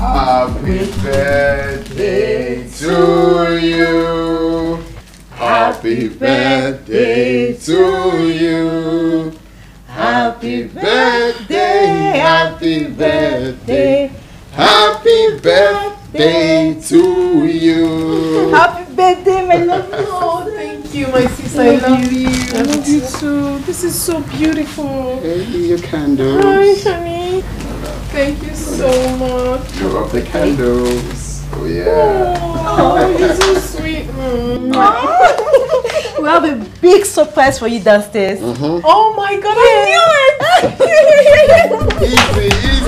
Happy birthday to you. Happy birthday to you. Happy birthday, happy birthday. Happy birthday to you. Happy birthday, my love. Oh, thank you, my sister. I love you. I love you too. This is so beautiful. Hey, your candles. Hi, honey. Thank you so much. Show up the candles. Oh, yeah. Oh, you're so sweet. We have a big surprise for you downstairs. Oh my God, I knew it! Easy, easy.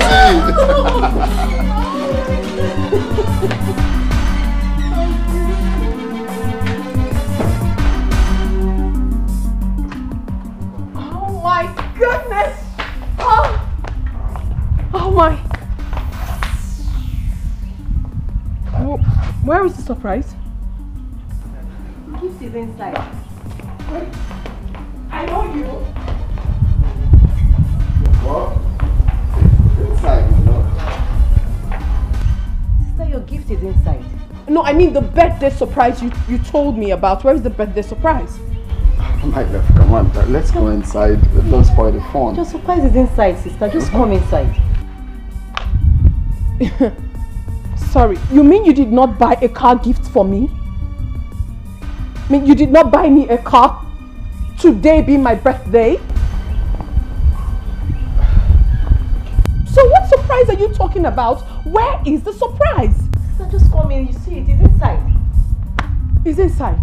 Oh my goodness! Oh my! Where is the surprise? Gift is inside. I know you. What? Inside, no. Sister, your gift is inside. No, I mean the birthday surprise you told me about. Where is the birthday surprise? Oh my love, come on, let's go inside. Don't spoil the fun. Your surprise is inside, sister. Just come inside. Sorry, you mean you did not buy a car gift for me? I mean, you did not buy me a car today being my birthday? So what surprise are you talking about? Where is the surprise? Sister, just come in. You see, it is inside. It's inside.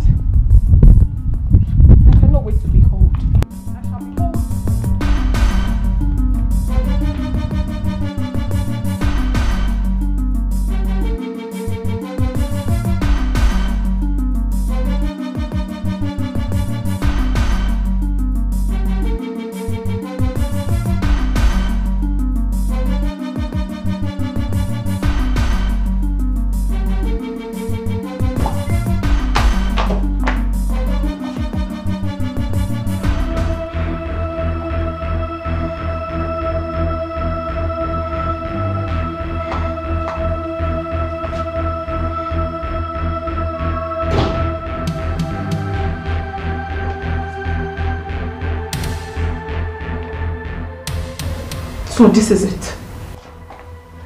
I cannot wait to behold. I shall behold. So this is it.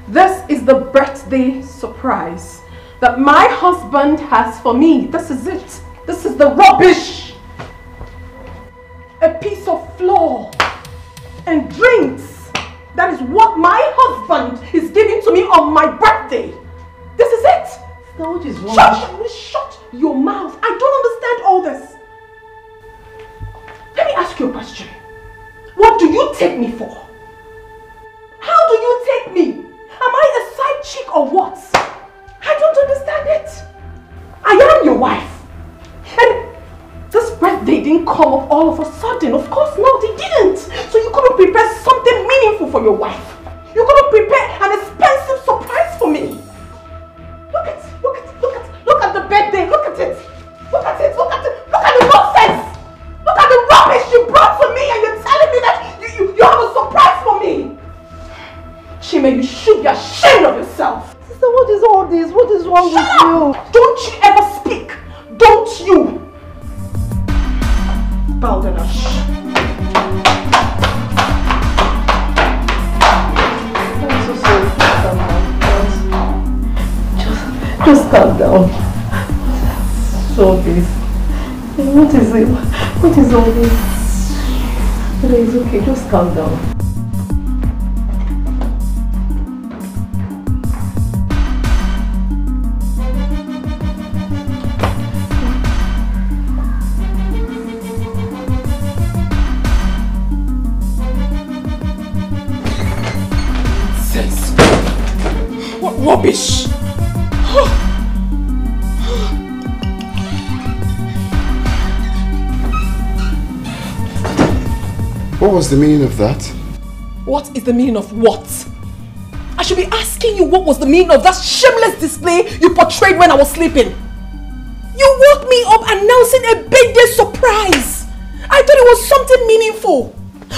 This is the birthday surprise that my husband has for me. This is it. This is the rubbish. A piece of flour and drinks. That is what my husband is giving to me on my birthday. This is it. Sister, what is wrong? Shut your mouth. I don't understand all this. Let me ask you a question. What do you take me for? How do you take me? Am I a side chick or what? I don't understand it. I am your wife. And this birthday didn't come up all of a sudden. Of course not, it didn't. So you couldn't prepare something meaningful for your wife. You couldn't prepare an expensive surprise for me. Look at the birthday. Look at it. Look at the nonsense. Look at the rubbish you brought for me and you're telling me that you have a surprise for me. Shima, you should be ashamed of yourself. Sister, what is all this? What is wrong with you? Don't you ever speak. Don't you? Balderdash. I'm so sorry. Just calm down. So this. What is it? What is all this? It's okay. Just calm down. Rubbish! What was the meaning of that? What is the meaning of what? I should be asking you what was the meaning of that shameless display you portrayed when I was sleeping. You woke me up announcing a birthday surprise. I thought it was something meaningful.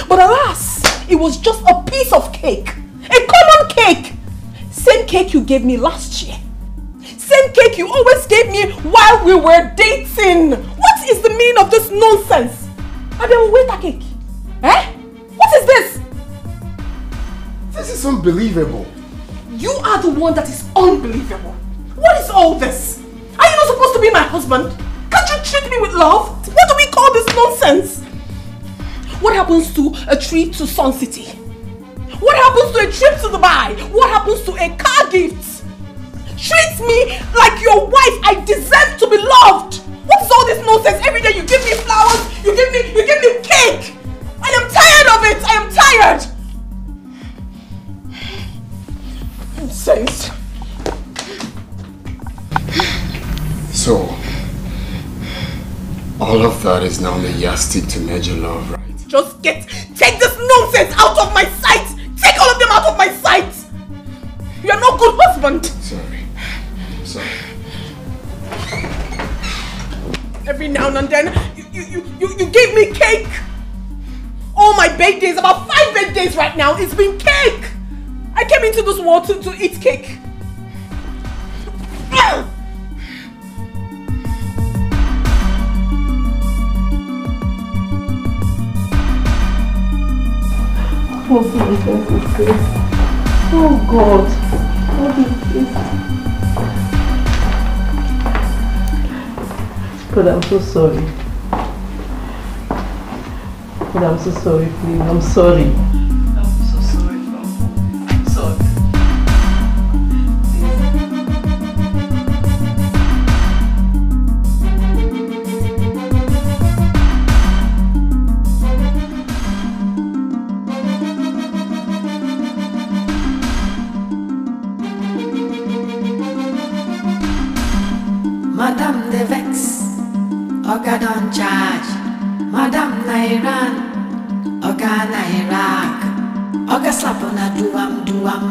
But alas, it was just a piece of cake. A common cake. Same same cake you gave me last year. Same cake you always gave me while we were dating. What is the meaning of this nonsense? I will wait that cake. Eh? What is this? This is unbelievable. You are the one that is unbelievable. What is all this? Are you not supposed to be my husband? Can't you treat me with love? What do we call this nonsense? What happens to a trip to Sun City? What happens to a trip to Dubai? What happens to a car gift? Treat me like your wife. I deserve to be loved. What is all this nonsense? Every day you give me flowers, you give me cake. I am tired of it. I am tired. Nonsense. So, all of that is now the yardstick to measure love, right? Just take this nonsense out of my sight. Take all of them out of my sight. You are no good husband. Sorry. Every now and then, you gave me cake. All my birthdays, about 5 birthdays right now, it's been cake. I came into this world to eat cake. Oh, Jesus is good. Oh, God. What is this? God, I'm so sorry. God, I'm so sorry, please. I'm sorry. I'm so sorry, Mom. I'm sorry. Madame de Vex, Oga don't charge. Madame Nairan, Oga Nairak, Oga slap on a duam,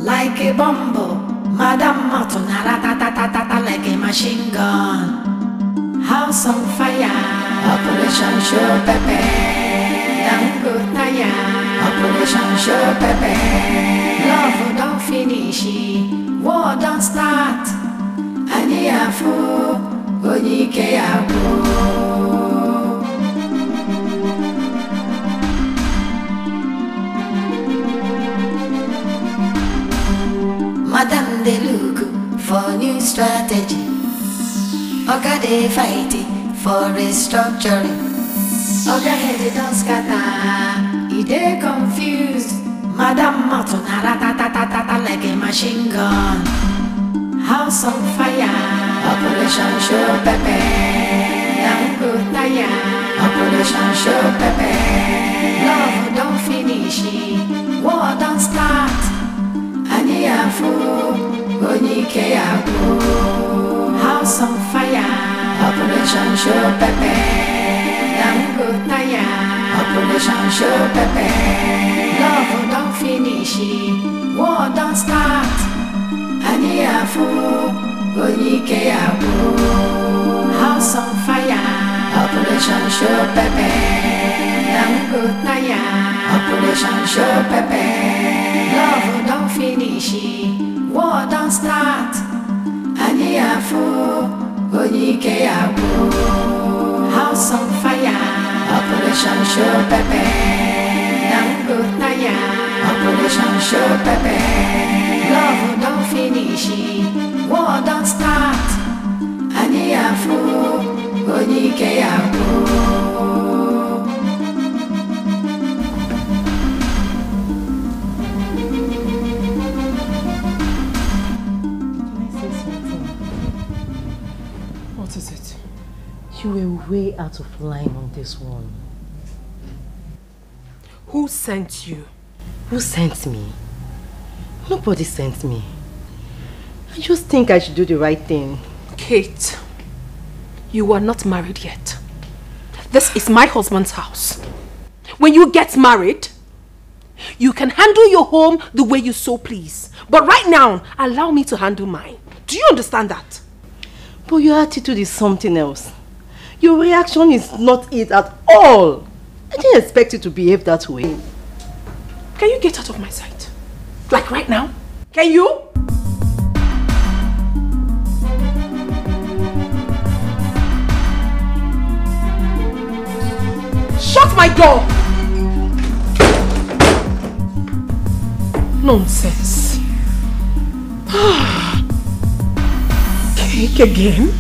like a bumble. Madame Matona ratatatata like a machine gun. House on fire, Operation Show Pepe. Dango Taya, Operation Show Pepe. Love don't finish, war don't start. Ani afu, onike abu. Madame de look for new strategy. Oga de fighting for restructuring. Oga head don't scatter, he dey confused. Madame Matona ratatatata like a machine gun. House on fire, Operation Show Pepe. Dango Taya, Operation Show Pepe. Love don't finish, war don't start. Ani afu, onike abu. House on fire, Operation Show Pepe. Dango Taya, Operation Show Pepe. Love don't finish, war don't start. Ani afu, onike abu. House on fire, Operation Show Pepe. Dango Taya, Operation Show Pepe. Love don't finish, war don't start. Ani afu, onike abu. House on fire, Operation Show Pepe. Dango Taya, Operation Show Pepe. Love don't finish, war don't start. Ani afu, onike abu. What is it? You were way out of line on this one. Who sent you? Who sent me? Nobody sent me. I just think I should do the right thing. Kate, you are not married yet. This is my husband's house. When you get married, you can handle your home the way you so please. But right now, allow me to handle mine. Do you understand that? But your attitude is something else. Your reaction is not it at all. I didn't expect you to behave that way. Can you get out of my sight? Like right now? Can you? my door! Nonsense. Cake again?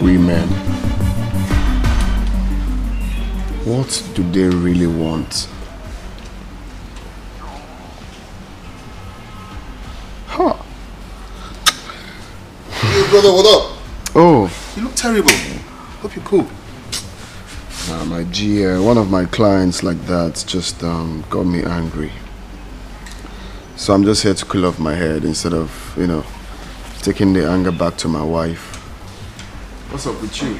Women, what do they really want? Huh. Hey brother, what up? Oh. You look terrible. Hope you're cool. My G, one of my clients like that just got me angry. So I'm just here to cool off my head instead of, you know, taking the anger back to my wife. What's up with you?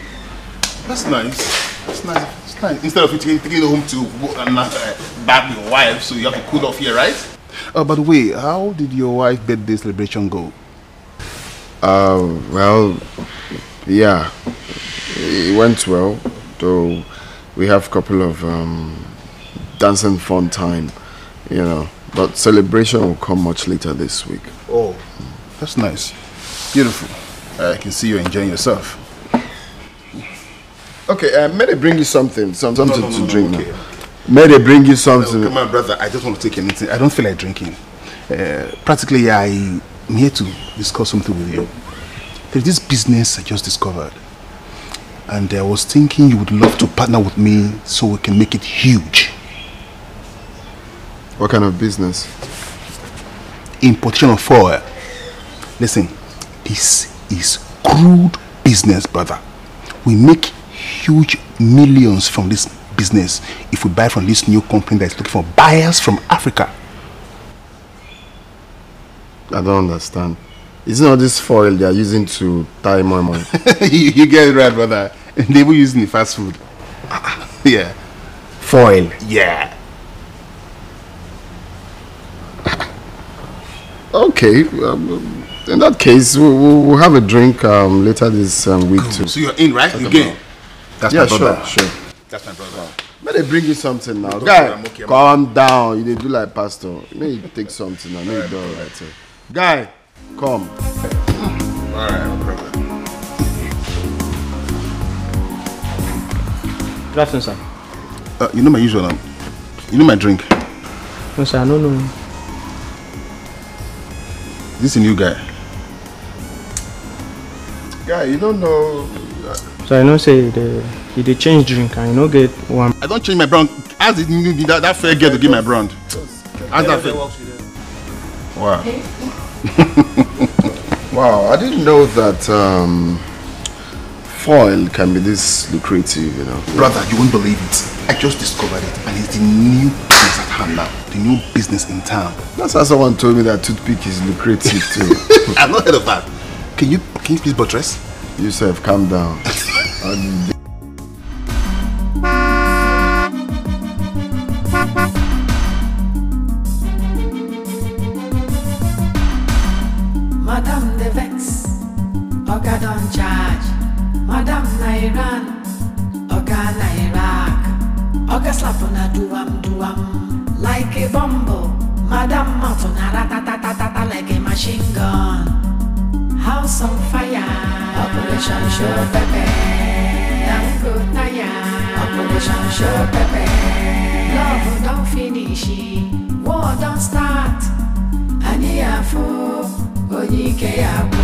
That's nice. That's nice. It's nice. Instead of you taking it home to bag your wife, so you have to cool off here, right? By the way, how did your wife's birthday celebration go? Well, yeah, it went well. Though we have a couple of dancing fun time, you know. But celebration will come much later this week. Oh, that's nice. Beautiful. I can see you enjoying yourself. Okay, may they bring you something to drink okay. now? May they bring you something? Come on, brother. I just want to take anything. I don't feel like drinking. Practically, I'm here to discuss something with you. There's this business I just discovered. And I was thinking you would love to partner with me so we can make it huge. What kind of business? Importation of oil. Listen, this is crude business, brother. We make huge millions from this business if we buy from this new company that is looking for buyers from Africa. I don't understand. Isn't all this foil they are using to tie more money? you get it right, brother. They were using the fast food. Yeah. Foil? Yeah. Okay. In that case, we'll have a drink later this week too. So you're in, right? You game? That's yeah, my brother. sure. That's my brother. May they bring you something now. Guy, calm down. You do like pastor. May you take something now. May you do alright. So. Guy, come. Alright, my brother. Good afternoon, sir. You know my usual name. You know my drink. No, sir, I don't know. This is a new guy. Guy, you don't know. So I know say they change drink and you know get one. I don't change my brand. Ask that fair girl to give my brand. Ask that fair. Wow. Wow, I didn't know that foil can be this lucrative, you know. Brother, you won't believe it. I just discovered it and it's the new business at hand now. The new business in town. That's how someone told me that toothpick is lucrative too. I've not heard of that. Can you please buttress? Yourself, calm down. Madam the Vex, Oga don't charge. Madam Nairan, Oga Nairak, Oga slap on a duam like a bumble. Madam Matuna ratatatata like a machine gun. House on fire, Operation Show Pepe. I'm good now, Operation Show Pepe. Love don't finish, war don't start. Aniafu, Onyike Abo.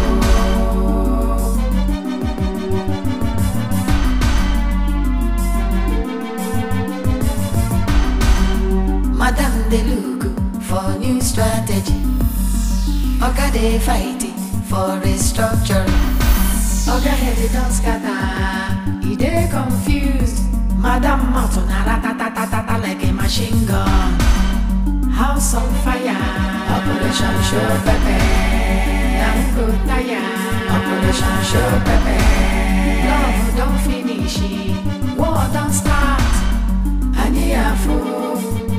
Madam they look for new strategy. Oga they fighting for restructuring. Oga head don't scatter, he they confused. Madam Matuna ratatatata like a machine gun. House on fire, Operation Show Pepe. I'm good now, Operation Show Pepe. Love don't finish, war don't start. Aniafu,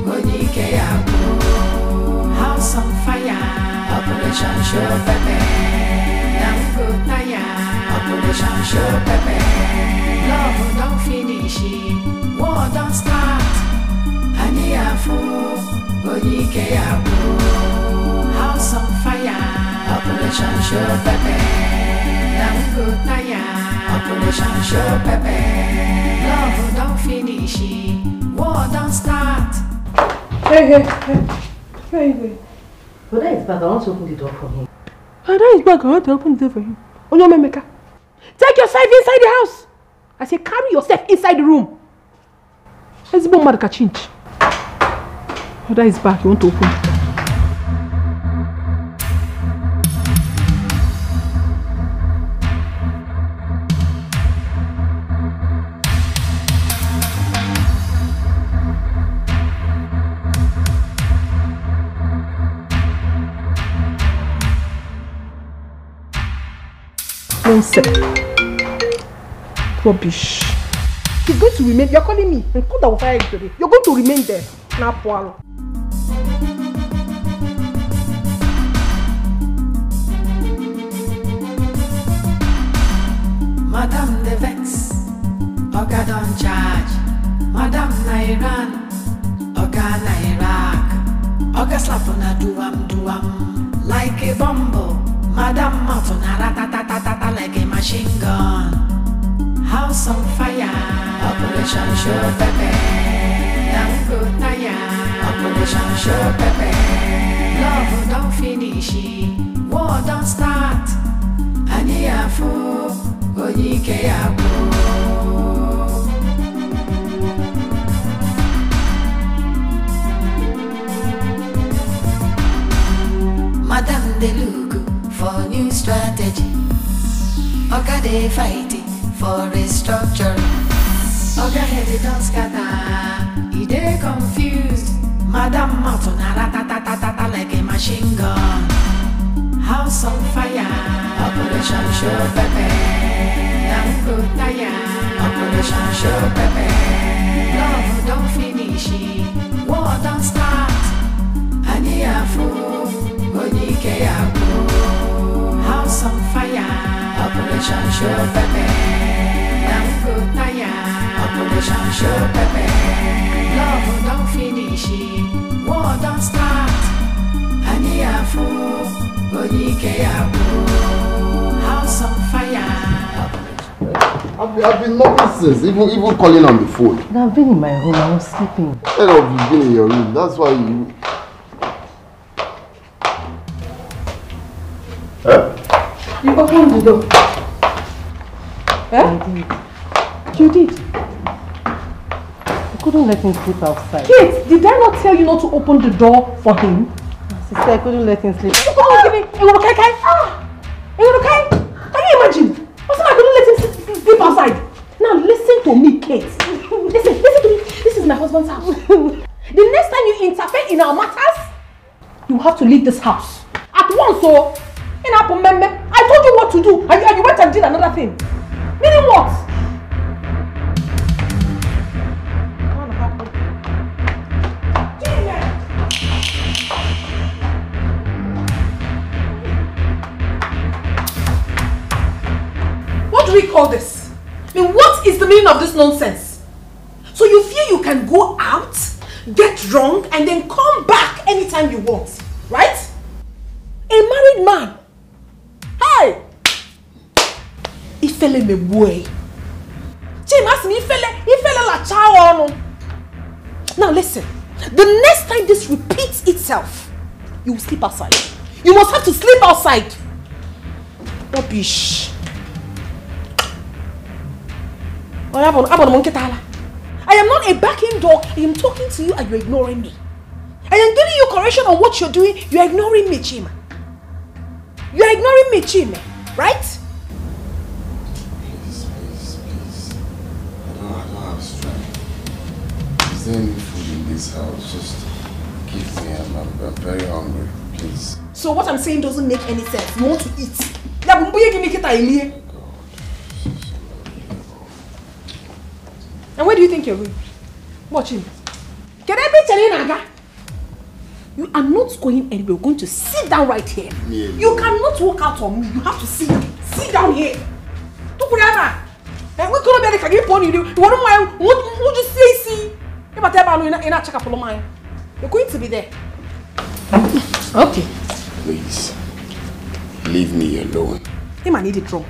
Onyike Abo. House on fire, Operation Show Pepe. I'm good now, Operation Show Pepe. Love don't finish, war Onyike Abu, house on fire, Operation Show Pepe. Dango Taya, Operation Show Pepe. Love don't finish, war don't start. Hey. But that is back. I want to open the door for him. That is back. I want to open the door for him. Onyomemeka, take yourself inside the house. I say carry yourself inside the room. Let's go mad change. That is back. You want to open? Rubbish. He's going to remain. You're calling me. You're going to remain there. Now, Paul. Madame the Vex, Oga don't charge. Madame Nairan, Oga Nairak, Oga slap on a duam, like a bumble. Madame Matona ratatatata like a machine gun. House on fire, Operation Show Pepe. Dango Taya, Operation Show Pepe. Love don't finish, war don't start. Aniafu, Onyike Abu. Madame Delugu for new strategy. Oga de fighting for restructuring. Oga head don't scatter, he dey confused. Madame Matona ratatatata like a machine gun. House on fire, Operation Show Pepe. Dango Taya, Operation Show Pepe. Love don't finish, war don't start. Aniafu, Onyike Abu, house on fire, Operation Show Pepe. Dango Taya, Operation Show Pepe. Love don't finish, war don't start. Aniafu, Onyike Abu, house on fire. I've been nothing since, even calling on the phone. I've been in my room, I was sleeping. Instead of you being in your room, that's why you... You opened the door. You did. I couldn't let him sleep outside. Kate, did I not tell you not to open the door for him? Sister, I couldn't let him sleep. You couldn't give me... Can you imagine? I couldn't let him sleep outside. Now listen to me, Kate. Listen to me. This is my husband's house. The next time you interfere in our matters, you have to leave this house. At once, so... I told you what to do, and you went and did another thing. Meaning what? What do we call this? I mean, what is the meaning of this nonsense? So you feel you can go out, get drunk, and then come back anytime you want, right? A married man. Hey! Ifele me boy. Jim asked me, Ifele la child. Now listen, the next time this repeats itself, you will sleep outside. You must have to sleep outside. Rubbish. I am not a backing dog. I am talking to you and you're ignoring me. I am giving you correction on what you're doing. You're ignoring me, Chima. You're ignoring me, Chima, right? Please. I don't have strength. Is there any food in this house? Just give me. I'm very hungry, please. So what I'm saying doesn't make any sense. You want to eat. And where do you think you're going? Watch him. Can I be telling Naga? You are not going anywhere. You're going to sit down right here. Yeah, you cannot walk out on me. You have to sit down. Sit down here. We're going to be able to pony you. What do you say? You're going to be there. Okay. Please, leave me alone. Him, I need a drunk.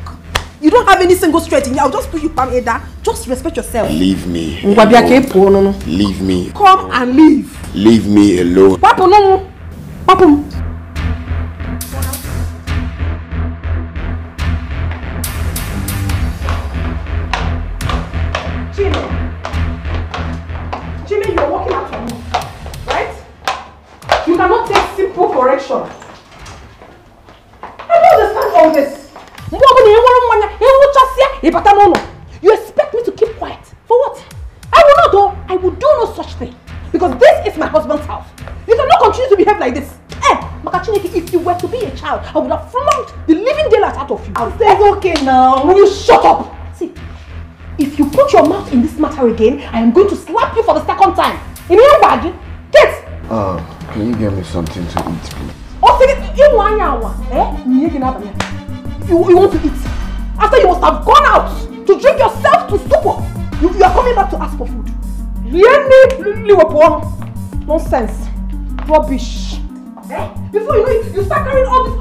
You don't have any single straight in here. I'll just put you palm Ada. Just respect yourself. Leave me alone. Leave me. Come and leave. Leave me alone. Papa, no. Papa. Jimmy, you're walking out on me. Right? You cannot take simple correction. I don't understand all this. You expect me to keep quiet? For what? I will not do. I will do no such thing. Because this is my husband's house. You cannot continue to behave like this. Makachineke, if you were to be a child, I would have flogged the living daylight out of you. It's okay now. Will you shut up? See, if you put your mouth in this matter again, I am going to slap you for the second time. In your bag, get. Can you get me something to eat, please? You want to eat? After you must have gone out to drink yourself to stupor. You are coming back to ask for food. Nonsense. Rubbish. Before you know it, you start carrying all these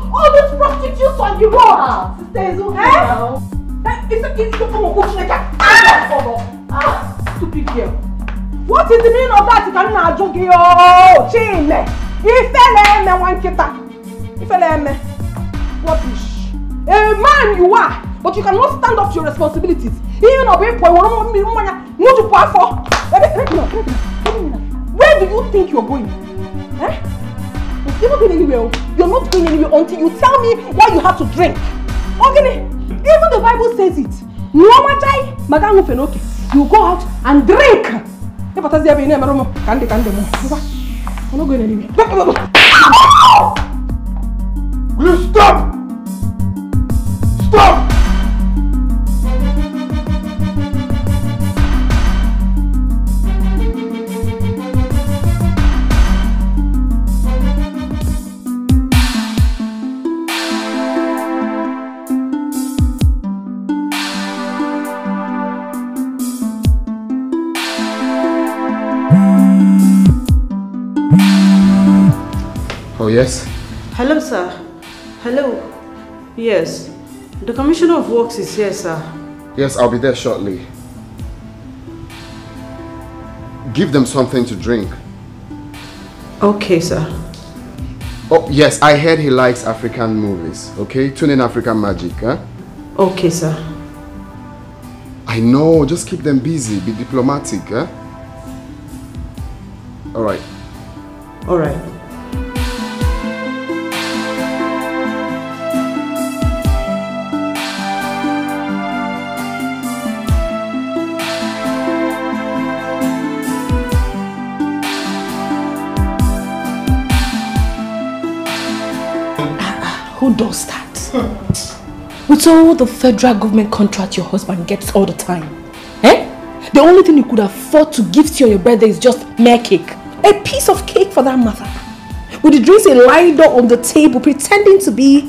prostitutes on the road. Sister, it's okay now. Stupid girl. What is the meaning of that? You cannot joke. Oh, Chile. Rubbish. A man you are, but you cannot stand up to your responsibilities. Where do you think you're going? You're not going anywhere. You're not going anywhere until you tell me why you have to drink. Okay? Even the Bible says it. You go out and drink. You're not going anywhere. Will you stop? Stop! Oh, yes? Hello, sir. Hello. Yes. The Commissioner of Works is here, sir. Yes, I'll be there shortly. Give them something to drink. Okay, sir. Oh, yes, I heard he likes African movies, okay? Tune in African Magic, huh? Okay, sir. I know, just keep them busy, be diplomatic, huh? Alright. Alright. Who does that? With all the federal government contract your husband gets all the time. The only thing you could afford to gift you on your birthday is just mere cake. A piece of cake for that matter. With the drinks lying on the table pretending to be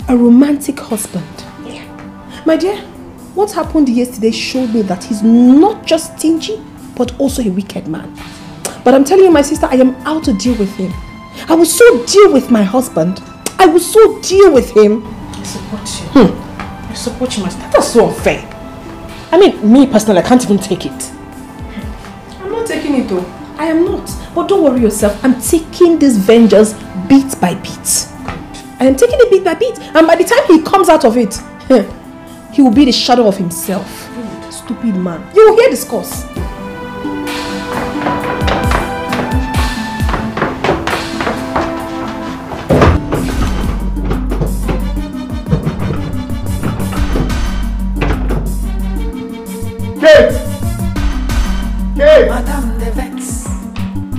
a romantic husband. Yeah. My dear, what happened yesterday showed me that he's not just stingy, but also a wicked man. But I'm telling you, my sister, I am out to deal with him. I will so deal with my husband. I will so deal with him. I support you. I support you, my sister. That's so unfair. I mean, me personally, I can't even take it. I'm not taking it though. I am not. But don't worry yourself. I'm taking this vengeance bit by bit. I am taking it bit by bit. And by the time he comes out of it, he will be the shadow of himself. Stupid man. You will hear this course. Madam the Vex,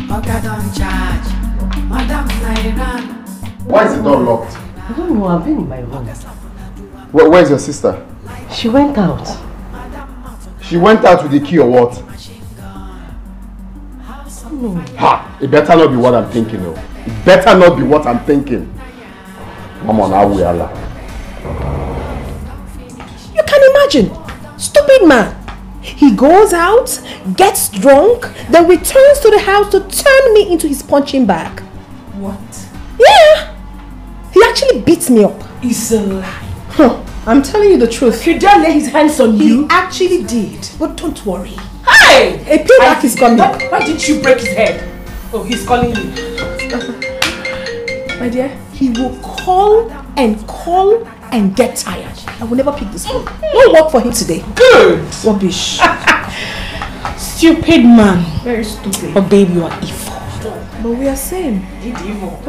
Oga don't charge. Madam Nigerian. Why is the door locked? I don't know, I've been in my room. Where's your sister? She went out. She went out with the key or what? No. Ha! It better not be what I'm thinking of. It better not be what I'm thinking. Come on, how we are. You can imagine. Stupid man. He goes out, gets drunk, then returns to the house to turn me into his punching bag. What? actually beat me up. It's a lie. Huh. I'm telling you the truth. He dare lay his hands on you? He actually did. But don't worry. Hey! A payback is coming. Why didn't you break his head? Oh, he's calling you. My dear, he will call and get tired. I will never pick this phone. No work for him today. Good. Rubbish. Stupid man. Very stupid. Oh, babe, you are evil. But we are same. Evil.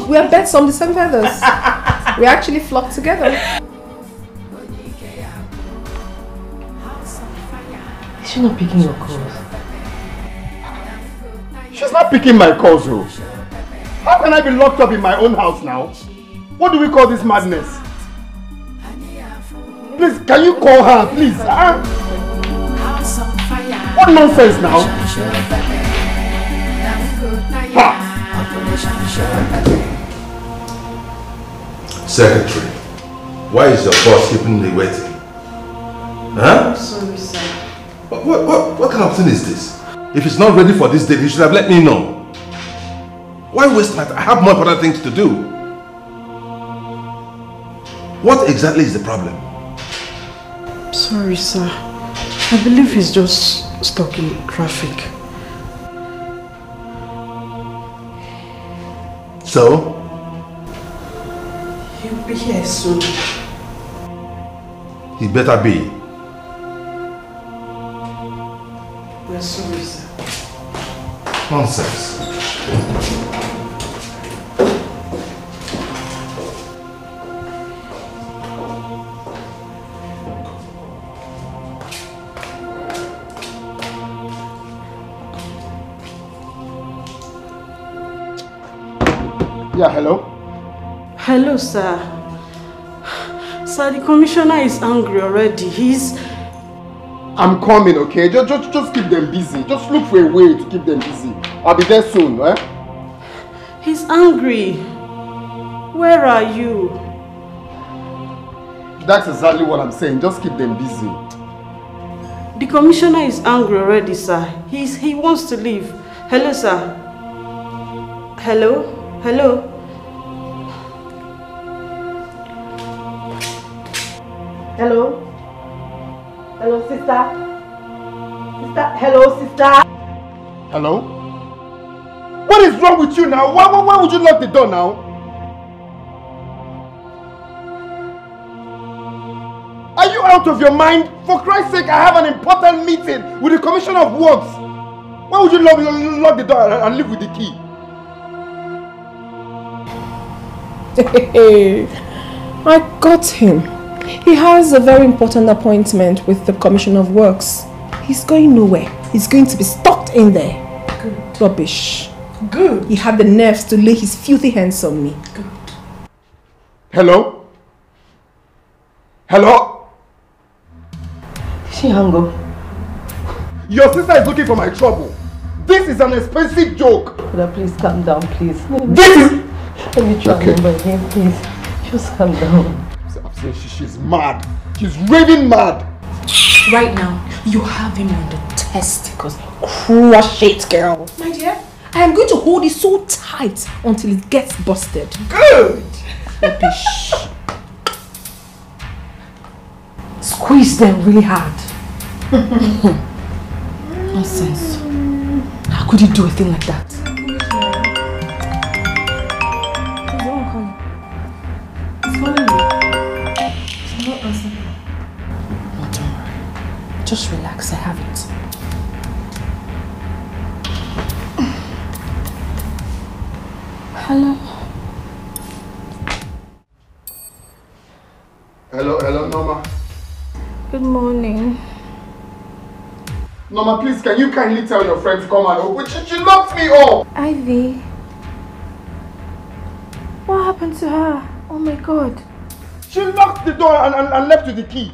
We are birds from the same feathers. We actually flock together. Is she not picking your calls? She's not picking my calls, though. How can I be locked up in my own house now? What do we call this madness? Please, can you call her, please? What nonsense now? Secretary, why is your boss keeping me waiting? Huh? I'm sorry, sir. What kind of thing is this? If it's not ready for this date, you should have let me know. Why waste my time? I have more important things to do. What exactly is the problem? Sorry, sir. I believe he's just stuck in traffic. So? He'll be here soon. He better be. We're sorry, sir. Nonsense. Yeah, hello? Hello, sir. Sir, the commissioner is angry already. I'm coming, okay? Just keep them busy. Just look for a way to keep them busy. I'll be there soon, eh? He's angry. Where are you? That's exactly what I'm saying. Just keep them busy. The commissioner is angry already, sir. He wants to leave. Hello, sir. Hello? Hello? Hello? Hello, sister? Hello, sister? Hello? What is wrong with you now? Why would you lock the door now? Are you out of your mind? For Christ's sake, I have an important meeting with the Commissioner of Works. Why would you lock the door and leave with the key? I got him. He has a very important appointment with the Commissioner of Works. He's going nowhere. He's going to be stuck in there. Good. Rubbish. Good. He had the nerves to lay his filthy hands on me. Good. Hello? Hello? Did she hang up? Your sister is looking for my trouble. This is an expensive joke. Brother, please calm down, please. This is... Let me try and remember again, please. Just calm down. She's mad. She's raving mad. Right now, you have him on the testicles. Crush it, girl. My dear, I am going to hold it so tight until it gets busted. Good. Rubbish. Squeeze them really hard. Nonsense. How could you do a thing like that? Just relax, I have it. Hello? Hello, Norma. Good morning. Norma, please, can you kindly tell your friend to come and open? She locked me up! Ivy. What happened to her? Oh my God. She locked the door and left with the key.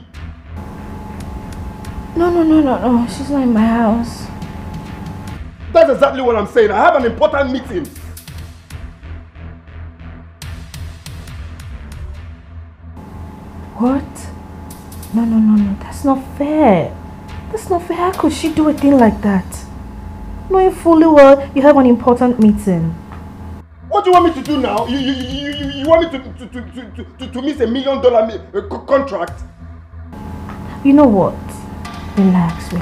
No. She's not in my house. That's exactly what I'm saying. I have an important meeting. What? No. That's not fair. That's not fair. How could she do a thing like that? Knowing fully well you have an important meeting. What do you want me to do now? You want me to miss $1 million contract? You know what? Relax.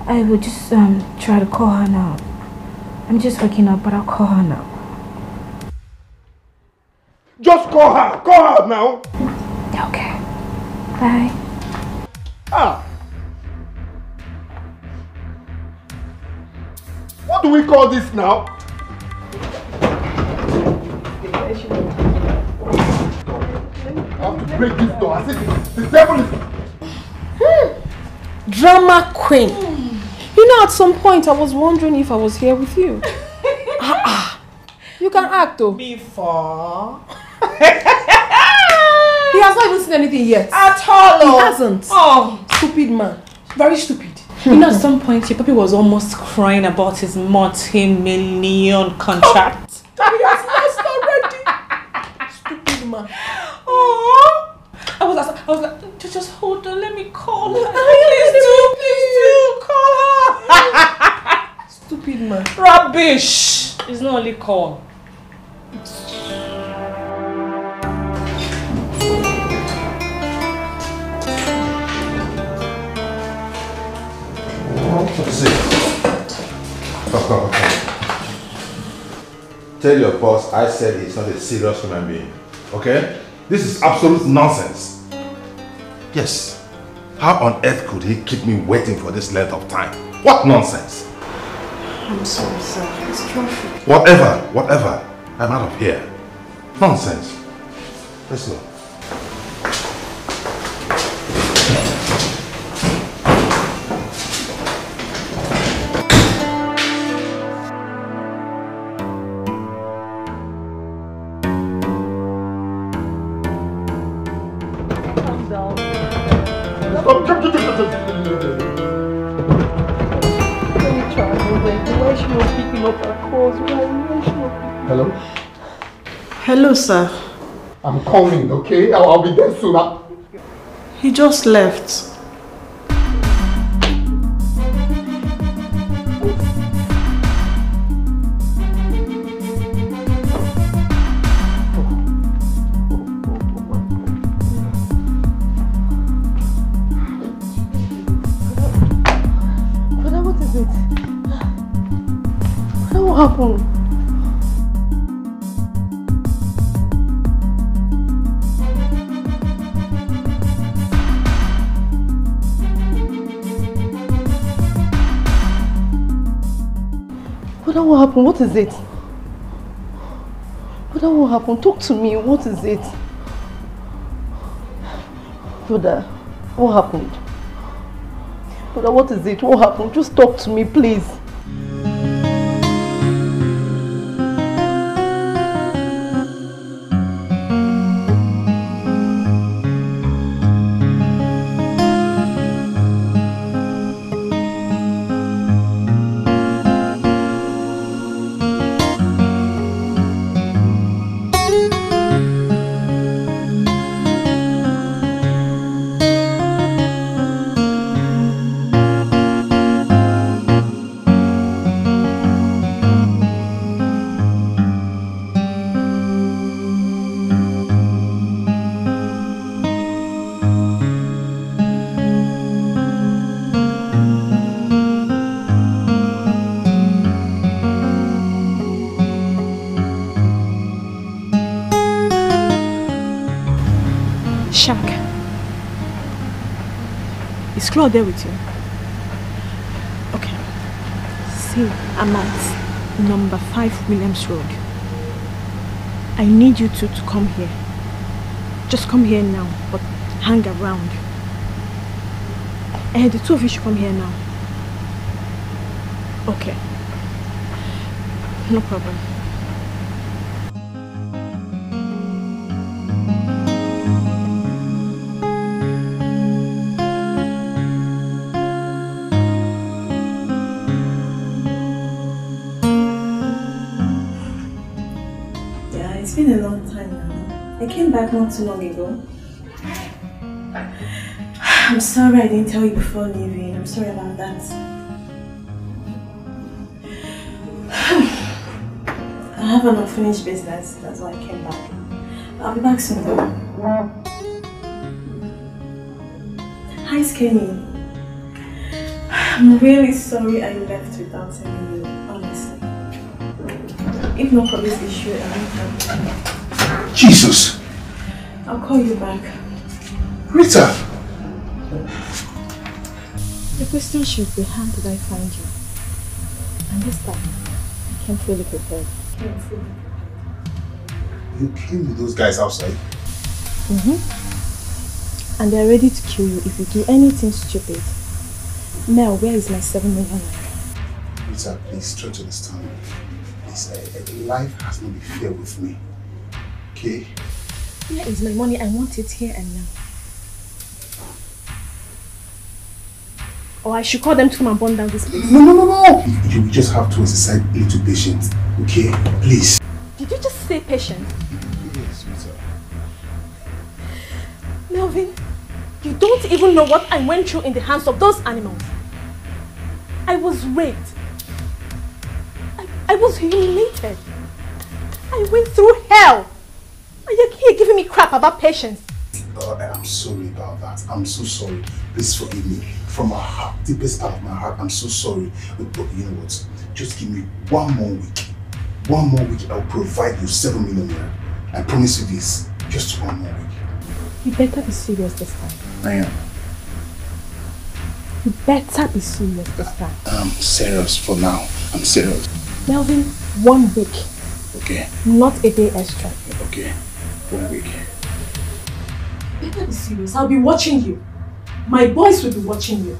I will just try to call her now. I'm just waking up, but I'll call her now. Just call her! Call her now! Okay. Bye. Ah! What do we call this now? I have to break this door. I said the devil is... Drama queen. You know, at some point I was wondering if I was here with you. You can act though. Before. He has not even seen anything yet. At all. He hasn't. Oh. Stupid man. Very stupid. You know, at some point your puppy was almost crying about his multi-million contract. He has lost already. Stupid man. Oh. I was like, just hold on, let me call her. Please do call her. Stupid man. Rubbish. It's not only call. See. Come. Tell your boss I said he's not a serious human being. Okay? This is absolute nonsense. Yes. How on earth could he keep me waiting for this length of time? What nonsense? I'm sorry, sir. It's traffic. Whatever. I'm out of here. Nonsense. Let's go. Hello? Hello, sir. I'm coming, okay? I'll be there soon. He just left. What is it? What happened? What happened? What is it? What happened? Talk to me. What is it? Brother, what happened? Brother, what is it? What happened? Just talk to me, please. Claude there with you? Okay. See, I'm at number 5 Williams Road. I need you two to come here. Just come here now, but hang around. And the two of you should come here now. Okay. No problem. It's been a long time now. I came back not too long ago. I'm sorry I didn't tell you before leaving. I'm sorry about that. have an unfinished business. That's why I came back. I'll be back soon though. Hi, Skinny. I'm really sorry I left without telling you, honestly. If not for this issue, I won't have. Jesus! I'll call you back. Rita! The question should be, how did I find you? And this time, I came fully prepared. You came with those guys outside? And they're ready to kill you if you do anything stupid. Mel, where is my 7 million? Rita, please try to understand. Life has not been fair with me. Okay? Where is my money? I want it here and now. Or I should call them to come and burn down this place. No! You just have to exercise a little patience. Okay? Please. Did you just say patient? Yes, Rita. Melvin, you don't even know what I went through in the hands of those animals. I was raped. I was humiliated. I went through hell. And you're here giving me crap about patience. I'm sorry about that. I'm so sorry. Please forgive me. From my heart, deepest part of my heart, I'm so sorry. But you know what? Just give me 1 more week. 1 more week, I'll provide you 7 million naira. I promise you this. Just 1 more week. You better be serious this time. I am. You better be serious this time. I'm serious for now. I'm serious. Melvin, 1 week. Okay. Not a day extra. Okay. 1 week. Better be serious. I'll be watching you. My boys will be watching you.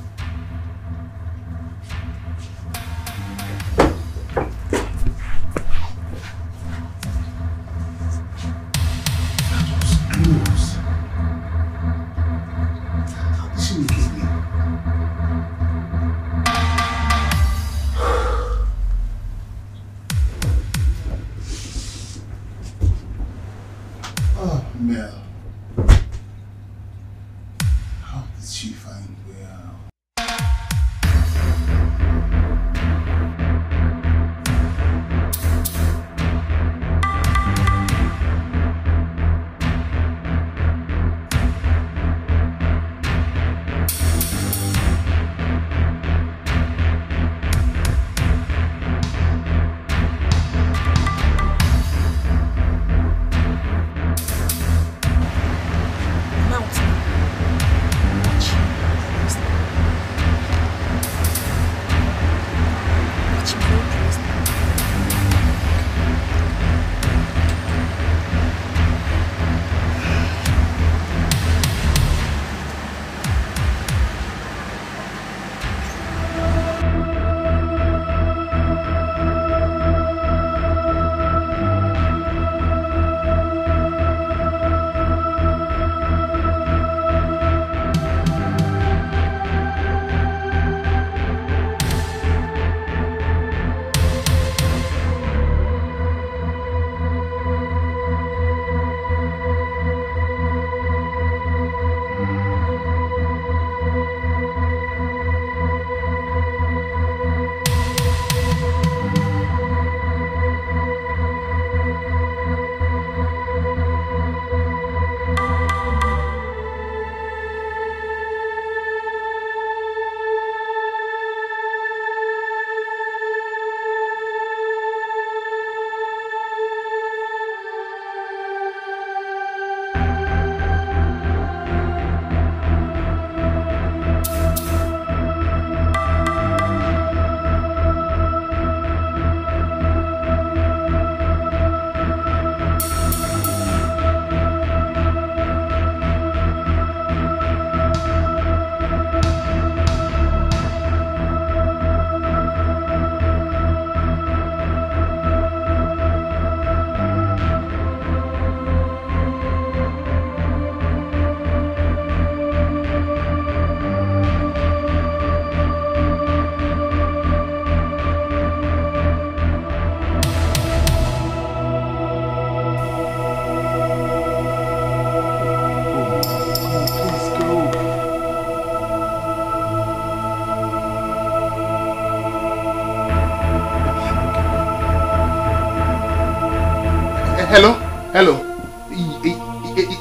Hello? Hello?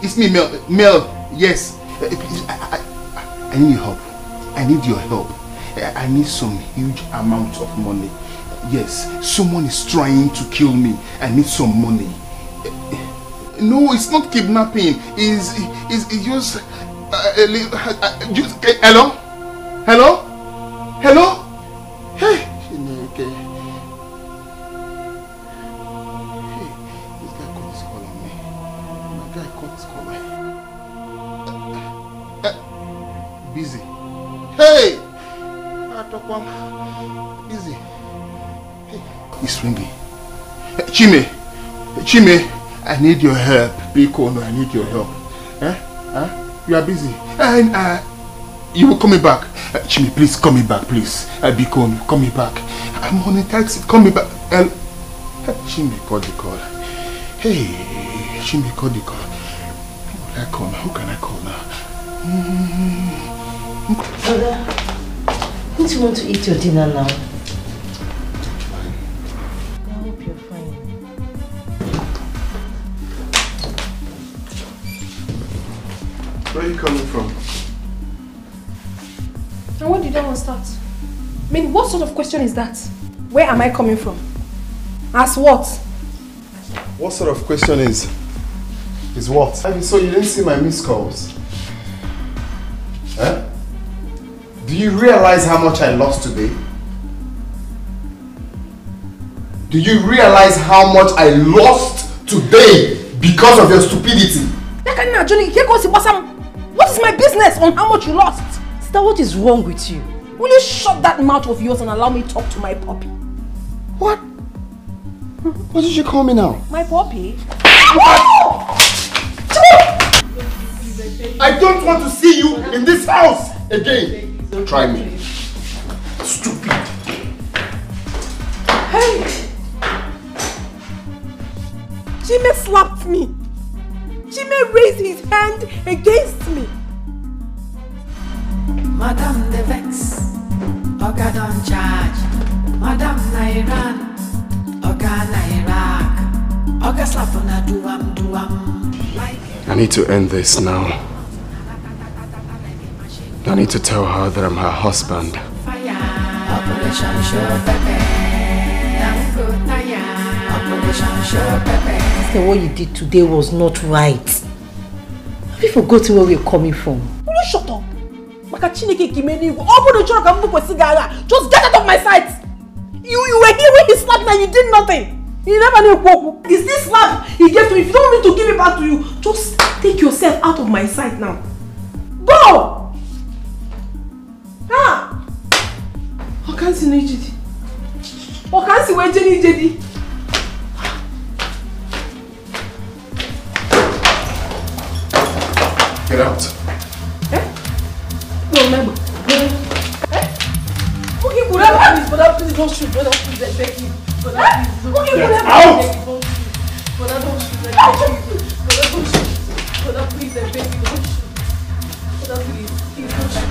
It's me, Mel. Yes. I need your help. I need your help. I need some huge amount of money. Yes, someone is trying to kill me. I need some money. No, it's not kidnapping. It's just hello? Hello? Hello? Hey! Okay. Hey, this guy caught his call on me. My guy caught his call. Busy. Hey! Busy. Hey. It's ringing. Chime, I need your help. Bikono, I need your help. You are busy. You will call me back. Chime, please call me back, please. Bikono, call me back. I'm on a taxi. Call me back. Chime, call the call. Hey, Chime, call the call. Who can I call now? Brother, don't you want to eat your dinner now? Fine. I hope you're fine. Where are you coming from? And when did that one start? I mean, what sort of question is that? Where am I coming from? As what? What sort of question is what? So you didn't see my missed calls? Huh? Do you realize how much I lost today? Do you realize how much I lost today because of your stupidity? What is my business on how much you lost? Sister, what is wrong with you? Will you shut that mouth of yours and allow me to talk to my puppy? What? What did you call me now? My puppy? I don't want to see you in this house again. Try me. Stupid. Hey! Jimmy slapped me. Jimmy raised his hand against me. Madam the Vex, Oga don't charge. Madam Nairan, Oga Nairak, Oga slap on a duam. I need to end this now. I need to tell her that I'm her husband. Operation Show Pepe. Operation Show Pepe. Sister, what you did today was not right. Have you forgotten where we're coming from? Will you shut up? Just get out of my sight! You were here when he slapped me and you did nothing! You never knew. Is this slap he gave to me? If you don't want me to give it back to you, just take yourself out of my sight now. Go! I can't see no JD. I can't see where JD. Get out. No, remember. Okay, please don't shoot. Brother, please, I beg you. Brother, please don't shoot. Get out! Brother, don't shoot. I beg you. Brother, don't shoot. Brother, please, I beg you. Don't shoot. Brother, please don't shoot.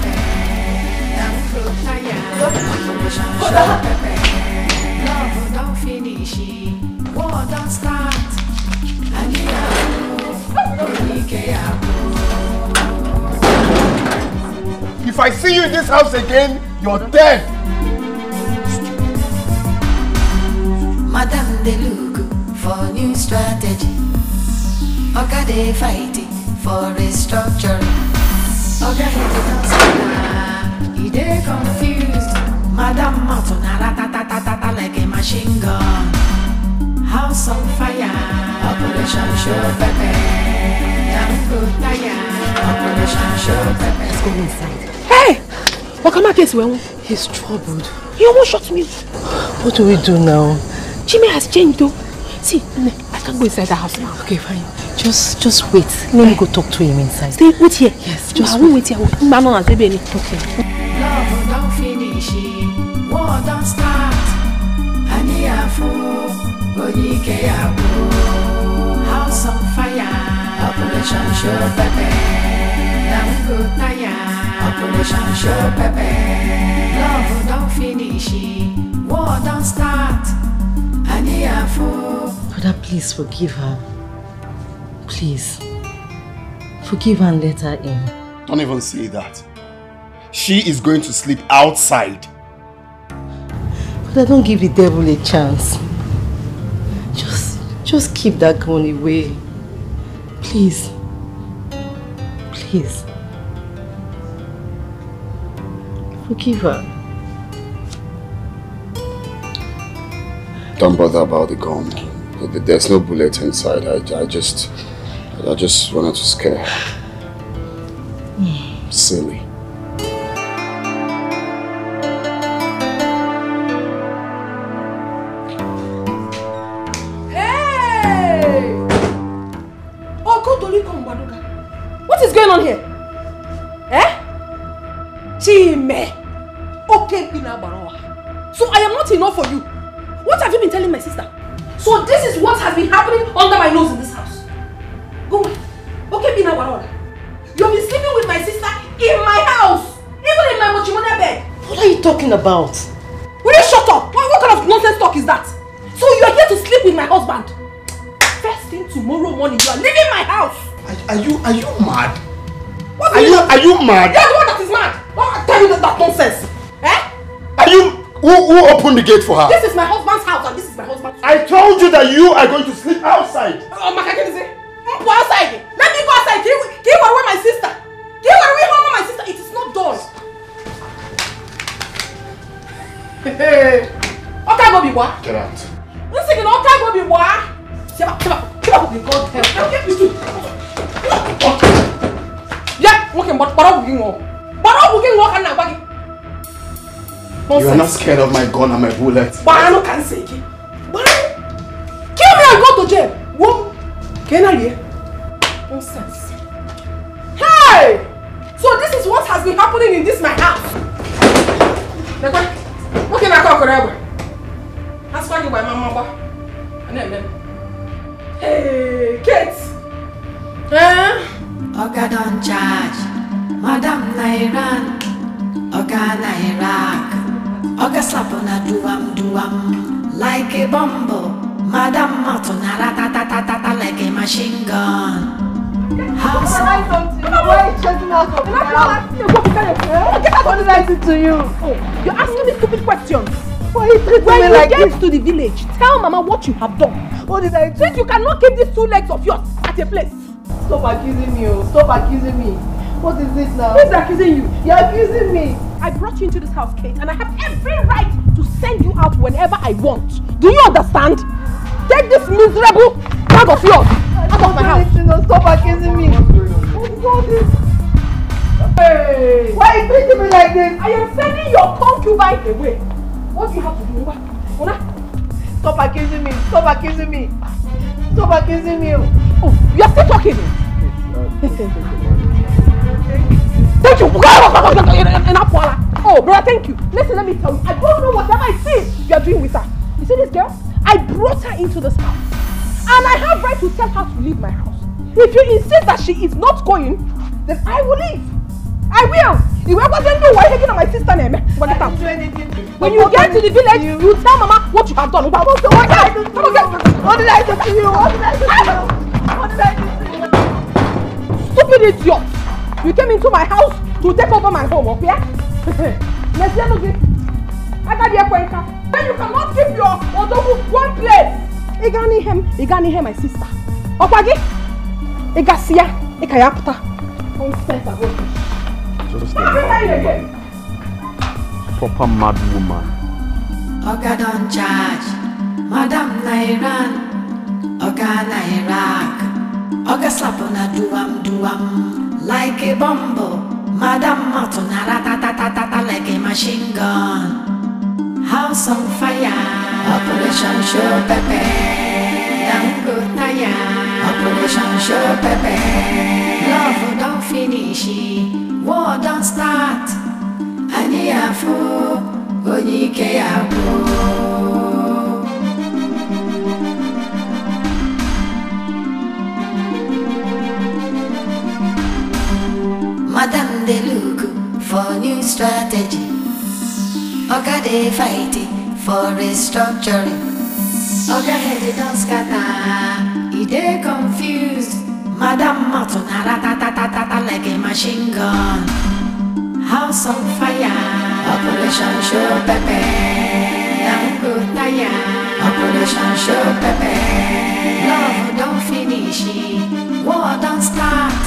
Love don't finish, war don't start. If I see you in this house again, you're dead. Madam they look for new strategy. Oga they fighting for restructuring. Oga he dey confused. Madam Matona ratatatata like a machine gun. House on fire. Operation Show Pepe. Operation Show Pepe. Let's go inside. Hey! Wakama case well. He's troubled. He almost shot me. What do we do now? Jimmy has changed though. See, I can't go inside the house now. Okay, fine. Just wait. Let me go talk to him inside. Stay, wait here. Yes, just wait here. Okay. Love don't finish, war don't start. House on fire. Operation Show Pepe. Operation Show Pepe. Love don't finish, war don't start. Brother, please forgive her. Please. Forgive her and let her in. Don't even say that. She is going to sleep outside. Brother, don't give the devil a chance. Just keep that gun away. Please. Please. Forgive her. Don't bother about the gun. There's no bullet inside. I just wanted to scare her. Silly. Hey! Oh, go to Baduga. What is going on here? Eh? Chime. Okay, so I am not enough for you. What have you been telling my sister? So this is what has been happening under my nose in this house. Go away. Okay, Bina Barola. You have been sleeping with my sister in my house. Even in my mochimona bed. What are you talking about? Will you shut up? What kind of nonsense talk is that? So you are here to sleep with my husband. First thing tomorrow morning, you are leaving my house. Are you mad? What are you mad? You're the one that is mad. Don't tell me that nonsense. Eh? Are you... Who opened the gate for her? This is my husband's house and this is my husband's house. I told you that you are going to sleep outside. Oh, my God, go outside. Let me go outside. Give away my sister. Give away home my sister. It is not done. Hey. Okay, go be what? Get out. Listen, okay, go be what? Come on, God help. Get me too. Yeah, okay, but I'm working on. But I'm working on and I'm working. You are not scared of my gun and my bullets. But I can't say it. Kill me and go to jail. Whoa. Can I hear? Nonsense. Hey! So this is what has been happening in this my house. What can I call forever? That's why you by my mama. And then. Hey, Kate. Oga don't charge. Madam Nairan. Oga Nairak. Oga slap on a duam like a bumble. Madam Matona ratatatata like a machine gun. How's Why are you chasing us up now? What did I do to you? You're asking me stupid questions. Why are you treating when me you like get this? to the village, tell Mama what you have done. What did I do? Since you cannot keep these 2 legs of yours at a place. Stop accusing me. Stop accusing me. What is it now? Who's accusing you? You're accusing me. I brought you into this house, Kate, and I have every right to send you out whenever I want. Do you understand? Take this miserable bag of yours out of my house. Stop accusing me. What's all this? Hey! Why are you treating me like this? I am sending your concubine away. What do you have to do? Stop accusing me. Stop accusing me. Stop accusing me. Oh, you are still talking. Thank you. Oh, brother, thank you. Listen, let me tell you. I don't know whatever I see you are doing with her. You see this girl? I brought her into this house. And I have right to tell her to leave my house. If you insist that she is not going, then I will leave. I will. If I wasn't doing why taking on my sister name. When you get to the village, you tell Mama what you have done. What did I do to you? What did I do to you? What did I do to you? What did I do to you? Stupid idiot! You came into my house to take over my home, okay? Then you cannot keep your Odogu one place. Igani my sister. Opagi? Igasia, Ikayapta. Nonsense about this. Just a proper mad woman. Oga don't charge. Madam Nairan. Oga Nairak. Oga slap on a duam like a bumble. Madam Matona ratatatata like a machine gun. House on fire. Operation Show Pepe. Dango Taya. Operation Show Pepe. Love don't finish. War don't start. Aniafu. Onyike Yabu. Madam they look for new strategy. Oga they fighting for restructuring. Oga head don't scatter, he dey confused. Madam Martin ta like a machine gun. House on fire, Operation Show Pepe. Now go tire, Operation Show Pepe. Love don't finish, war don't start.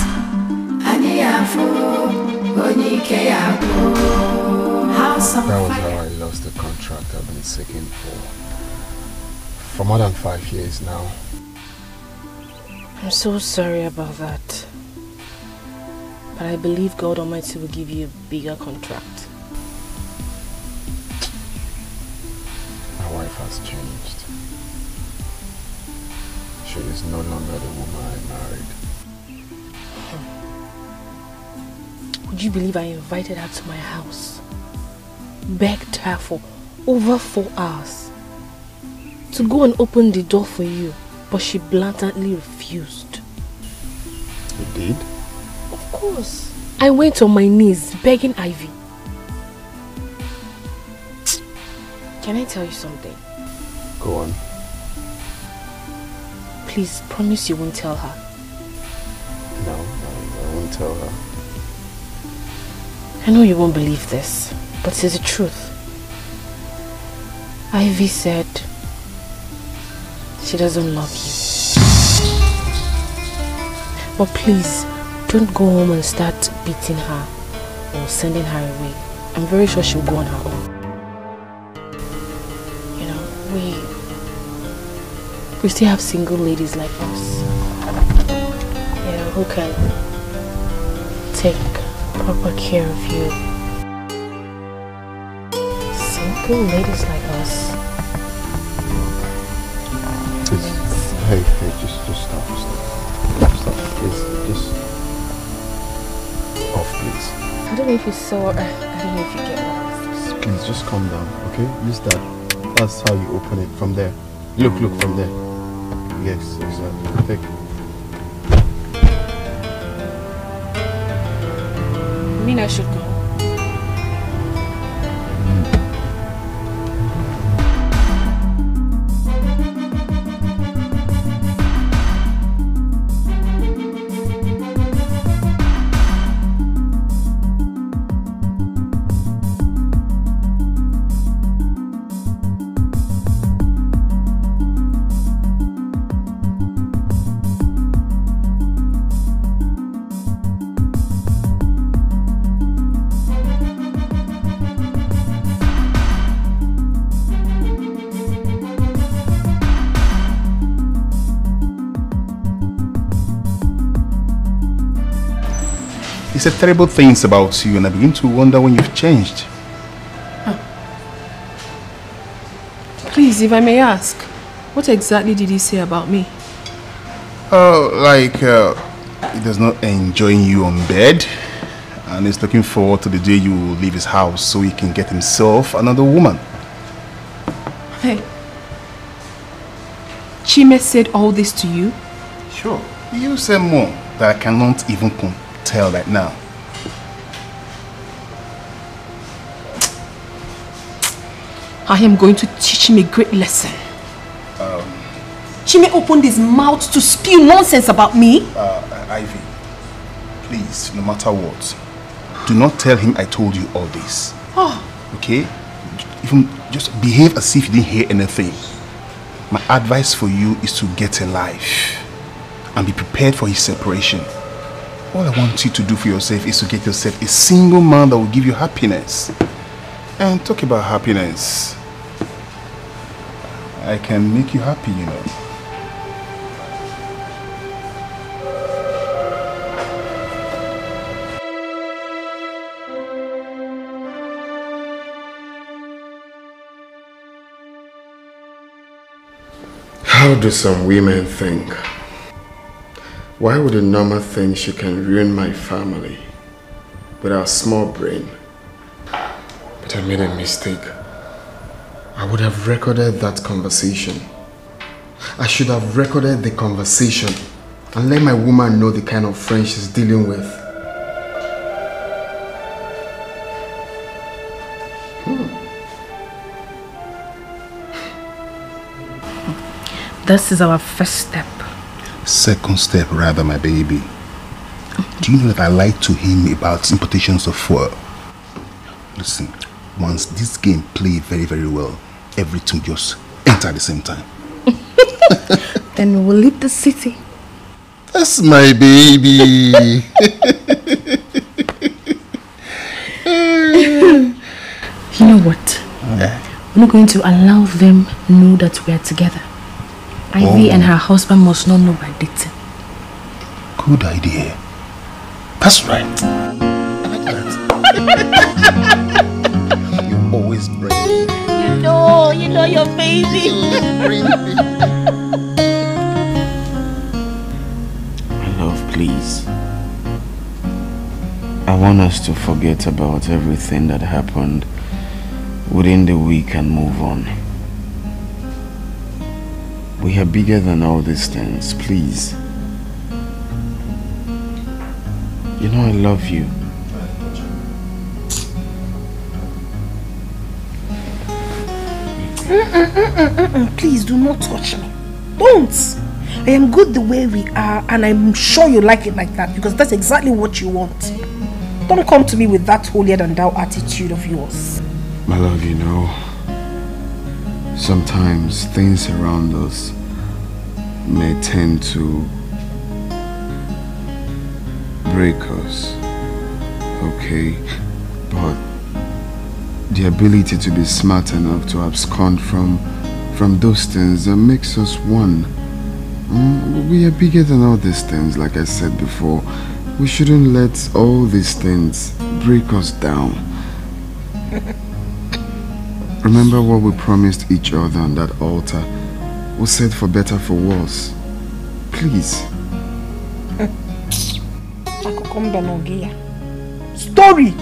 House on That was fire. how I lost the contract I've been seeking for more than 5 years now. I'm so sorry about that. But I believe God Almighty will give you a bigger contract. My wife has changed. She is no longer the woman I married. Would you believe I invited her to my house? Begged her for over 4 hours to go and open the door for you, but she blatantly refused. You did? Of course. I went on my knees begging Ivy. Can I tell you something? Go on. Please promise you won't tell her. No, I won't tell her. I know you won't believe this, but it's the truth. Ivy said she doesn't love you. But please, don't go home and start beating her or sending her away. I'm very sure she'll go on her own. You know, we still have single ladies like us. Yeah, who can take proper care of you. Single ladies like us. Hey, just stop. Please, just off, please. I don't know if you saw, I don't know if you get lost. Please, just calm down, okay? Use that. That's how you open it, from there. Look from there. Yes, exactly. Take it. I mean I should go. He said terrible things about you, and I begin to wonder when you've changed. Please, if I may ask, what exactly did he say about me? He does not enjoy you on bed, and he's looking forward to the day you will leave his house so he can get himself another woman. Hey, Chime said all this to you? Sure. You say more that I cannot even tell right now. I am going to teach him a great lesson. Chime opened his mouth to spew nonsense about me. Ivy, please, no matter what, do not tell him I told you all this. Oh. Okay? Even just behave as if you didn't hear anything. My advice for you is to get a life and be prepared for his separation. All I want you to do for yourself is to get yourself a single man that will give you happiness. And talk about happiness. I can make you happy, you know. How do some women think? Why would a normal think she can ruin my family with her small brain? But I made a mistake. I would have recorded that conversation. I should have recorded the conversation and let my woman know the kind of friend she's dealing with. this is our first step. Second step, rather, my baby. Do you know that I lied to him about importations of fuel? Listen, once this game play very, very well, everything just enter at the same time. Then we will leave the city. That's my baby. You know what? We're not going to allow them know that we are together. Ivy and her husband must not know we're dating. Good idea. That's right. I like that. You're always brave. You know your baby. Love, please. I want us to forget about everything that happened within the week and move on. We are bigger than all these things, please. You know I love you. Please do not touch me. Don't. I am good the way we are, and I'm sure you like it like that because that's exactly what you want. Don't come to me with that holier than thou attitude of yours. My love, you know, sometimes things around us may tend to break us, okay? But the ability to be smart enough to abscond from those things that makes us one. We are bigger than all these things, like I said before. We shouldn't let all these things break us down. Remember what we promised each other on that altar. We said for better, for worse. Please. Story!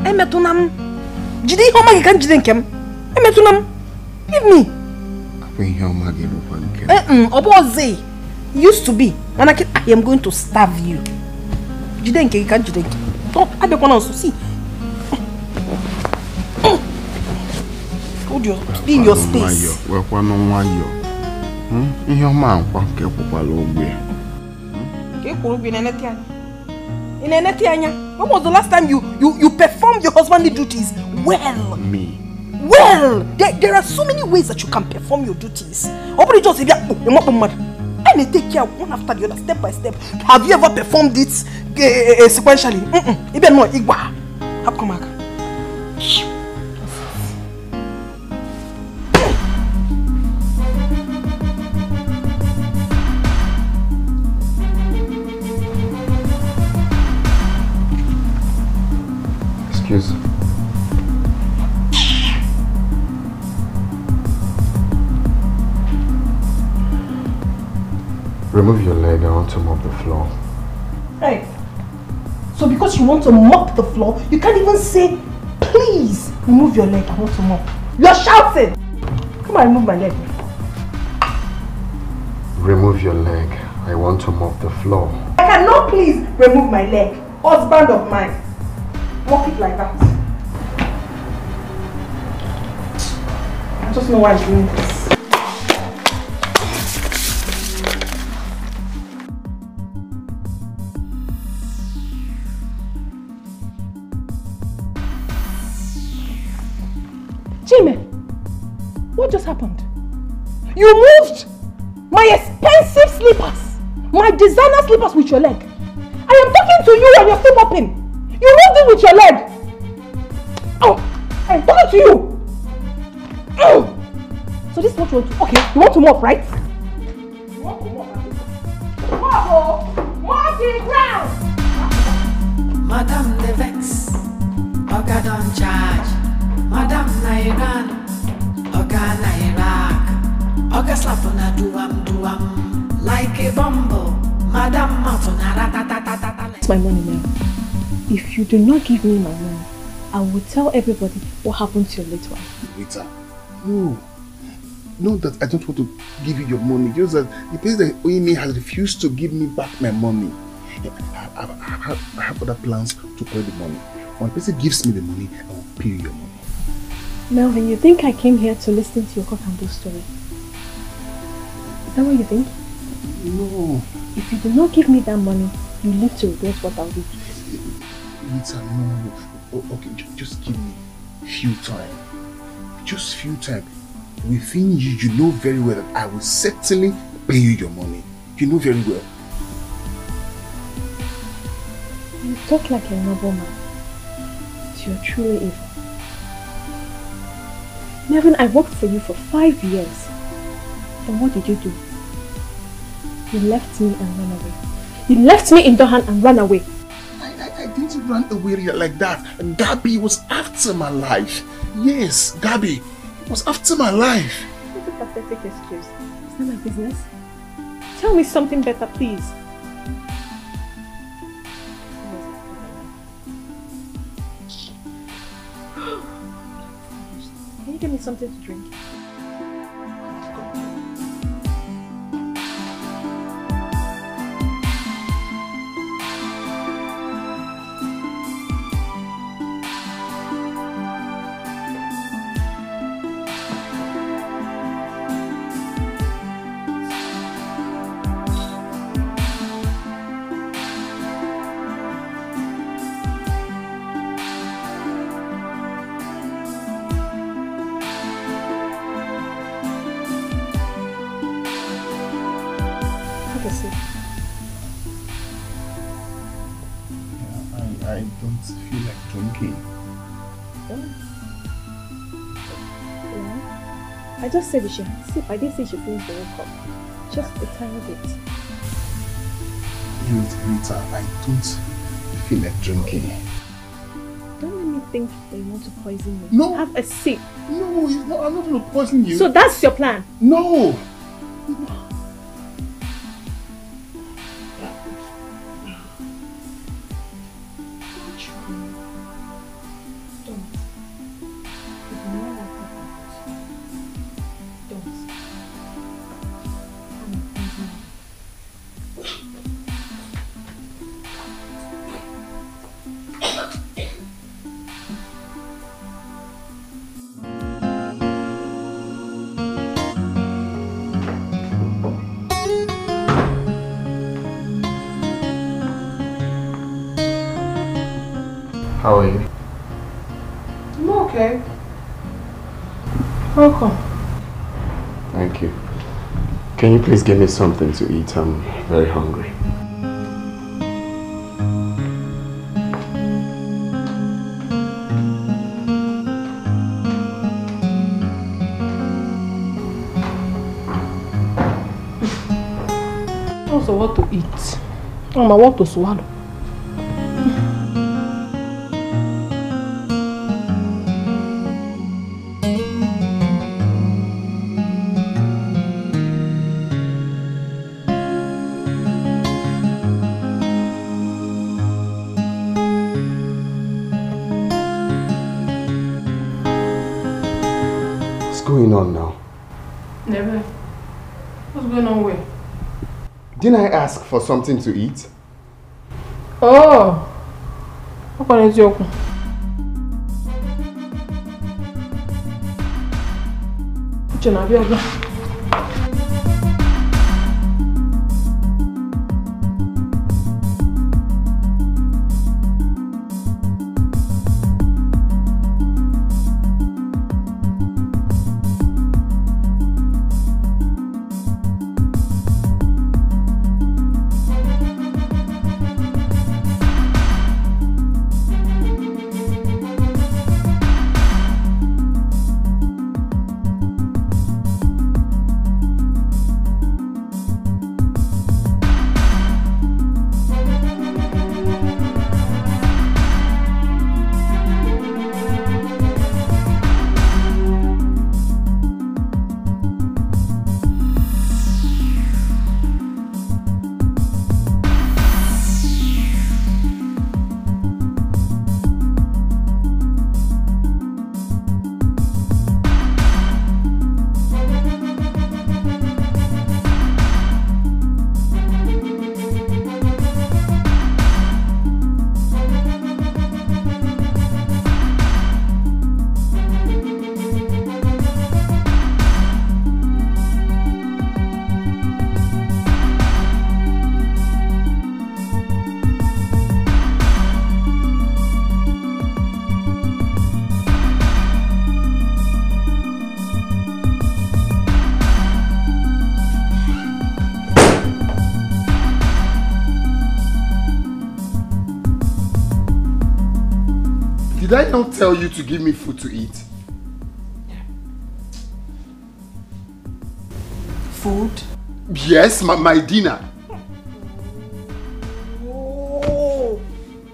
Emetunam. Jide ihe ọma gị ka njide nke m. Emetunam. Give me. Akwa ihe ọma gị bụkwa nke m. Oboze. Used to be. Mana I am going to starve you. Jide nke gị ka njide nke. Oh, abekwana nso. See. Hold your, be in your space. Wekwanu nwayọ. Ihe ọma akwa nke kwụkwala ogbe. Ke kwuru bi na neti anya. In neti anya. When was the last time you performed your husbandly duties well? Me. Well, there are so many ways that you can perform your duties. Nobody just say, and they take care one after the other, step by step. Have you ever performed it sequentially? Even more, Igwa. Have come back. Excuse. Remove your leg, I want to mop the floor. Hey, so because you want to mop the floor, you can't even say, please remove your leg, I want to mop. You're shouting! Come on, remove my leg. Remove your leg, I want to mop the floor. I cannot please remove my leg. Husband of mine. Mop it like that. I just know why I'm doing this. Jimmy, what just happened? You moved my expensive slippers, my designer slippers with your leg. I am talking to you and you're still mopping. You moved it with your leg. Oh, I'm talking to you. Oh. So this is what you want to, okay, you want to mop, right? You want to mop, mop the ground. Madam the vex, Oga don't charge. Madam Nigerian, Oga Iraq, Oga slap on a duam, like a bumble. Madam Matona ratatatata. It's my money now. If you do not give me my money, I will tell everybody what happened to your late wife. Rita, no. No, that I don't want to give you your money. Just that the place that owing me has refused to give me back my money. I have other plans to collect the money. When the person gives me the money, I will pay you your money. Melvin, you think I came here to listen to your cock and bull story? Is that what you think? No. If you do not give me that money, you live to regret what I'll do. Rita, no. Okay, just give me few time. Just few time. Within you, you know very well that I will certainly pay you your money. You know very well. You talk like a noble man. But you're truly evil. Melvin, I worked for you for 5 years. And what did you do? You left me and ran away. You left me in Dohan and ran away. I didn't run away like that. Gabby was after my life. Yes, Gabby was after my life. What a pathetic excuse. It's not my business. Tell me something better, please. Can you give me something to drink? I don't feel like drinking. Yeah. I just said you should sip. I didn't say you should finish the whole cup. Just a tiny bit. Rita, I don't feel like drinking. Don't let me think that you want to poison me. No. Have a sip. No, I'm not going to poison you. So that's your plan? No. How are you? I'm okay. Welcome. Thank you. Can you please give me something to eat? I'm very hungry. Also, what to eat? I want to swallow. What's going on now? Never. What's going on where? Didn't I ask for something to eat? Oh! What is your joke? Did I not tell you to give me food to eat? Food? Yes, my dinner. Oh,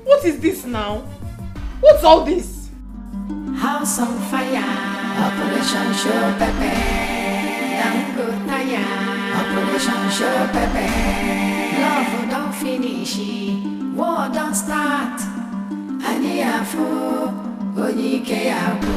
what is this now? What's all this? House on fire, Operation Show Pepe. Dango Taya, Operation Show Pepe. Love don't finish, war don't start. Aniafu, Onike Yabu.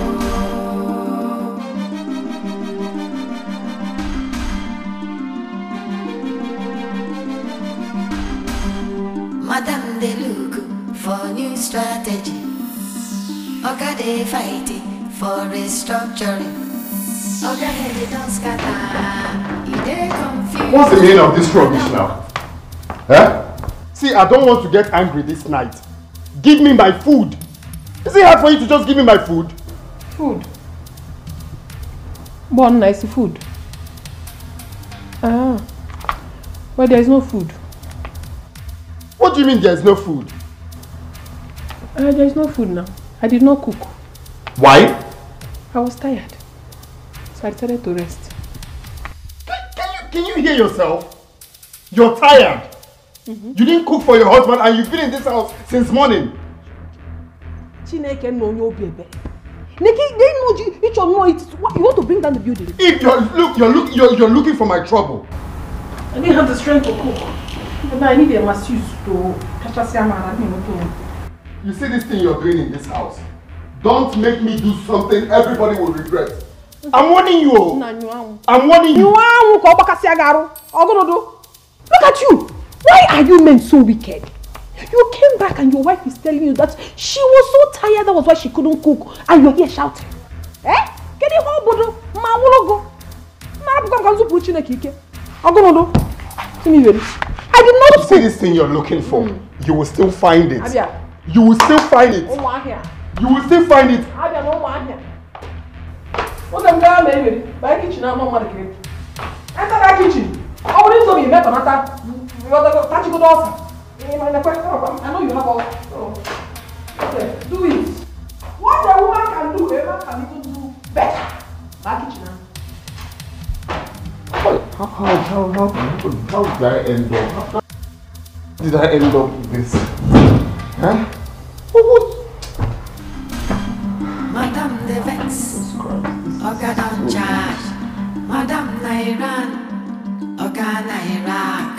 Madame they look for new strategy. Oga they fighting for restructuring. Oga head don't scatter. They confused. What's the meaning of this rubbish now? Huh? See, I don't want to get angry this night. Give me my food. Is it hard for you to just give me my food? Food? One nice food. Ah. Well, there is no food. What do you mean there is no food? There is no food now. I did not cook. Why? I was tired. So I decided to rest. Can you hear yourself? You're tired. You didn't cook for your husband and you've been in this house since morning. Chineke no no baby. Neki, they know you should know it. You want to bring down the building. If you're looking for my trouble. I didn't have the strength to cook. But I need a masseuse to catch a. You see this thing you're doing in this house? Don't make me do something everybody will regret. I'm warning you. I'm warning you. Look at you. Why are you men so wicked? You came back and your wife is telling you that she was so tired, that was why she couldn't cook, and you're here shouting. Eh? Get it home, Bodo. Ma wologo. Na buka kanzu puchi na kike. Ogonodo. I did not. You see this thing you're looking for? You will still find it. You will still find it. You will still find it. What am I doing? By kitchen, I'm not enter that kitchen. I wouldn't tell me you met a matter. You got to touch good off. I know you have all. Okay, do it. What a woman can do, a man can even do better. Back kitchen now. How did I end up? How did I end up with this? Huh? Madame the Vex, Oga don't charge. Madame Nairan, Oga Nairak,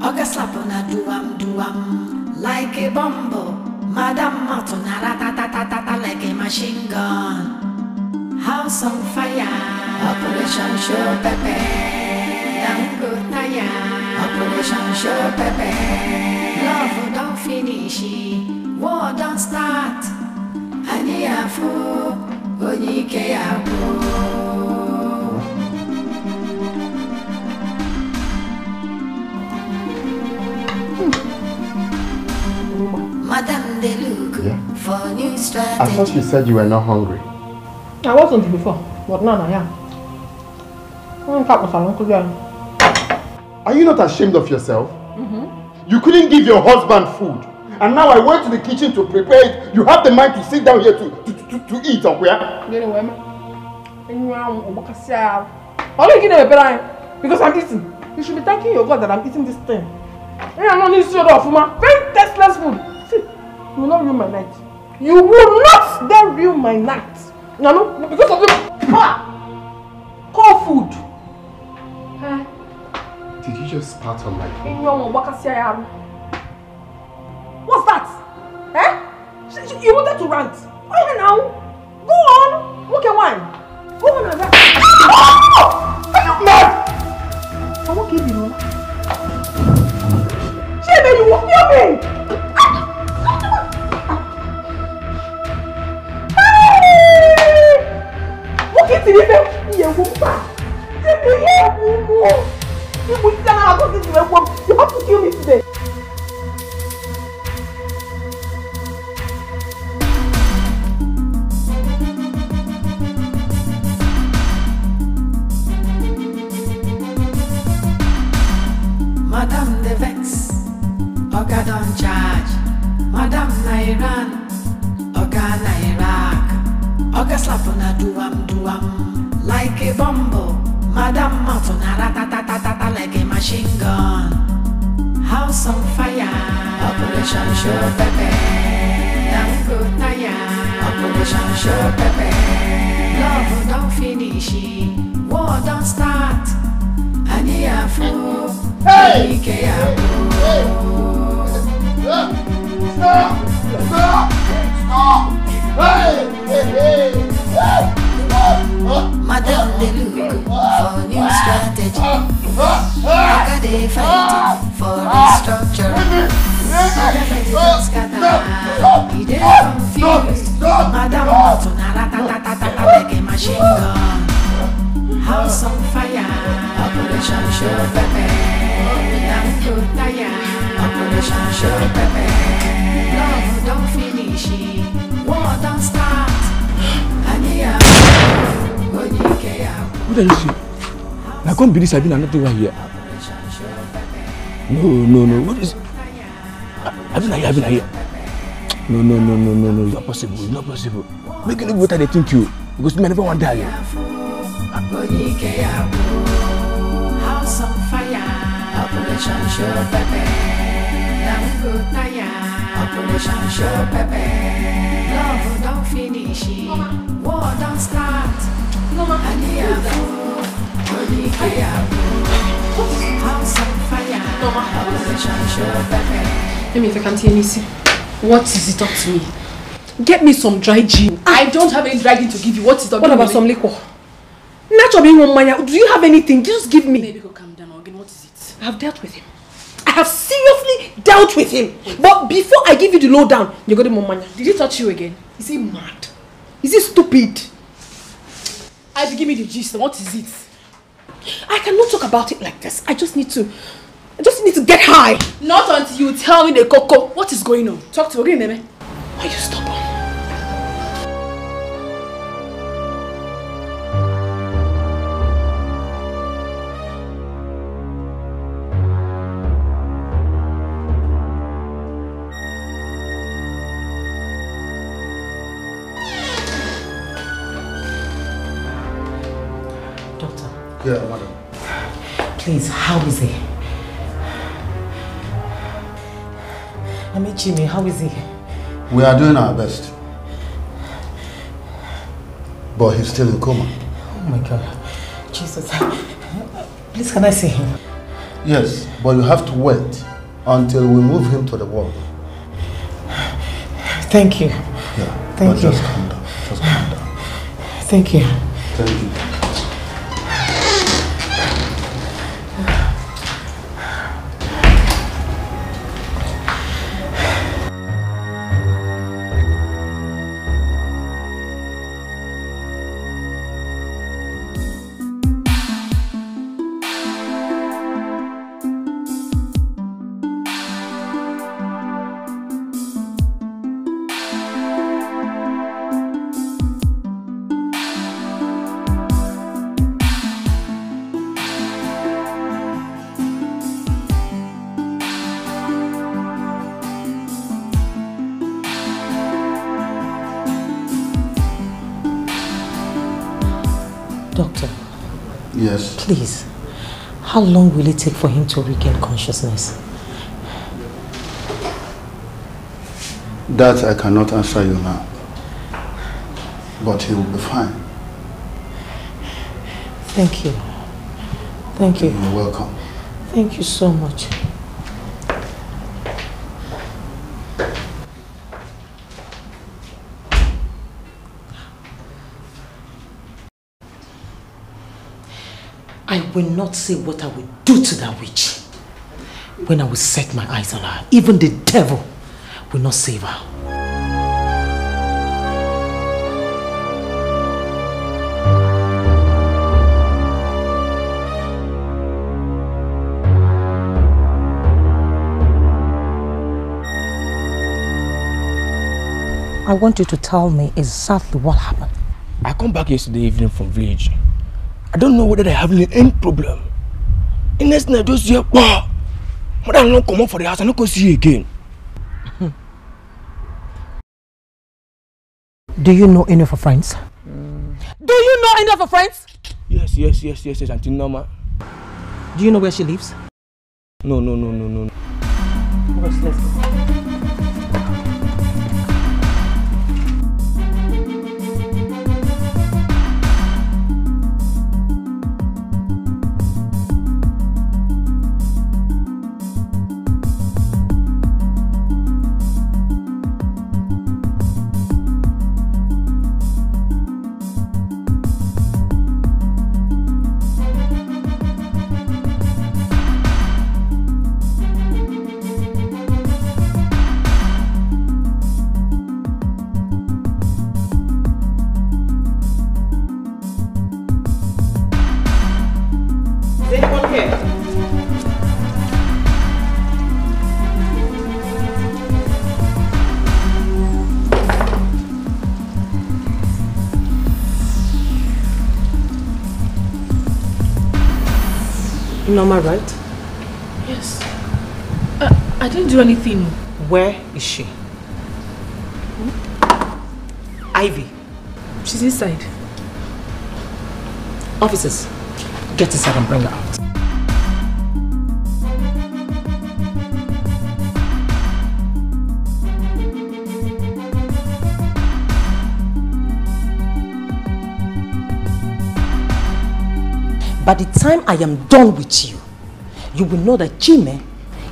Oga slap on a duam, like a bumble. Madame Martona ratatatata like a machine gun. House on fire, Operation Show Pepe. Dango Taya, Operation Show Pepe. Love don't finish, war don't start. Aniafu, Onike Yabu. Madame they look for new strategy. I thought you said you were not hungry. I wasn't before, but now I am. Are you not ashamed of yourself? You couldn't give your husband food. And now I went to the kitchen to prepare it. You have the mind to sit down here to eat, okay? Because I'm eating. You should be thanking your God that I'm eating this thing. I'm not eating your food. Very tasteless food. See, you will not ruin my night. You will not then ruin my night. No, because of the cold food. Did you just spat on my food? What's that? Eh? You wanted to rant. Oh, now. Go on. Okay, wine. Go on and rant. Are you mad? I won't give you. Shame, you won't kill me. What is it? You have to kill me today. Madame the Vex, Oga don't charge. Madame Nairan, Oga Nairan. na duam like a bumble. Madam mouth on a ratatatata like a machine gun. House on fire, Operation Show Pepe. Young good Naya, Operation Show Pepe. Love don't finish, war don't start. Ania fool, hey! Stop! Madam, they look for new strategy. Oga, they fighting for restructuring. Oga, they don't scatter. He dey confused. Madam, want to na-ra-ta-ta-ta-ta like a machine gun. House on fire, Operation Show Pepe. I'm good tired, Operation Show Pepe. Love don't finish, war don't start. What are you saying? I can't believe I've been nothing right here. No. What is it? I've been here. No. It's not possible. It's not possible. Make it look better than they think you. Because me never want to die. House on fire, Operation Show Pepe. I'm good tired, Operation Show Pepe. Love don't finish, war don't start. House on fire, Operation Show Pepe. Let me if I can't hear me, see. What is it up to me? Get me some dry gin. I don't have any dry gin to give you. What is up? What about some liquor? Nacho being one mania. Do you have anything? Just give me. Baby, go calm down again. What is it? I have dealt with him. I have seriously dealt with him. But before I give you the lowdown, you got him on mania. Did he touch you again? Is he mad? Is he stupid? I give me the gist. What is it? I cannot talk about it like this. I just need to get high. Not until you tell me the cocoa. What is going on? Talk to me again, Neme. Why are you stubborn? Yeah, madam. Please, how is he? I mean, Jimmy, how is he? We are doing our best. But he's still in coma. Oh my God. Jesus. Please, can I see him? Yes, but you have to wait until we move him to the ward. Thank you. Yeah, thank you. Just calm down. Just calm down. Thank you. Thank you. Doctor. Yes? Please, how long will it take for him to regain consciousness? That I cannot answer you now. But he will be fine. Thank you. Thank you. You're welcome. Thank you so much. I will not say what I will do to that witch. When I will set my eyes on her, even the devil will not save her. I want you to tell me exactly what happened. I come back yesterday evening from village. I don't know whether they're having any problem. In next night, just hear, wow, mother don't come up for the house, I don't go see you again. Do you know any of her friends? Do you know any of her friends? Yes, Auntie Norma. Do you know where she lives? No. Let's go. Norma, right? Yes. I didn't do anything. Where is she? Ivy. She's inside. Officers, get inside and bring her out. By the time I am done with you, you will know that Jime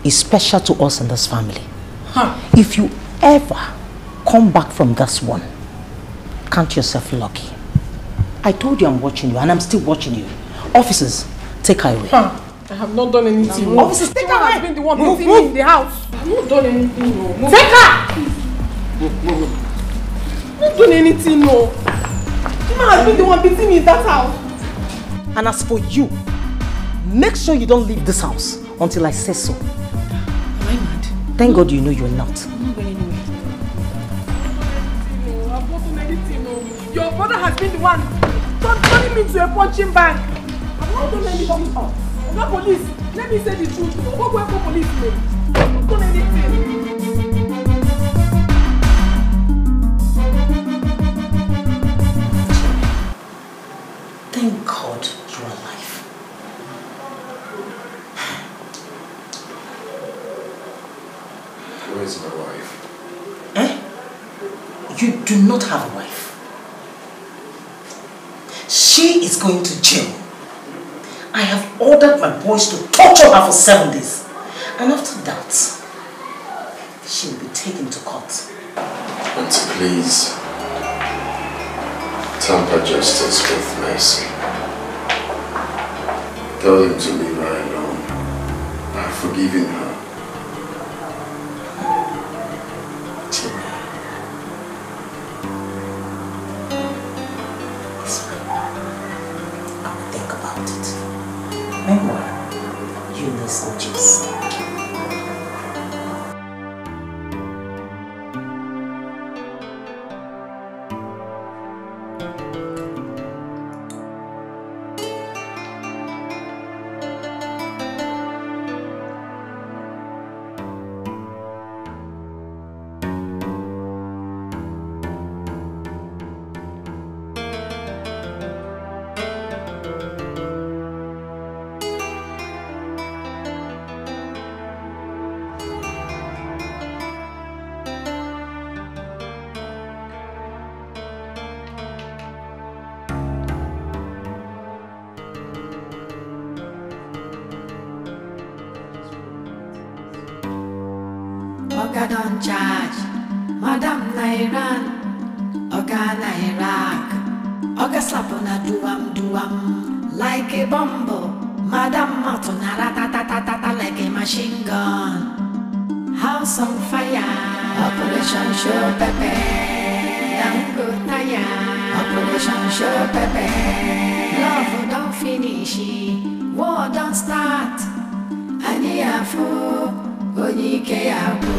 is special to us in this family. Huh. If you ever come back from this one, count yourself lucky. I told you I'm watching you and I'm still watching you. Officers, take her away. Huh. I have not done anything. No. Officers, take her away. Has been the one beating me in the house. I have not done anything. No. Take her! I've not done anything. No. Jima has been the one beating me in that house. And as for you, make sure you don't leave this house until I say so. Am I mad? Thank God you know you're not. I'm not going anywhere. I've not done anything. No. Your brother has been the one turning me to a punching bag. I've not done anything. Not police. Let me say the truth. What go for police? I've not done anything. Thank God you're alive. Where is my wife? You do not have a wife. She is going to jail. I have ordered my boys to torture her for 7 days. And after that, she will be taken to court. Auntie, please. Temper justice with mercy. Tell him to leave her alone. I've forgiven her. It's fine. I will think about it. Meanwhile, you need some juice. Oga don't charge, Madam Nairan, Oga Nairak, Oga slap on a duam, like a bumble, Madam Matona ratatatata like a machine gun. House on fire, Operation Show Pepe, Dango Taya, Operation Show Pepe, love don't finish, war don't start, Aniafu. Onyike yabo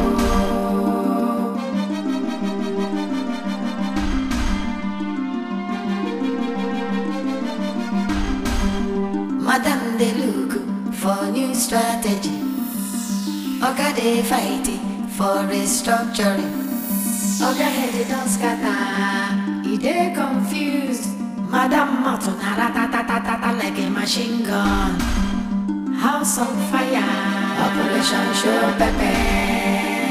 Madam they look for new strategy. Oga they fighting for restructuring. Oga head don't scatter. He they confused. Madam Matona ratatatata like a machine gun. House on fire, Operation Show Pepe.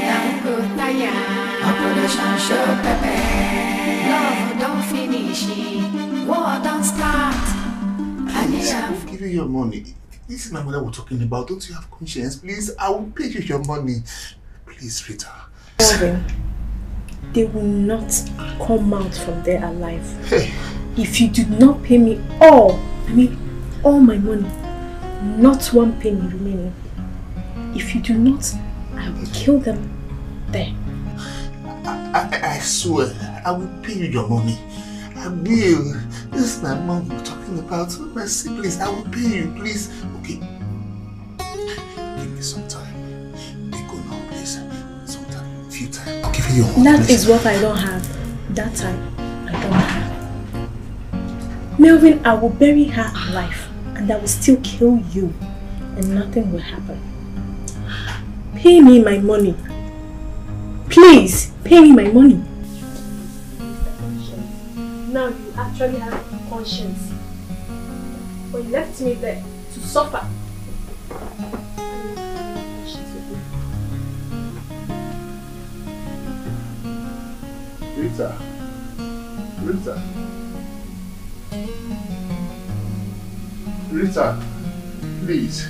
Yango Taya, Operation Show Pepe. Love don't finish, war don't start. Please, I will give you your money. This is my mother we're talking about. Don't you have conscience? Please, I will pay you your money. Please, Rita. Melvin, they will not come out from there alive. Hey. If you do not pay me all, I mean all my money, not one penny remaining. If you do not, I will kill them there. I swear, I will pay you your money. I will. This is my mom we're talking about. My siblings, I will pay you, please. Okay. Give me some time. Be good now, please. Some time. A few time. I'll give you your money. That is what I don't have. That time, I don't have. Melvin, I will bury her alive and I will still kill you and nothing will happen. Pay me my money. Please, pay me my money. Now you actually have conscience. But you left me there to suffer. Rita. Rita. Rita. Please.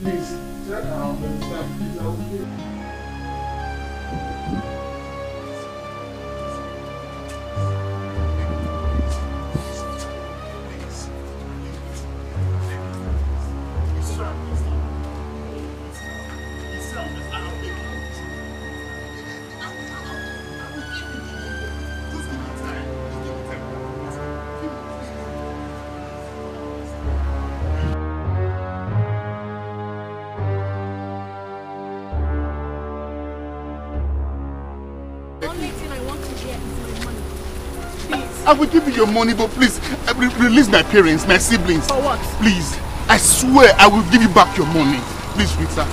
Please. Try to understand. Please, I will pay. I will give you your money, but please, release my parents, my siblings. For what? Please. I swear I will give you back your money. Please, Rita.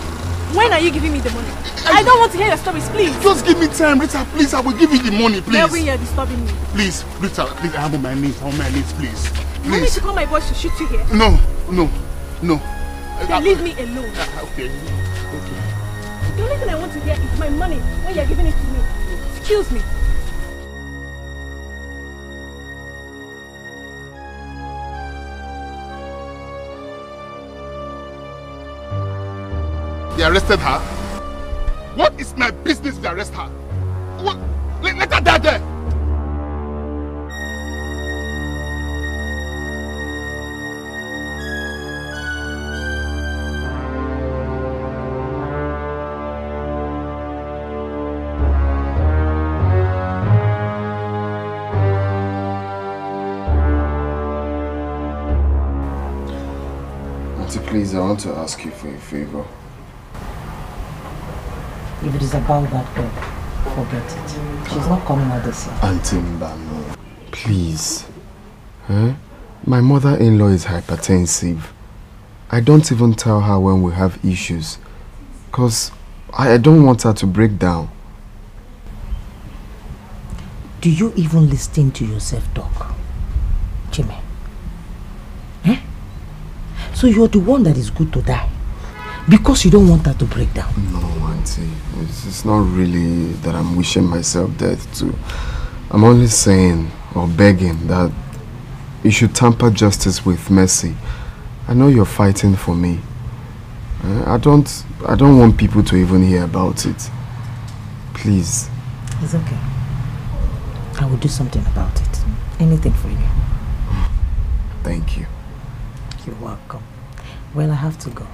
When are you giving me the money? I don't want to hear your stories, please. Just give me time, Rita, please. I will give you the money, please. Melvin, you're disturbing me. Please, Rita, please, I'm on my knees. I'm on my knees, please. You want me to call my boys to shoot you here? No. Then leave me alone. Okay. The only thing I want to hear is my money when you're giving it to me. Excuse me. They arrested her? What is my business if they arrest her? What? Let her die there! Auntie, please, I want to ask you for a favor. If it is about that girl, forget it. She's not coming out this year. Auntie Mbano, please. My mother-in-law is hypertensive. I don't even tell her when we have issues. Because I don't want her to break down. Do you even listen to yourself talk, Jimmy? So you're the one that is good to die because you don't want her to break down? No, Auntie. It's not really that I'm wishing myself death too. I'm only saying or begging that you should temper justice with mercy. I know you're fighting for me. I don't want people to even hear about it. Please. It's okay. I will do something about it. Anything for you. Thank you. You're welcome. Well, I have to go.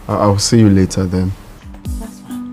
I'll see you later then. That's fine.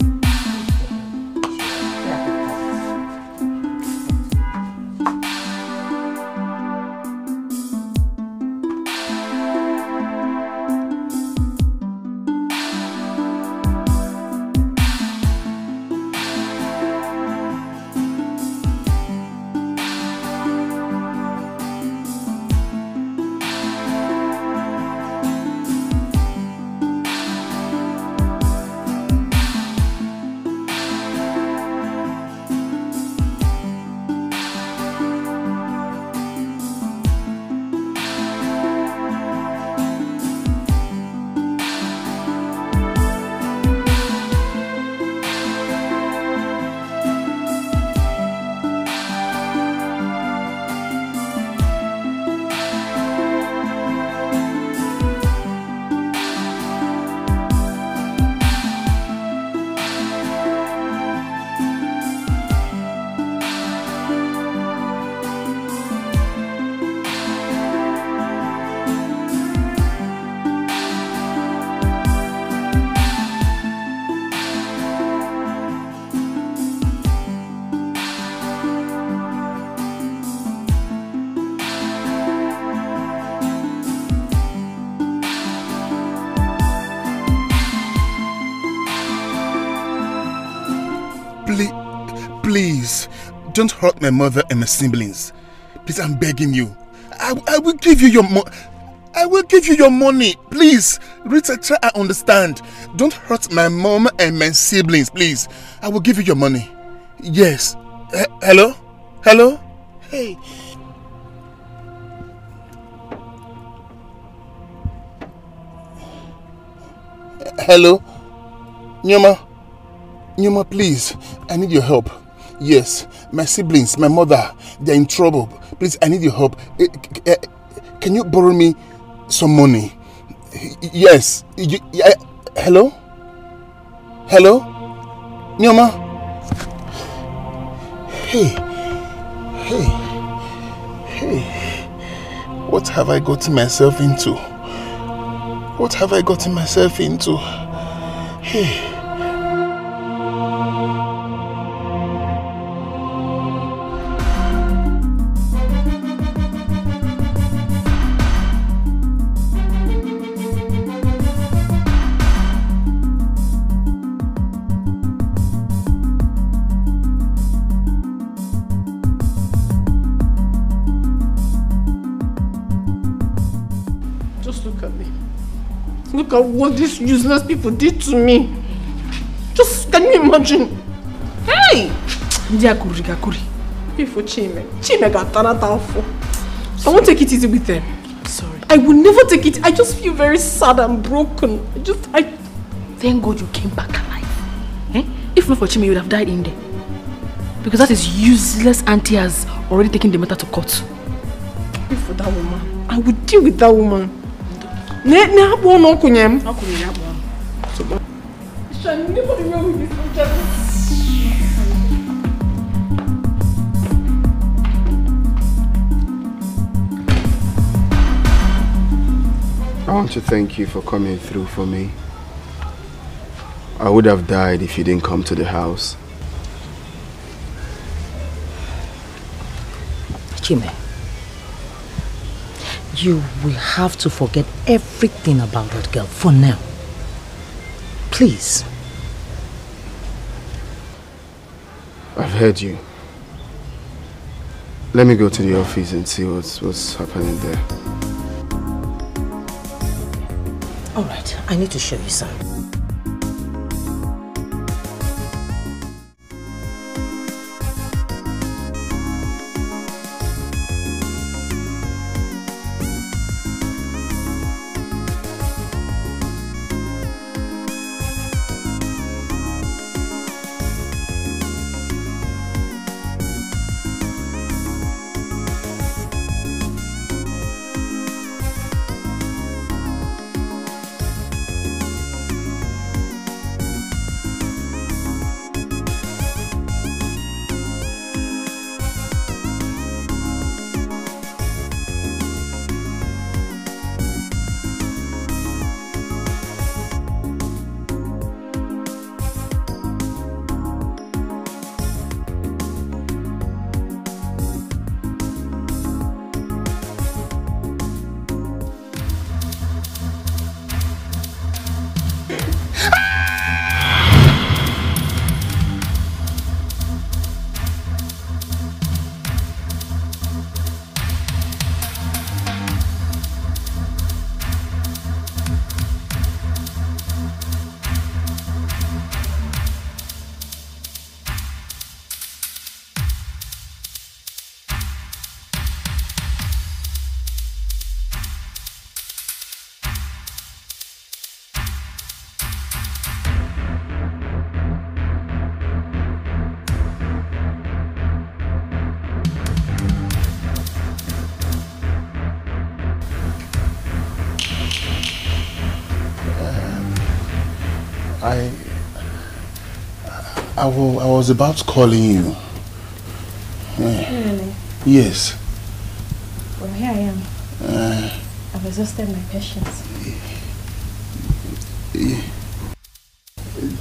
don't hurt my mother and my siblings. Please, I'm begging you. I will give you your I will give you your money. Please, Rita, try and understand. Don't hurt my mom and my siblings, please. I will give you your money. Yes. Hello? Hello? Hey. Hello? Nyoma, please. I need your help. Yes. My siblings, my mother, they're in trouble. Please, I need your help. Can you borrow me some money? Yes. Hello? Hello? Nyoma? Hey. What have I gotten myself into? What have I gotten myself into? Hey. Look at what these useless people did to me. Just, can you imagine? Hey! Ndiakuri. Before Chime got turned out for. I won't take it easy with them. Sorry. I will never take it. I just feel very sad and broken. Thank God you came back alive. Eh? If not for Chime, you would have died in there. Because that is useless auntie has already taken the matter to court. If for that woman, I would deal with that woman. I want to thank you for coming through for me. I would have died if you didn't come to the house. Chime, you will have to forget everything about that girl for now. Please. I've heard you. Let me go to the office and see what's happening there. Alright, I need to show you something. I was about calling you. Really? Yes. Well, here I am. I've exhausted my patience.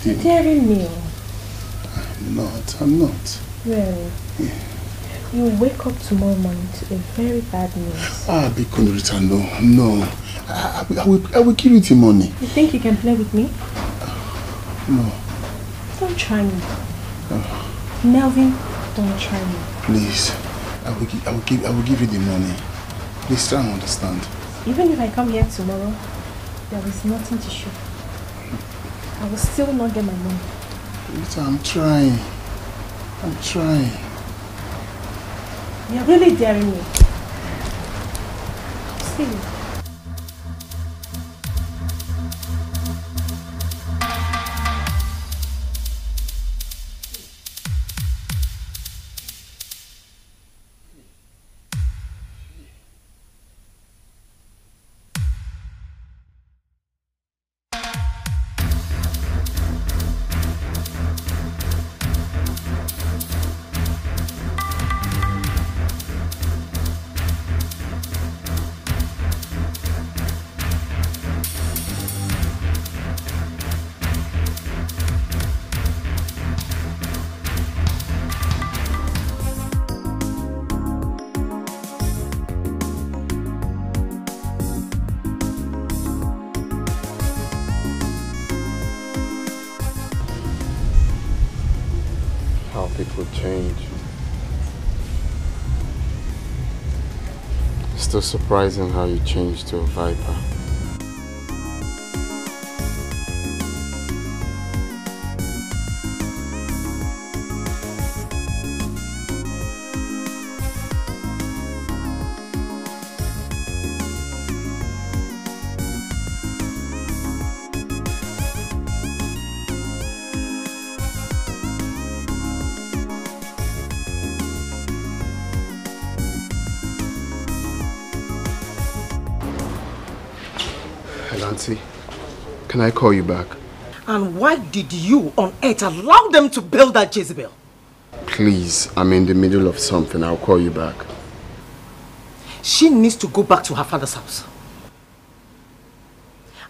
You're daring me. I'm not. Really? Yeah. You will wake up tomorrow morning to a very bad news. Bikun Rita, no. I will give you the money. You think you can play with me? No. Don't try me. Melvin, Don't try me. Please, I will give you the money. Please try and understand. Even if I come here tomorrow, there is nothing to show. I will still not get my money. Rita, I'm trying. You're really daring me. I'll see you. People change. It's still surprising how you changed to a viper. Auntie, can I call you back? And why did you on earth allow them to build that Jezebel? Please, I'm in the middle of something. I'll call you back. She needs to go back to her father's house.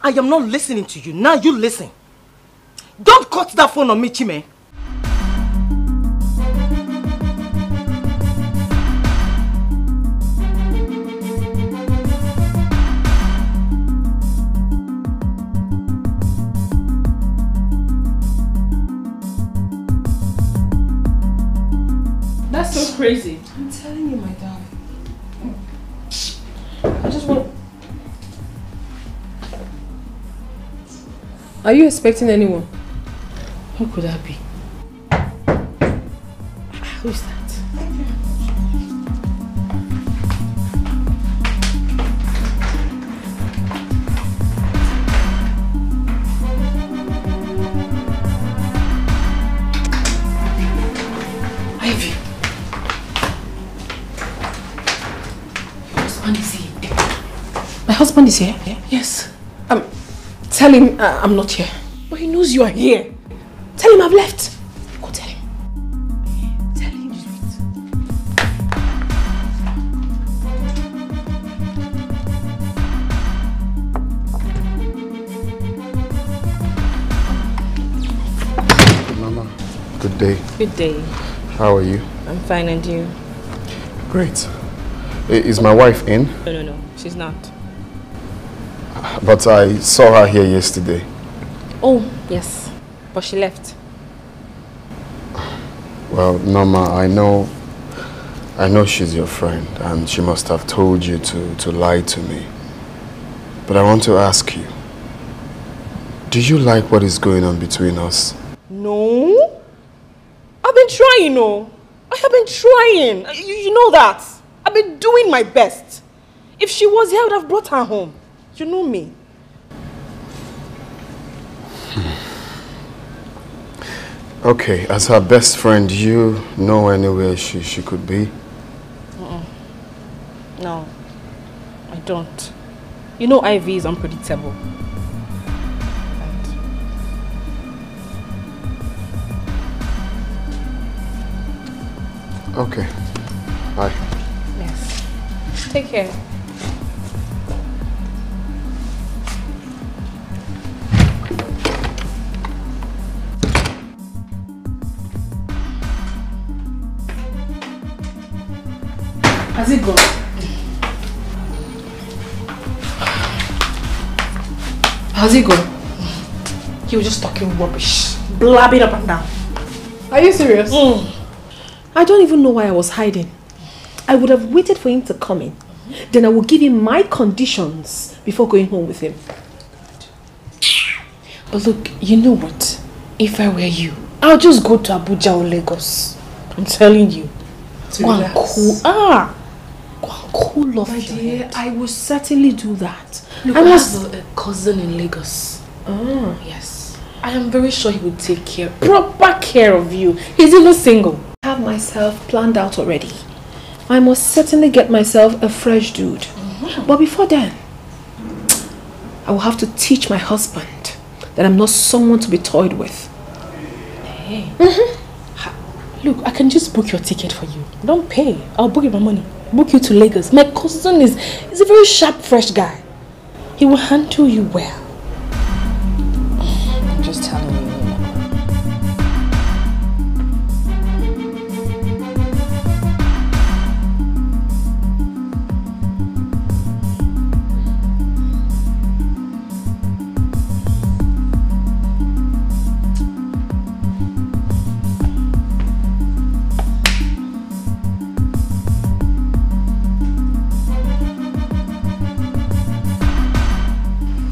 I am not listening to you. Now you listen. Don't cut that phone on me, Chime. That's so crazy. I'm telling you, my darling. I just want... Are you expecting anyone? Who could that be? Who is that? Ivy. My husband is here? Yes. Tell him I'm not here. But he knows you are here. Tell him I've left. Go tell him. Tell him to Mama, good day. Good day. How are you? I'm fine, and you? Great. Is my wife in? No, she's not. But I saw her here yesterday. Oh, yes. But she left. Well, Norma, I know she's your friend and she must have told you to lie to me. But I want to ask you, do you like what is going on between us? No. I've been trying, no. I have been trying. You know that. I've been doing my best. If she was here, I would have brought her home. You know me. Okay, as her best friend, you know anywhere she could be? No, I don't. You know Ivy is unpredictable. Okay. Bye. Yes. Take care. Has it gone? Has he gone? He was just talking rubbish, blabbing up and down. Are you serious? I don't even know why I was hiding. I would have waited for him to come in. Then I would give him my conditions before going home with him. But look, you know what? If I were you, I'll just go to Abuja or Lagos. I'm telling you. Go and cool off My your dear, head. I will certainly do that. Look, I have a cousin in Lagos. Oh. Yes. I am very sure he would take proper care of you. He's even single. I have myself planned out already. I must certainly get myself a fresh dude. But before then, I will have to teach my husband that I'm not someone to be toyed with. Hey. Look, I can just book your ticket for you. Don't pay. I'll book you my money. Book you to Lagos. My cousin is a very sharp, fresh guy. He will handle you well. I'm just telling you.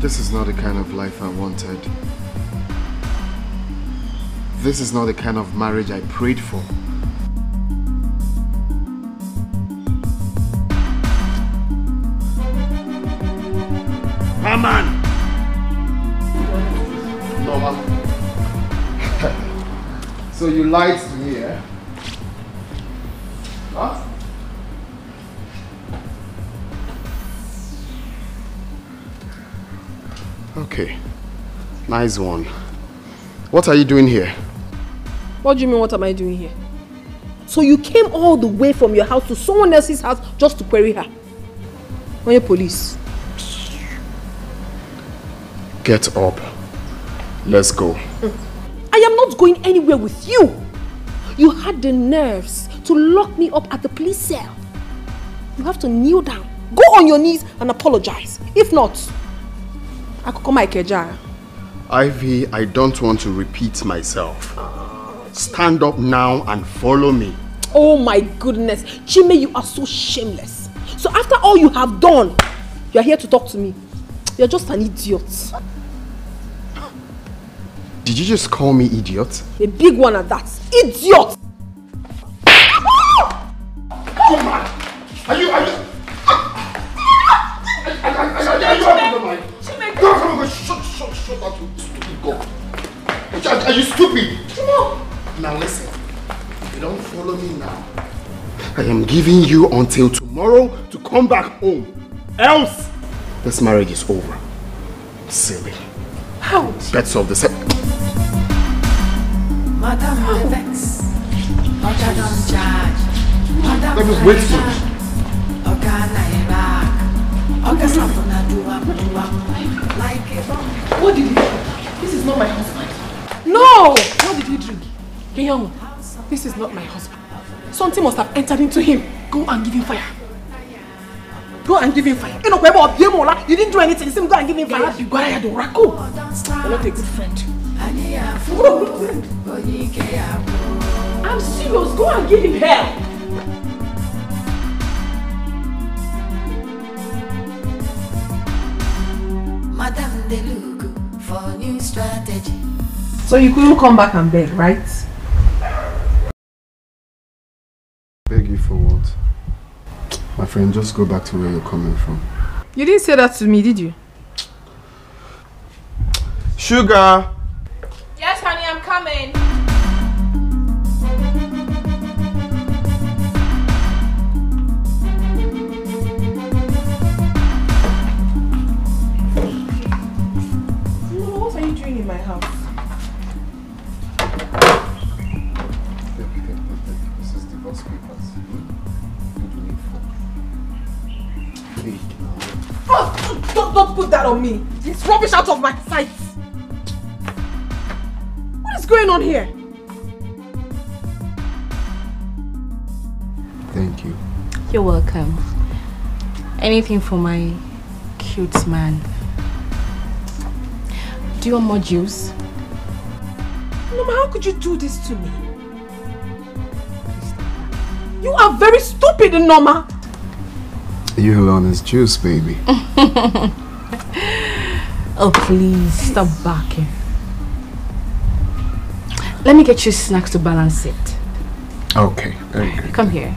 This is not the kind of life I wanted. This is not the kind of marriage I prayed for. Mama! No, man. So you lied to me, eh? Huh? Okay, nice one. What are you doing here? What do you mean, what am I doing here? So you came all the way from your house to someone else's house just to query her? Are you police? Get up. Let's go. I am not going anywhere with you. You had the nerves to lock me up at the police cell. You have to kneel down, go on your knees and apologize. If not, I could come my keja. Ivy, I don't want to repeat myself. Stand up now and follow me. Oh my goodness. Chime, you are so shameless. So after all you have done, you are here to talk to me. You're just an idiot. Did you just call me idiot? A big one at that. Idiot! Come on! Are you out of your mind? Come on, shut that stupid girl. Are you stupid? Now listen, if you don't follow me now, I am giving you until tomorrow to come back home. Else, this marriage is over. Silly. How? Bets of the set. Madam Vex, Oga don't charge. Madam Let me wait for you. Oga Naira, Oga Slapuna duam. Like a bomb. What did he do? This is not my husband. No! What did he drink? Young, this is not my husband. Something must have entered into him. Go and give him fire. Go and give him fire. You didn't do anything. You go and give him fire. You're not a good friend. I'm serious. Go and give him hell. Madam de look for new strategy. So you couldn't come back and beg, right? Beg you for what? My friend, just go back to where you're coming from. You didn't say that to me, did you? Sugar! Yes, honey, I'm coming. What are you doing in my house? This is divorce papers. Oh, don't put that on me. It's rubbish out of my sight. What is going on here? Thank you. You're welcome. Anything for my cute man. Do you want more juice? Mama, how could you do this to me? You are very stupid, Norma. You alone is juice, baby. Oh, please, stop barking. Let me get you snacks to balance it. Okay, very good. Come here.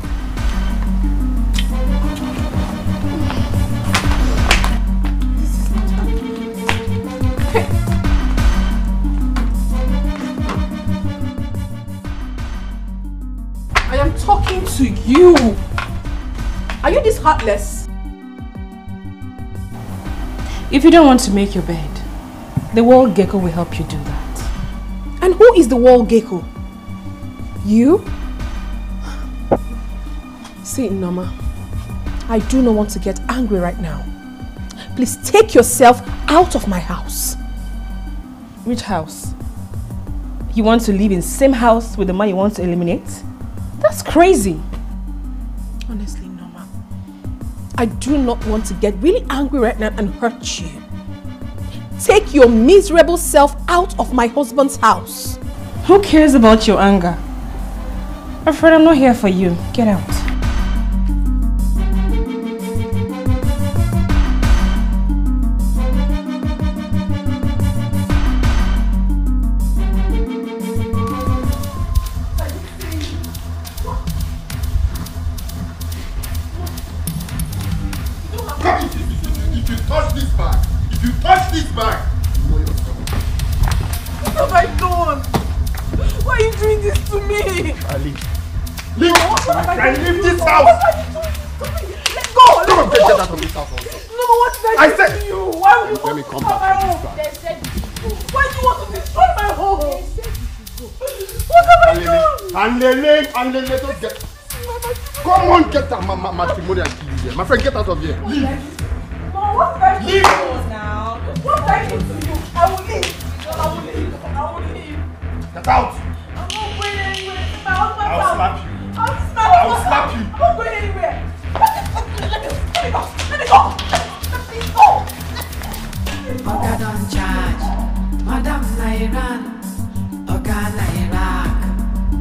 I am talking to you. Are you this heartless? If you don't want to make your bed, the wall gecko will help you do that. And who is the wall gecko? You? See, Norma, I do not want to get angry right now. Please take yourself out of my house. Which house? You want to live in the same house with the man you want to eliminate? That's crazy. Honestly, Norma, I do not want to get really angry right now and hurt you. Take your miserable self out of my husband's house. Who cares about your anger? I'm afraid I'm not here for you. Get out. Come on, get that matrimonial key here. My friend, get out of here. Leave. Mom, what can I do now? What can I do to you? I will leave. I will leave. I will leave. Get out. I'm not going anywhere. My husband's I'll slap you. I'll slap you. I'm not going anywhere. Let me go. Let me go. Let me go. Oga don charge. Madam Nairan. Oga Nairak.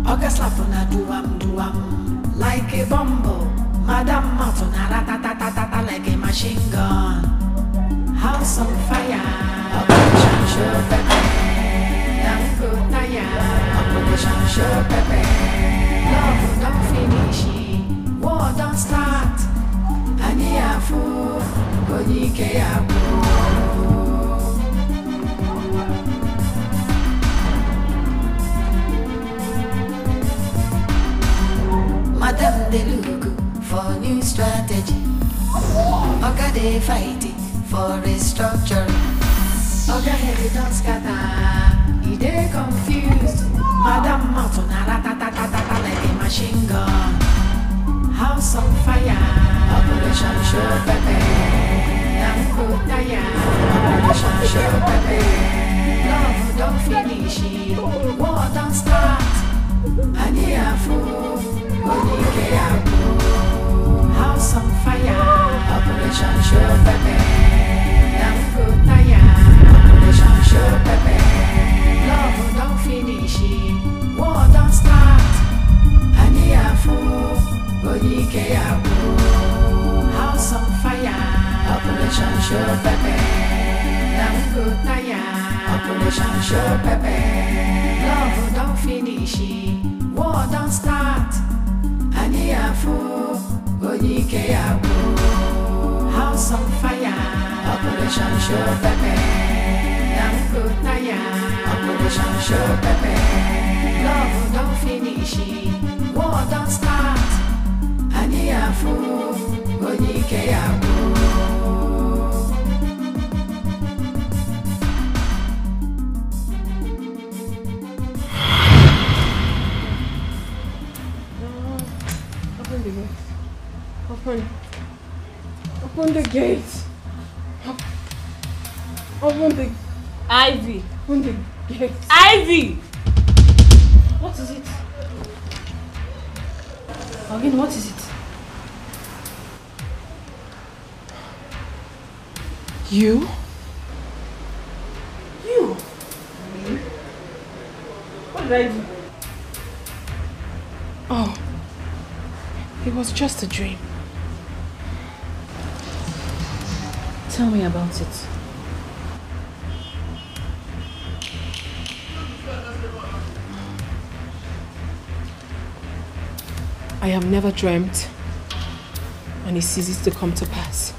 Oga slap on a duam. Like a bumble, Madam Matuna ratatatata like a machine gun. House on fire, Operation Show Pepe. Dango Taya, Operation Show Pepe. Love don't finish, war don't start. Aniafu, Konike Abu. Madam they look for new strategy. Oga they fighting for restructuring. Oga head don't scatter, he they confused. Madam Matuna ratatatata like a machine gun. House on fire, Operation Show Pepe. Dango Taya, Operation Show Pepe. Love don't finish, war don't start. Aniafu. House on fire, Operation Show Pepe. Dango Taya, Operation Show Pepe. Love don't finish, war don't start. Aniafu, Onike Abu. House on fire, Operation Show Pepe. Dango Taya, Operation Show Pepe. Love don't finish, war don't start. Aniafu, Onike Abu. House on fire, Operation Show Pepe. Dango Taya, Operation Show Pepe. Love don't finish, war don't start. Aniafu, Onike Abu. Open the gate. Open the... Ivy. Open the gate. Ivy! What is it? Again, what is it? You? You? What did I do? Oh. It was just a dream. Tell me about it. I have never dreamt, and it ceases to come to pass.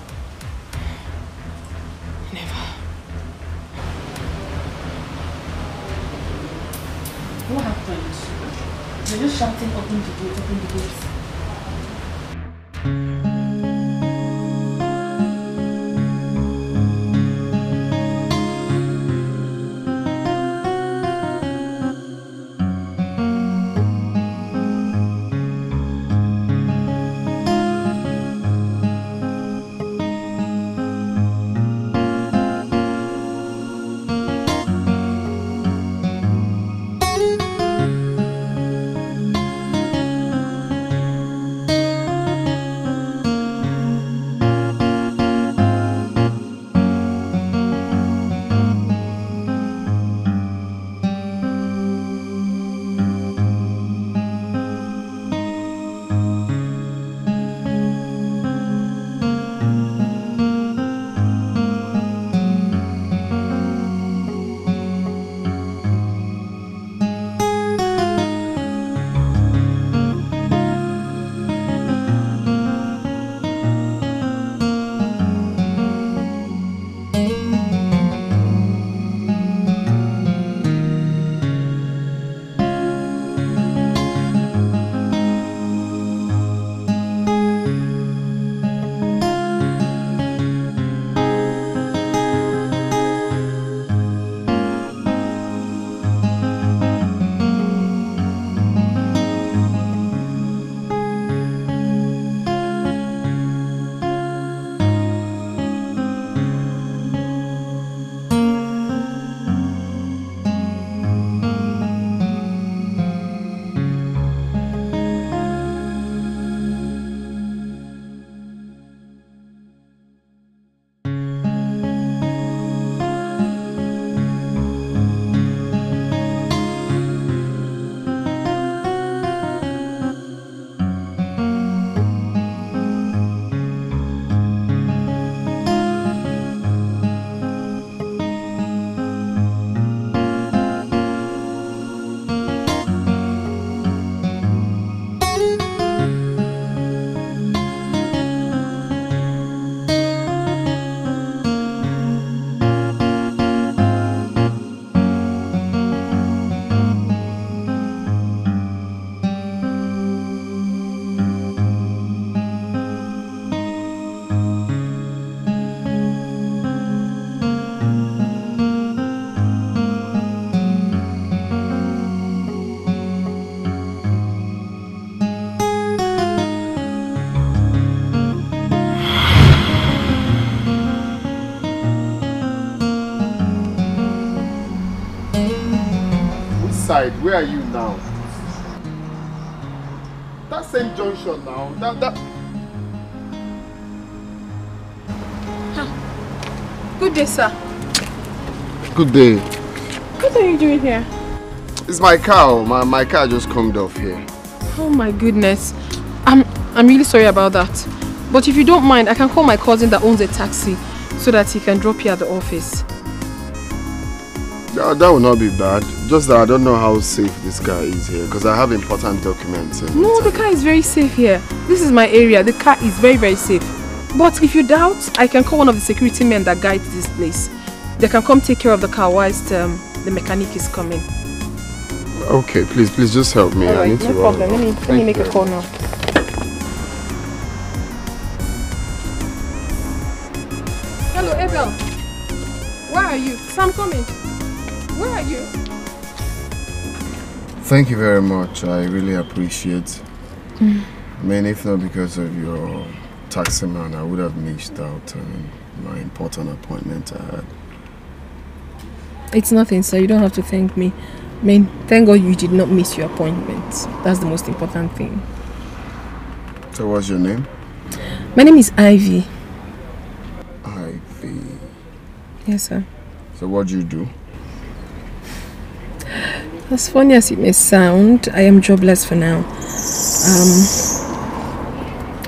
Never. What happened? You're just shouting, open the gate, open the gate. Where are you now? That same junction now. Good day, sir. Good day. What are you doing here? It's my car. My car just comed off here. Oh my goodness. I'm really sorry about that. But if you don't mind, I can call my cousin that owns a taxi so that he can drop you at the office. That will not be bad. Just that I don't know how safe this car is here because I have important documents. No, the car is very safe here. This is my area. The car is very, very safe. But if you doubt, I can call one of the security men that guides this place. They can come take care of the car whilst the mechanic is coming. Okay, please just help me. All right, I need to no problem. Let me make a call now. Hello, Abel. Where are you? Sam coming. Where are you? Thank you very much. I really appreciate. I mean, if not because of your taxi man, I would have missed out on my important appointment I had. It's nothing, sir. You don't have to thank me. I mean, thank God you did not miss your appointment. That's the most important thing. So what's your name? My name is Ivy. Ivy. Yes, sir. So what do you do? As funny as it may sound, I am jobless for now.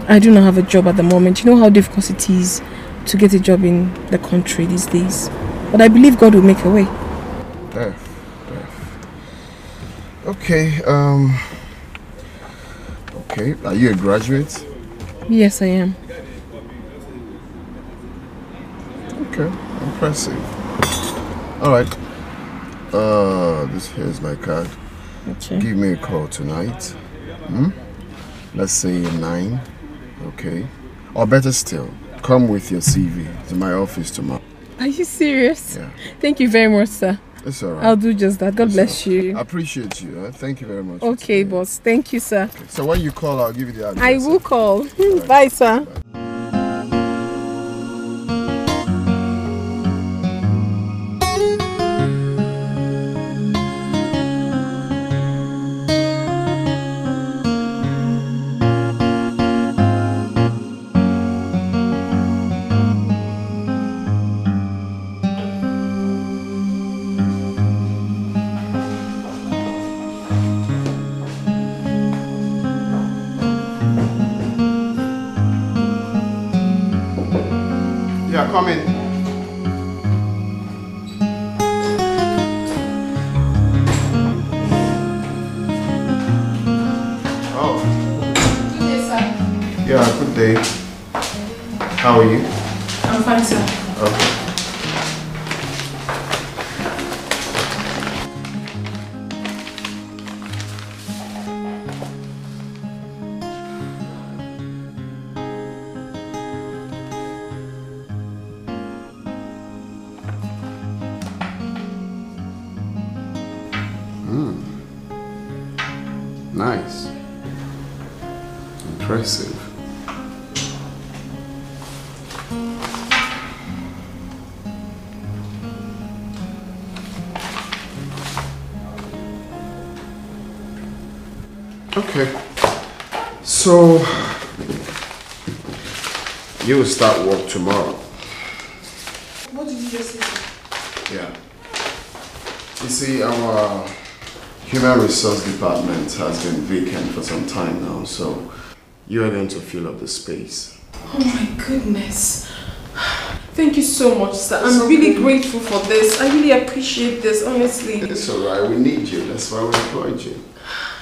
I do not have a job at the moment. You know how difficult it is to get a job in the country these days. But I believe God will make a way. Okay, okay. Are you a graduate? Yes, I am. Okay, impressive. Alright. This here's my card. Okay. Give me a call tonight. Let's say 9. Okay. Or better still, come with your CV to my office tomorrow. Are you serious? Yeah. Thank you very much, sir. It's alright. I'll do just that. God bless you. I appreciate you. Thank you very much. Okay, boss. Thank you, sir. Okay. So when you call, I'll give you the address. I will call. Right. Bye, sir. Bye. Come in. Oh. Good day, sir. Yeah, good day. How are you? I'm fine, sir. Okay. Nice. Impressive. Okay. So you will start work tomorrow. What did you just say? Yeah. You see, our Human Resource Department has been vacant for some time now, so you are going to fill up the space. Oh my goodness. Thank you so much, sir. I'm really grateful for this. I really appreciate this, honestly. It's alright, we need you. That's why we employed you.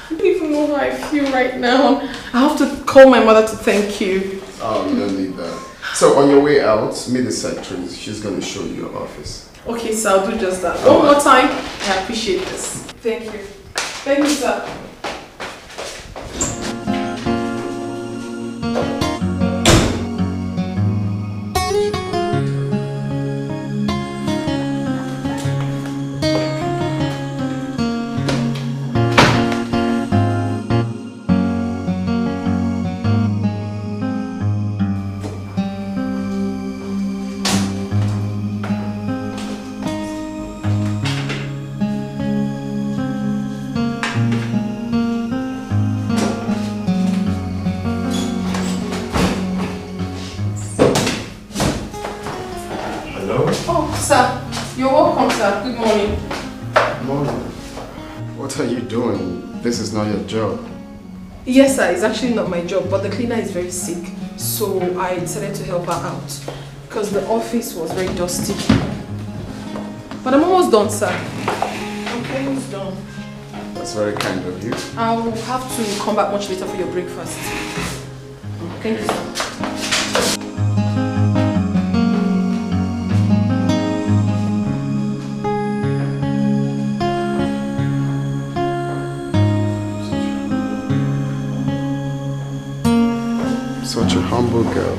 I don't even know how I feel right now. I have to call my mother to thank you. Oh, you don't need that. So on your way out, meet the secretary. She's going to show you your office. Okay, sir, I'll do just that. One more time. I appreciate this. Thank you. Thank you, sir. Good morning. Good morning. What are you doing? This is not your job. Yes, sir. It's actually not my job, but the cleaner is very sick. So I decided to help her out because the office was very dusty. But I'm almost done, sir. I'm almost done. That's very kind of you. I'll have to come back much later for your breakfast. Thank you, sir. Such a humble girl.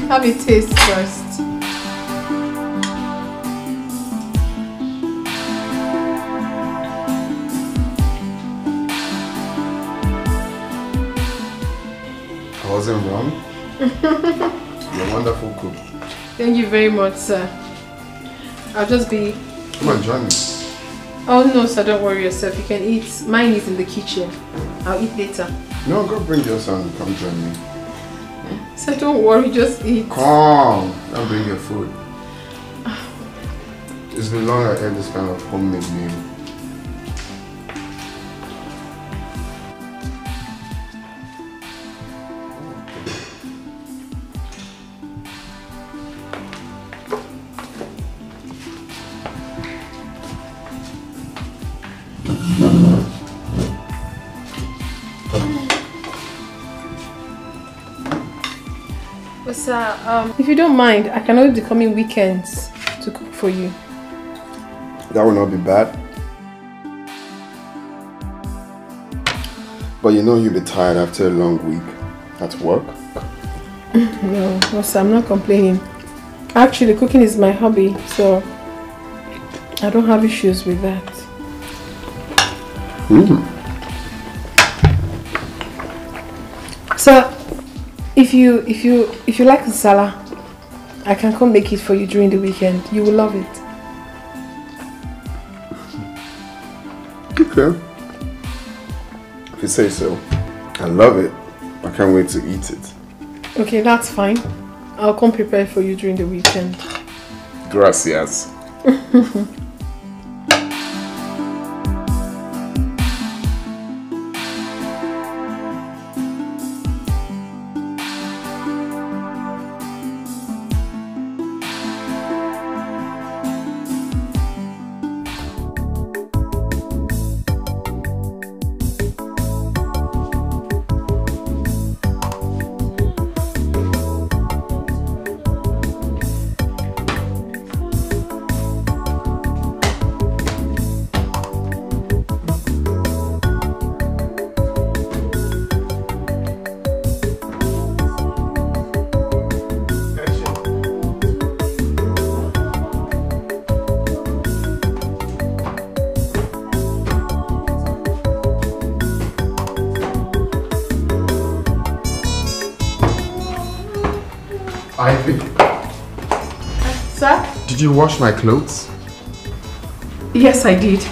Have a taste first. wasn't wrong. You're a wonderful cook. Thank you very much, sir. I'll just be... Come on, join me. Oh no, sir, don't worry yourself. You can eat. Mine is in the kitchen. I'll eat later. No, go bring your son. Come join me. Sir, don't worry, just eat. Come, I'll bring your food. It's been long I ate this kind of homemade meal. But sir, if you don't mind, I can always be coming weekends to cook for you. That will not be bad. But you know you'll be tired after a long week at work. No, sir, I'm not complaining. Actually, cooking is my hobby, so I don't have issues with that. Sir, if you like nsala, I can come make it for you during the weekend. You will love it. Okay. If you say so. I love it. I can't wait to eat it. Okay, that's fine. I'll come prepare for you during the weekend. Gracias. Ivy. Sir? Did you wash my clothes? Yes, I did.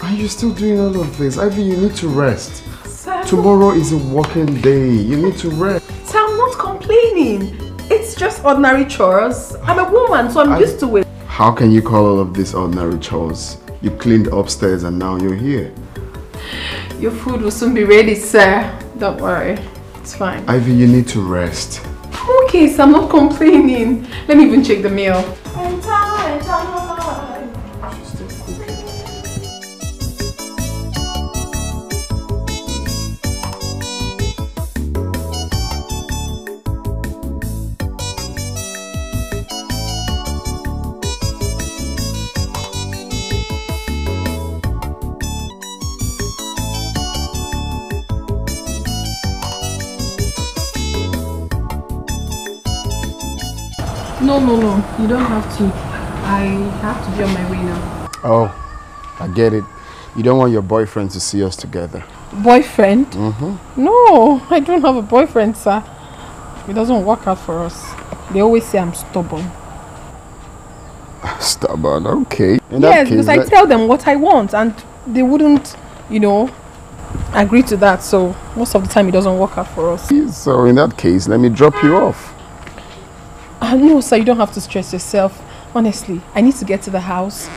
Are you still doing all of this? Ivy, you need to rest. Sir? Tomorrow is a working day. You need to rest. Sir, I'm not complaining. It's just ordinary chores. I'm a woman, so I'm used to it. How can you call all of this ordinary chores? You cleaned upstairs and now you're here. Your food will soon be ready, sir. Don't worry. It's fine. Ivy, you need to rest. Okay, so I'm not complaining. Let me even check the meal. She's still cooking. No. You don't have to. I have to be on my way now. Oh, I get it. You don't want your boyfriend to see us together. Boyfriend? Mm-hmm. No, I don't have a boyfriend, sir. It doesn't work out for us. They always say I'm stubborn. Stubborn, okay. Yes, because I tell them what I want and they wouldn't, agree to that. So most of the time it doesn't work out for us. So in that case, let me drop you off. No, sir, you don't have to stress yourself. Honestly, I need to get to the house,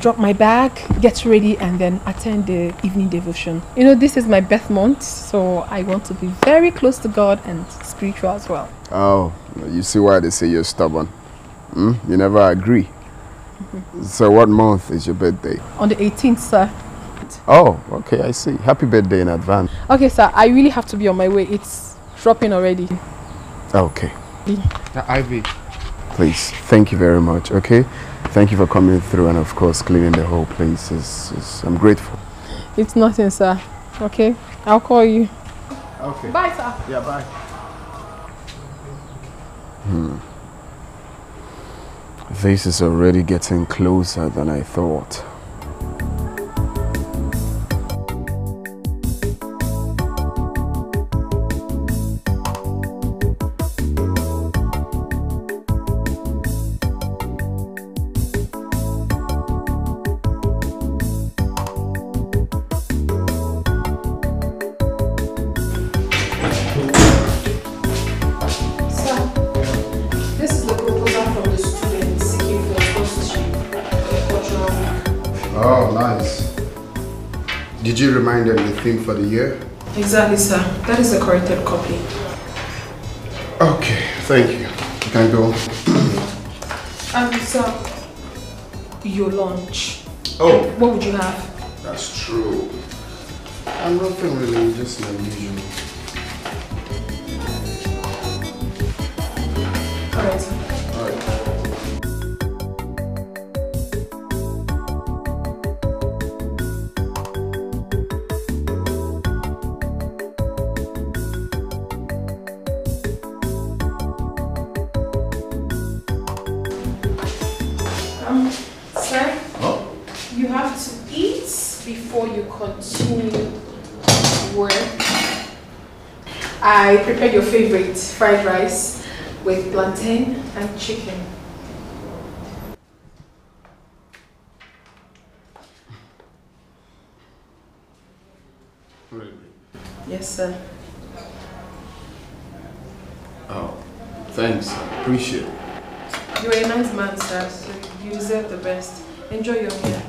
drop my bag, get ready, and then attend the evening devotion. This is my birth month, so I want to be very close to God and spiritual as well. Oh, you see why they say you're stubborn. You never agree. So what month is your birthday? On the 18th, sir. Oh, okay, I see. Happy birthday in advance. Okay, sir, I really have to be on my way. It's dropping already. Okay. Ivy. Please, thank you very much, okay? Thank you for coming through and of course cleaning the whole place. I'm grateful. It's nothing, sir. Okay? I'll call you. Okay. Bye, sir. Yeah, bye. This is already getting closer than I thought. Did you remind them the theme for the year? Exactly, sir. That is the corrected copy. Okay, thank you. You can go. Sir, your lunch. Oh. What would you have? That's true. I'm nothing really, just my usual. Alright, sir. Sir, you have to eat before you continue work. I prepared your favorite fried rice with plantain and chicken. Really? Yes, sir. Oh, thanks. I appreciate it. You're a nice man, sir, so you deserve the best. Enjoy your meal.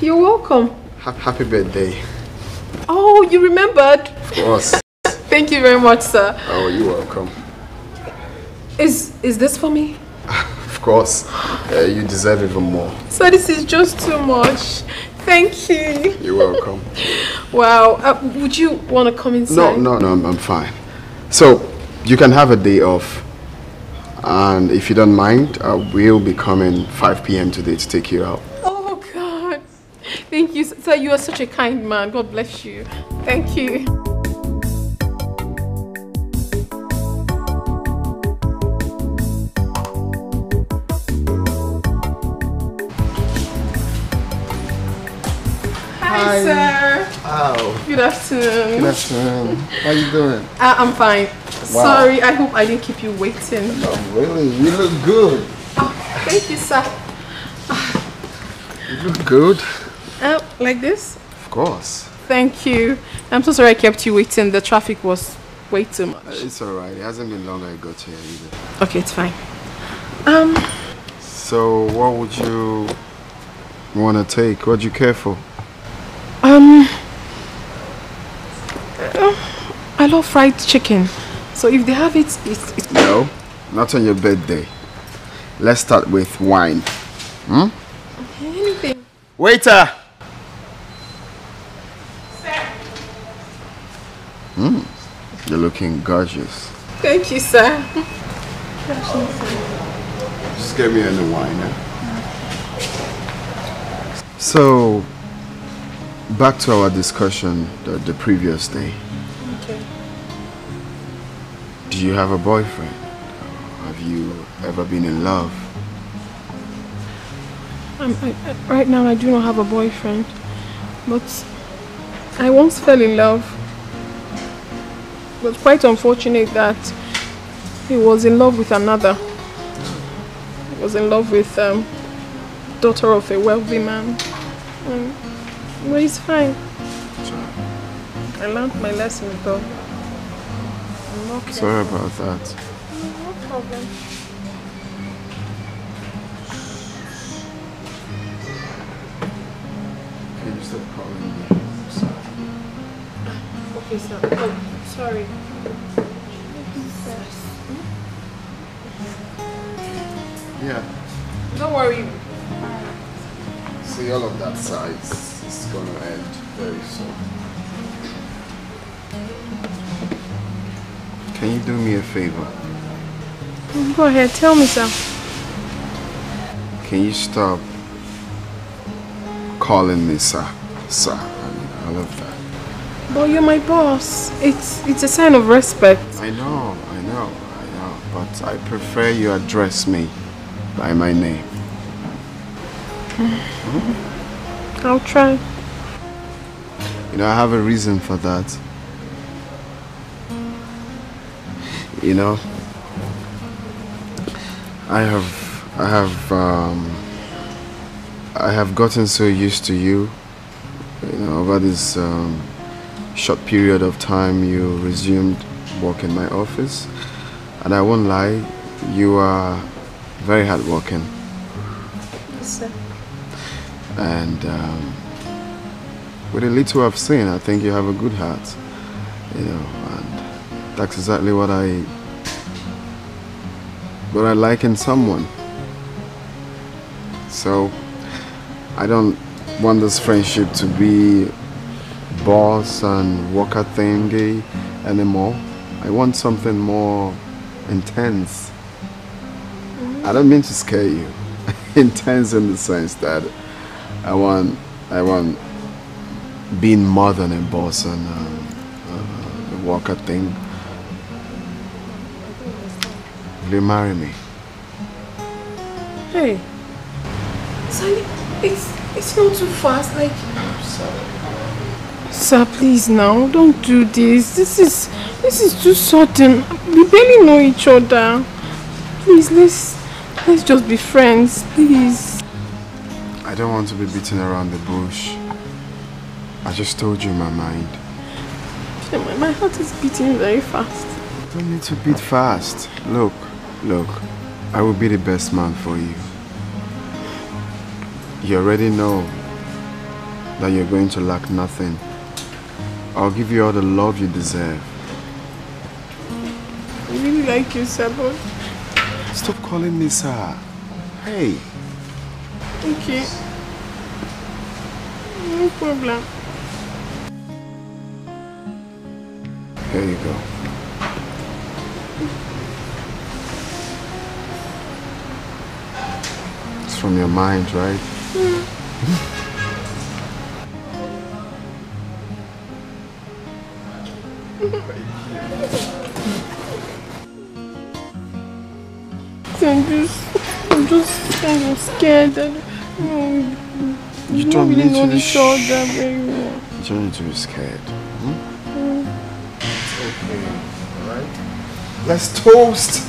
You're welcome. Happy birthday. Oh, you remembered? Of course. Thank you very much, sir. Oh, you're welcome. Is this for me? Of course. You deserve even more. So this is just too much. Thank you. You're welcome. Wow. Would you want to come inside? No, I'm fine. So, you can have a day off. And if you don't mind, I will be coming 5 p.m. today to take you out. Oh, God. Thank you. Sir, you are such a kind man. God bless you. Thank you. Hi, sir. How? Good afternoon. Good afternoon. How you doing? I'm fine. Wow. Sorry, I hope I didn't keep you waiting. Oh, really? You look good. Oh, thank you, sir. You look good. Like this? Of course. Thank you. I'm so sorry I kept you waiting. The traffic was way too much. It's alright. It hasn't been long I got here either. Okay, it's fine. So, what would you want to take? What do you care for? I love fried chicken. So if they have it, it's... No, not on your birthday. Let's start with wine. Anything. Waiter! You're looking gorgeous. Thank you, sir. Just get me any wine, eh? So, back to our discussion the previous day. Okay. Do you have a boyfriend? Have you ever been in love? Right now, I do not have a boyfriend. But I once fell in love. It was quite unfortunate that he was in love with another. He was in love with daughter of a wealthy man. But it's fine. I learned my lesson though. Sorry about that. No problem. Can you stop calling me, sir? Okay, sir. Oh, sorry. Yeah. Don't worry. See, all of that size is going to end very soon. Can you do me a favor? Go ahead, tell me, sir. Can you stop calling me sir? Sir, I mean, I love that. But you're my boss. It's a sign of respect. I know. But I prefer you address me by my name. I'll try. You know, I have a reason for that. You know, I have gotten so used to you. You know, over this short period of time you resumed work in my office, and I won't lie, you are very hardworking. Yes, sir. And with a little I've seen, I think you have a good heart. You know, and that's exactly what I like in someone. So I don't want this friendship to be boss and worker thingy anymore. I want something more intense. I don't mean to scare you. Intense in the sense that I want being more than a boss and a worker thing. Will you marry me? Hey, Sally, it's not too fast. Like, I'm sorry. Sir, please now, don't do this. This is too sudden. We barely know each other. Please, let's just be friends, please. I don't want to be beating around the bush. I just told you my mind. My heart is beating very fast. You don't need to beat fast. Look, I will be the best man for you. You already know that you're going to lack nothing. I'll give you all the love you deserve. I really like you, sir, but... Stop calling me sir. Hey. Okay. No problem. Here you go. It's from your mind, right? I'm just kind of scared that you don't really need know to be each other very well. You don't need to be scared. It's okay, alright? Let's toast!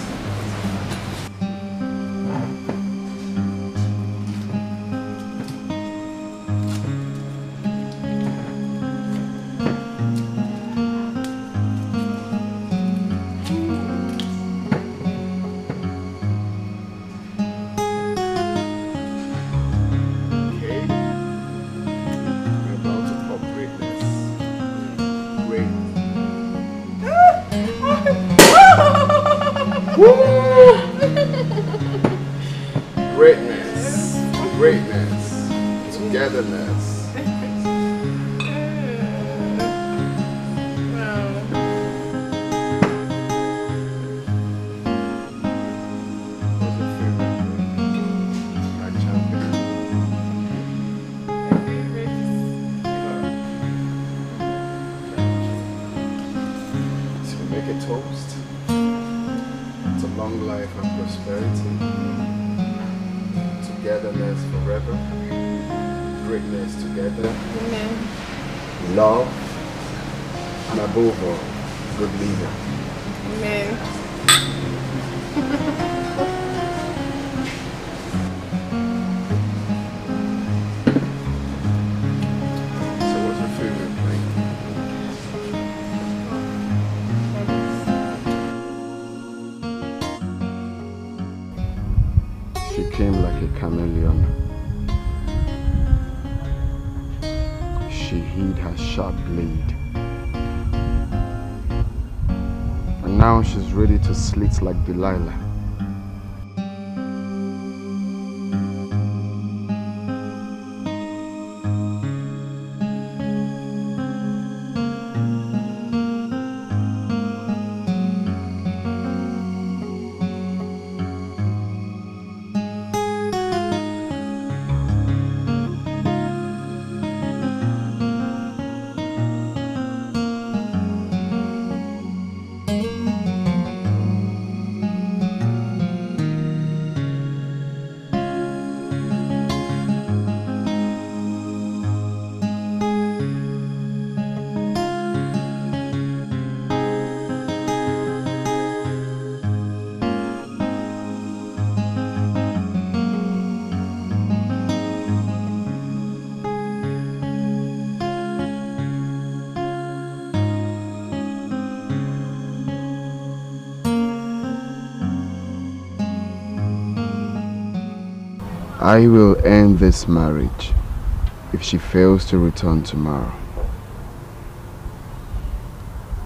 Greatness, togetherness. So we make a toast to long life and prosperity. Togetherness forever, greatness together. Amen. Love, and above all, good leader. Amen. So what's your favorite drink? She came like a chameleon. She hid her sharp blade. And now she's ready to slit like Delilah. I will end this marriage if she fails to return tomorrow.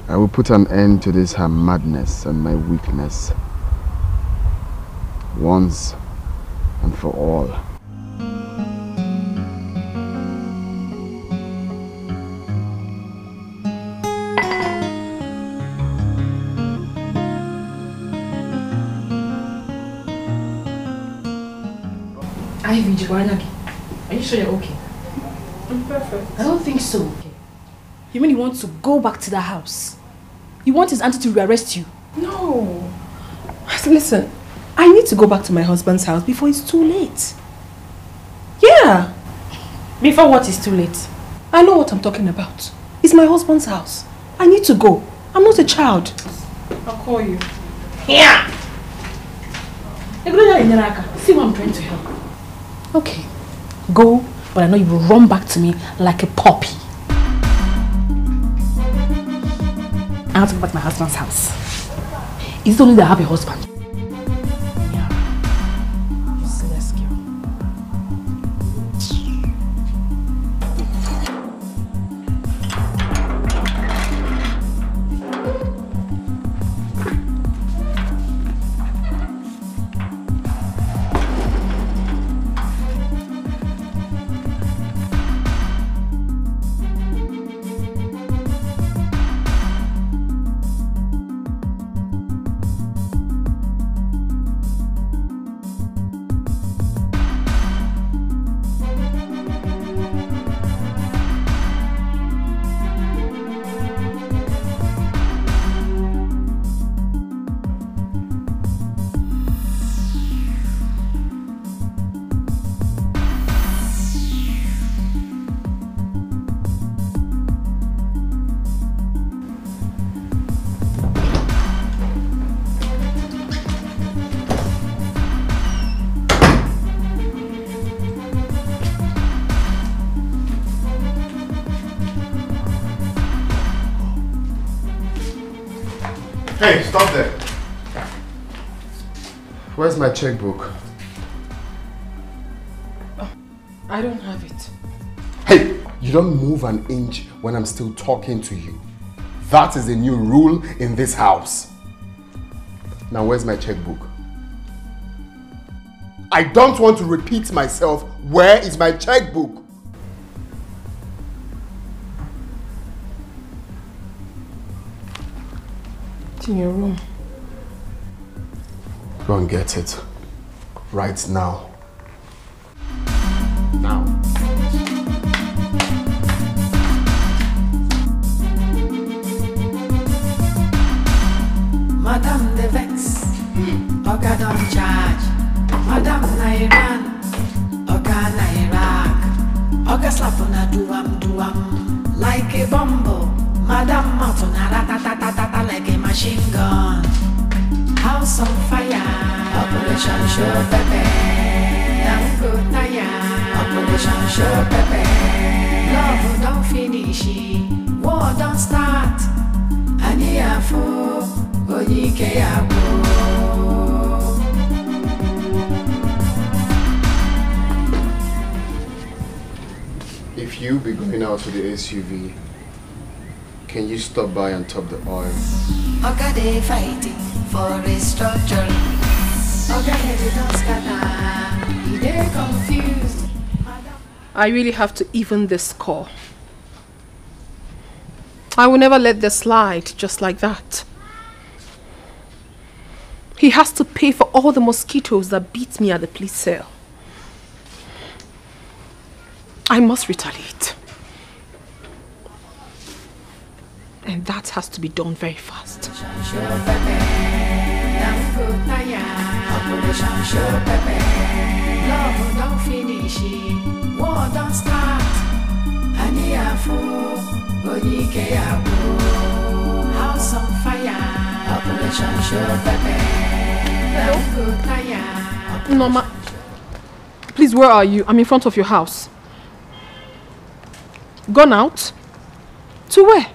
I will put an end to this her madness and my weakness once and for all. Are you sure you're okay? I'm perfect. I don't think so. You mean you want to go back to the house? You want his auntie to rearrest you? No. Listen, I need to go back to my husband's house before it's too late. Yeah. Before what is too late? I know what I'm talking about. It's my husband's house. I need to go. I'm not a child. I'll call you. Yeah. See what I'm trying to help. Okay. Go, but I know you will run back to me like a puppy. I have to go back to my husband's house. It's only that I have a husband. Yeah. Useless girl. Hey, stop there. Where's my checkbook? Oh, I don't have it. Hey, you don't move an inch when I'm still talking to you. That is a new rule in this house. Now, where's my checkbook? I don't want to repeat myself. Where is my checkbook? It's in your room. Go and get it. Right now. Now. Madam the vex, Oga don't charge. Madam Nigerian, Oga Iraq, slap on a duam, like a bumble. Madam mouth on a ratatatata like a machine gun. House on fire, Operation Show Pepe. I'm good now, Operation Show Pepe. Love don't finish, war don't start. Aniafo, Oyike Abo. If you be going out with the SUV, can you stop by and top the oil? Oga they fighting for restructuring. Oga they don't scatter, they confused. I really have to even this score. I will never let this slide just like that. He has to pay for all the mosquitoes that beat me at the police cell. I must retaliate. And that has to be done very fast. Love don't finish, war don't start. Aniafo, Oyike Abo. House on fire, Operation Show Pepe. Norma, please, where are you? I'm in front of your house. Gone out? To where?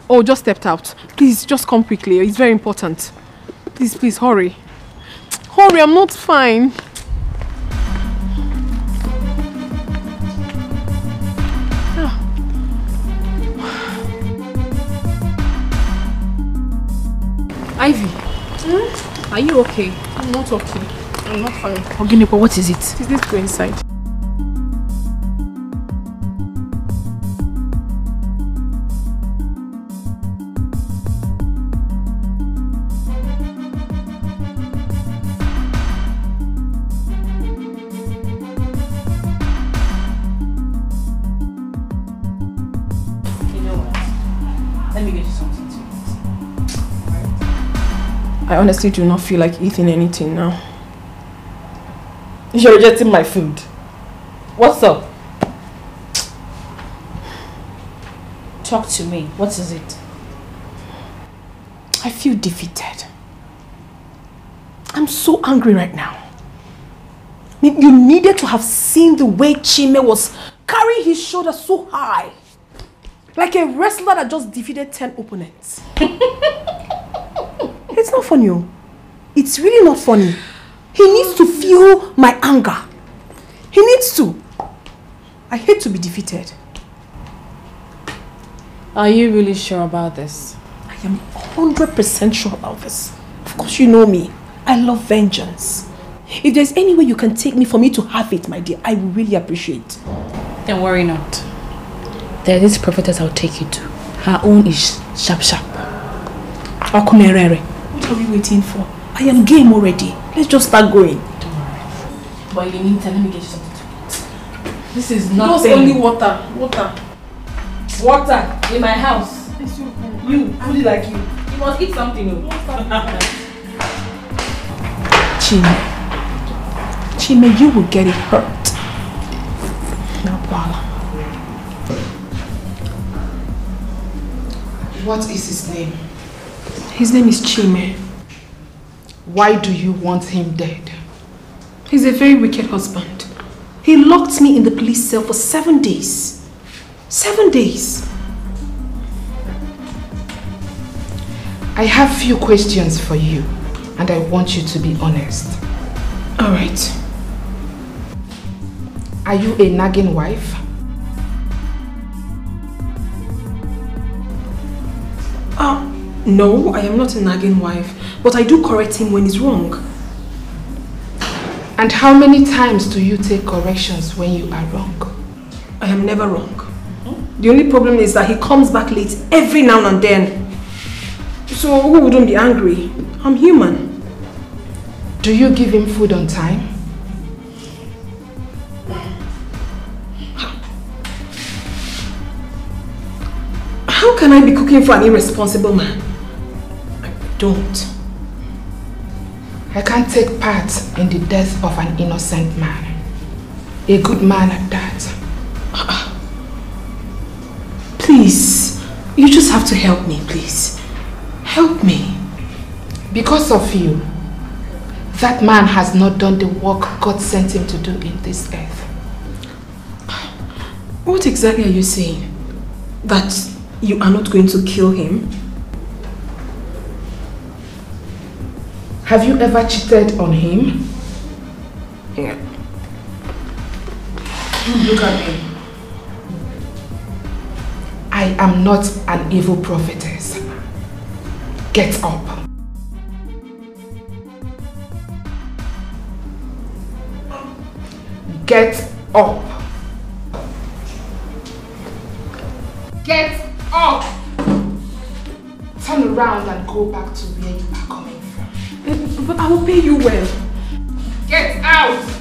Oh, just stepped out. Please, just come quickly. It's very important. Please, please, hurry. Hurry, I'm not fine. Ivy, are you okay? I'm not okay. I'm not fine. Oginipo, what is it? Please, let's go inside. I honestly do not feel like eating anything now. You're rejecting my food. What's up? Talk to me. What is it? I feel defeated. I'm so angry right now. I mean, you needed to have seen the way Chime was carrying his shoulder so high. Like a wrestler that just defeated 10 opponents. It's not funny. It's really not funny. He needs to feel my anger. He needs to. I hate to be defeated. Are you really sure about this? I am 100% sure about this. Of course you know me. I love vengeance. If there's any way you can take me for me to have it, my dear, I will really appreciate. Don't worry not. There is prophetess I'll take you to. Her own is sharp. Akumerere. What are we waiting for? I am game already. Let's just start going. Don't worry. But in the meantime, let me get you something to eat. This is nothing. Just only water. Water in my house. You, fully like you. You must eat something. Chime, you will get it hurt. Now, Bala. What is his name? His name is Chime. Why do you want him dead? He's a very wicked husband. He locked me in the police cell for 7 days. 7 days. I have few questions for you, and I want you to be honest. All right. Are you a nagging wife? No, I am not a nagging wife, but I do correct him when he's wrong. And how many times do you take corrections when you are wrong? I am never wrong. The only problem is that he comes back late every now and then. So who wouldn't be angry? I'm human. Do you give him food on time? How can I be cooking for an irresponsible man? I don't. I can't take part in the death of an innocent man. A good man at that. Please, you just have to help me, please. Help me. Because of you, that man has not done the work God sent him to do in this earth. What exactly are you saying? That you are not going to kill him? Have you ever cheated on him? Yeah. Look at me. I am not an evil prophetess. Get up. Get up. Get up. Turn around and go back to where you are coming from. But I will pay you well. Get out.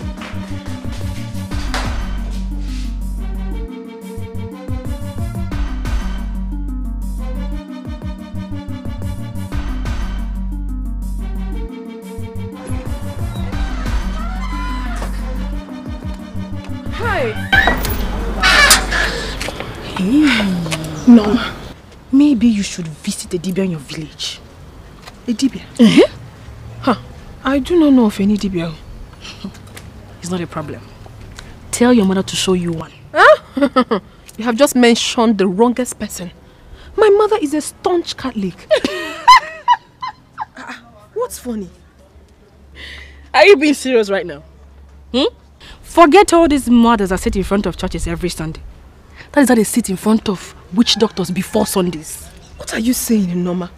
No. Maybe you should visit a Dibia in your village. A Dibia? Huh. I do not know of any Dibia. It's not a problem. Tell your mother to show you one. Huh? You have just mentioned the wrongest person. My mother is a staunch Catholic. What's funny? Are you being serious right now? Forget all these mothers that sit in front of churches every Sunday. That is how they sit in front of witch doctors before Sundays. What are you saying, Noma?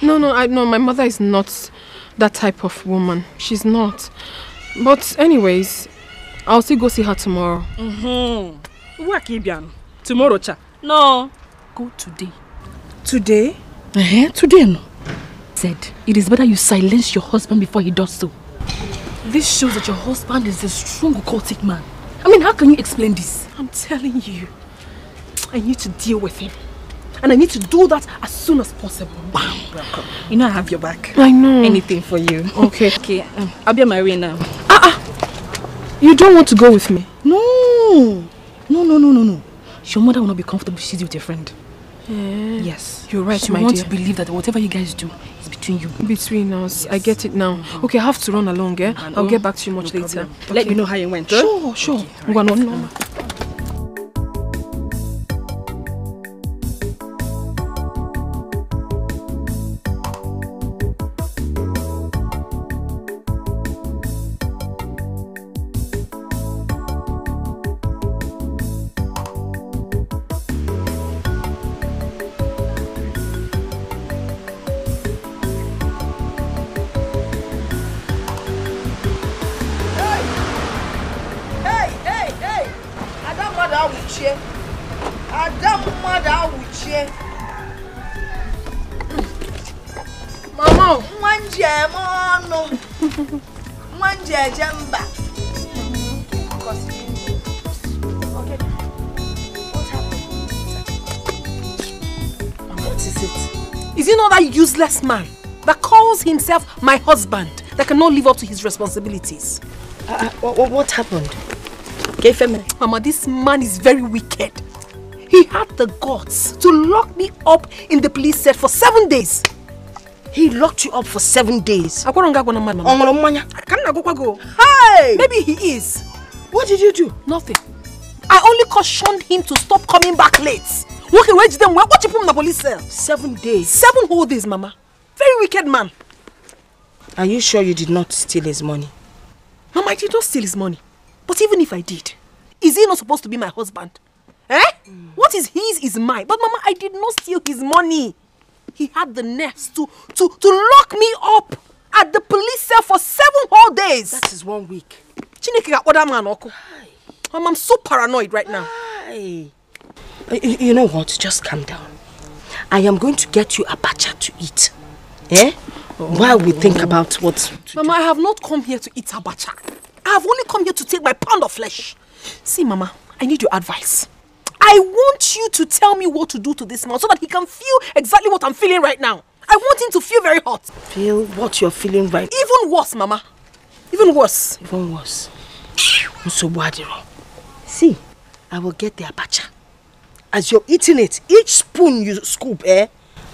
No, my mother is not that type of woman. She's not. But anyways, I'll still go see her tomorrow. Tomorrow, cha? No. Go today. Today? Today, no. Said, it is better you silence your husband before he does so. This shows that your husband is a strong occultic man. I mean, how can you explain this? I'm telling you, I need to deal with him. And I need to do that as soon as possible. Bam. Welcome. You know I have your back. I know. Anything for you. Okay. Okay, I'll be on my way now. You don't want to go with me? No. Your mother will not be comfortable if she's with your friend. Yes. You're right, she my wants dear. to believe that whatever you guys do is between you. Between us. Yes. I get it now. Okay, I have to run along, eh? I'll get back to you much later. Okay. Let me know how you went. Sure. Okay, We're gonna useless man that calls himself my husband that cannot live up to his responsibilities. What happened? Mama, this man is very wicked. He had the guts to lock me up in the police cell for 7 days. He locked you up for 7 days? Hey! Maybe he is. What did you do? Nothing. I only cautioned him to stop coming back late. Okay, where did them? What you put in the police cell? 7 days. 7 whole days, Mama. Very wicked man. Are you sure you did not steal his money? Mama, I did not steal his money. But even if I did, is he not supposed to be my husband? What is his is mine. But Mama, I did not steal his money. He had the nerve to lock me up at the police cell for 7 whole days. That is 1 week. Mama, I'm so paranoid right now. You know what? Just calm down. I am going to get you abacha to eat. While we think about what to Mama, I have not come here to eat abacha. I have only come here to take my pound of flesh. See, Mama, I need your advice. I want you to tell me what to do to this man so that he can feel exactly what I'm feeling right now. I want him to feel very hot. Feel what you're feeling right now? Even worse, Mama. Even worse. Even worse. See, I will get the abacha. as you're eating it, each spoon you scoop,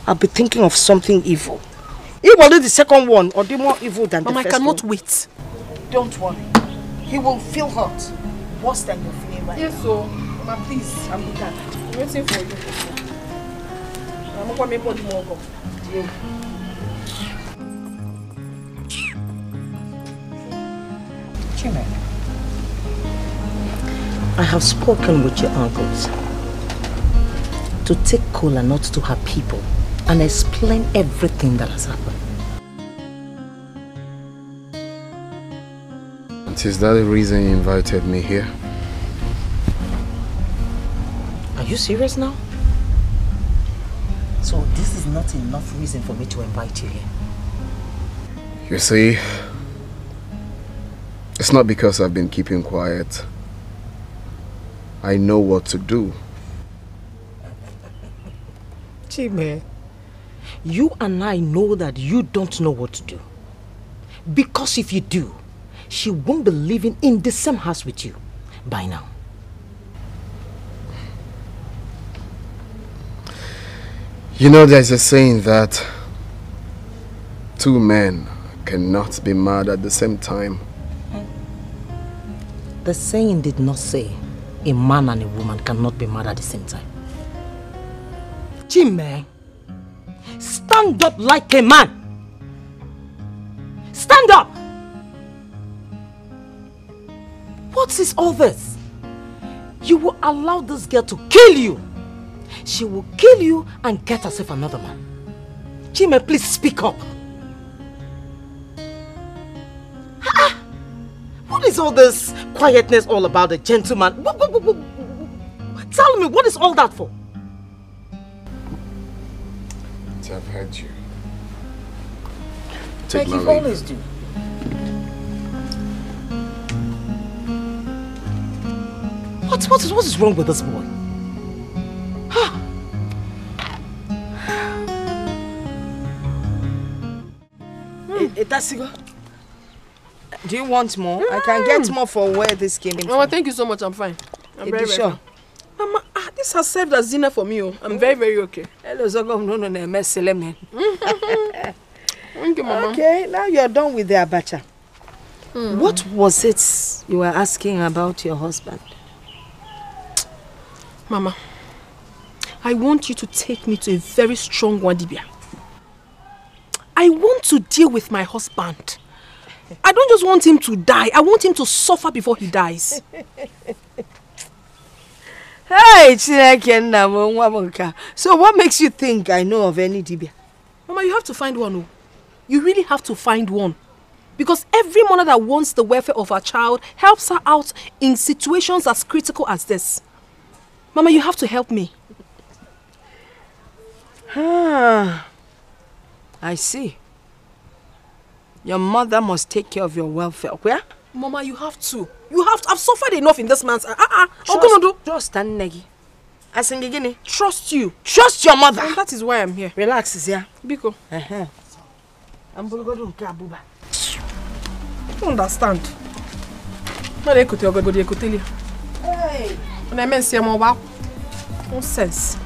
I'll be thinking of something evil. Even though the second one, or the more evil than the first one. Mama, I cannot wait. Don't worry. He will feel hot. Worse than you're feeling right now. Yes, so, Mama, please. I'm with that. I'm waiting for you. I'm going to make more go. Chime, I have spoken with your uncles to take cola nut to her people and explain everything that has happened. And is that the reason you invited me here? Are you serious now? So this is not enough reason for me to invite you here. You see, it's not because I've been keeping quiet. I know what to do. Chime, you and I know that you don't know what to do. Because if you do, she won't be living in the same house with you by now. You know, there's a saying that two men cannot be mad at the same time. The saying did not say a man and a woman cannot be mad at the same time. Chime, stand up like a man. Stand up! What is all this? You will allow this girl to kill you. She will kill you and get herself another man. Chime, please speak up. What is all this quietness all about, a gentleman? Tell me, what is all that for? I've heard you. Like you always do. What is wrong with this boy? Tasigo, do you want more? I can get more for where this came from. Mama, thank you so much. I'm fine. I'm very sure. Mama, this has served as dinner for me. I'm very, very okay. Hello, Zogom. No, mess, man. Thank you, Mama. Okay, now you're done with the abacha. What was it you were asking about your husband? Mama, I want you to take me to a very strong Wadibia. I want to deal with my husband. I don't just want him to die. I want him to suffer before he dies. Hey, so what makes you think I know of any Dibia? Mama, you have to find one. You really have to find one. Because every mother that wants the welfare of her child helps her out in situations as critical as this. Mama, you have to help me. I see. Your mother must take care of your welfare. Where? Mama, you have to. You have to. I've suffered enough in this man's... Trust and Negi. Trust you. Trust your mother. And that is why I'm here. Relax, Zia. Biko. I don't understand. Hey. When I meant say more about no sense.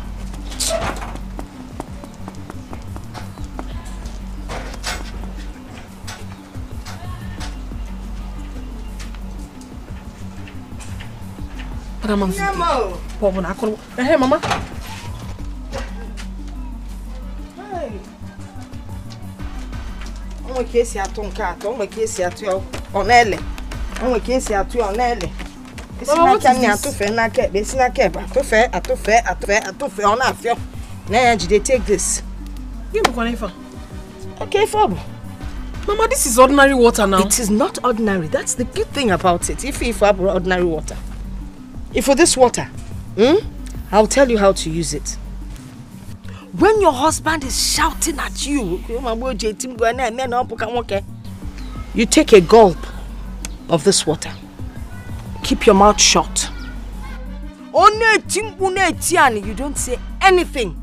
Hey, Mama. Hey. On case ya ton cat, on case ya tu on elle. On case ya tu on elle. Mama, what is this? On afio. Now they take this. Give me one. Okay, Fob. Mama, this is ordinary water now. It is not ordinary. That's the good thing about it. If ordinary water. If for this water, I'll tell you how to use it. When your husband is shouting at you, you take a gulp of this water. Keep your mouth shut. You don't say anything.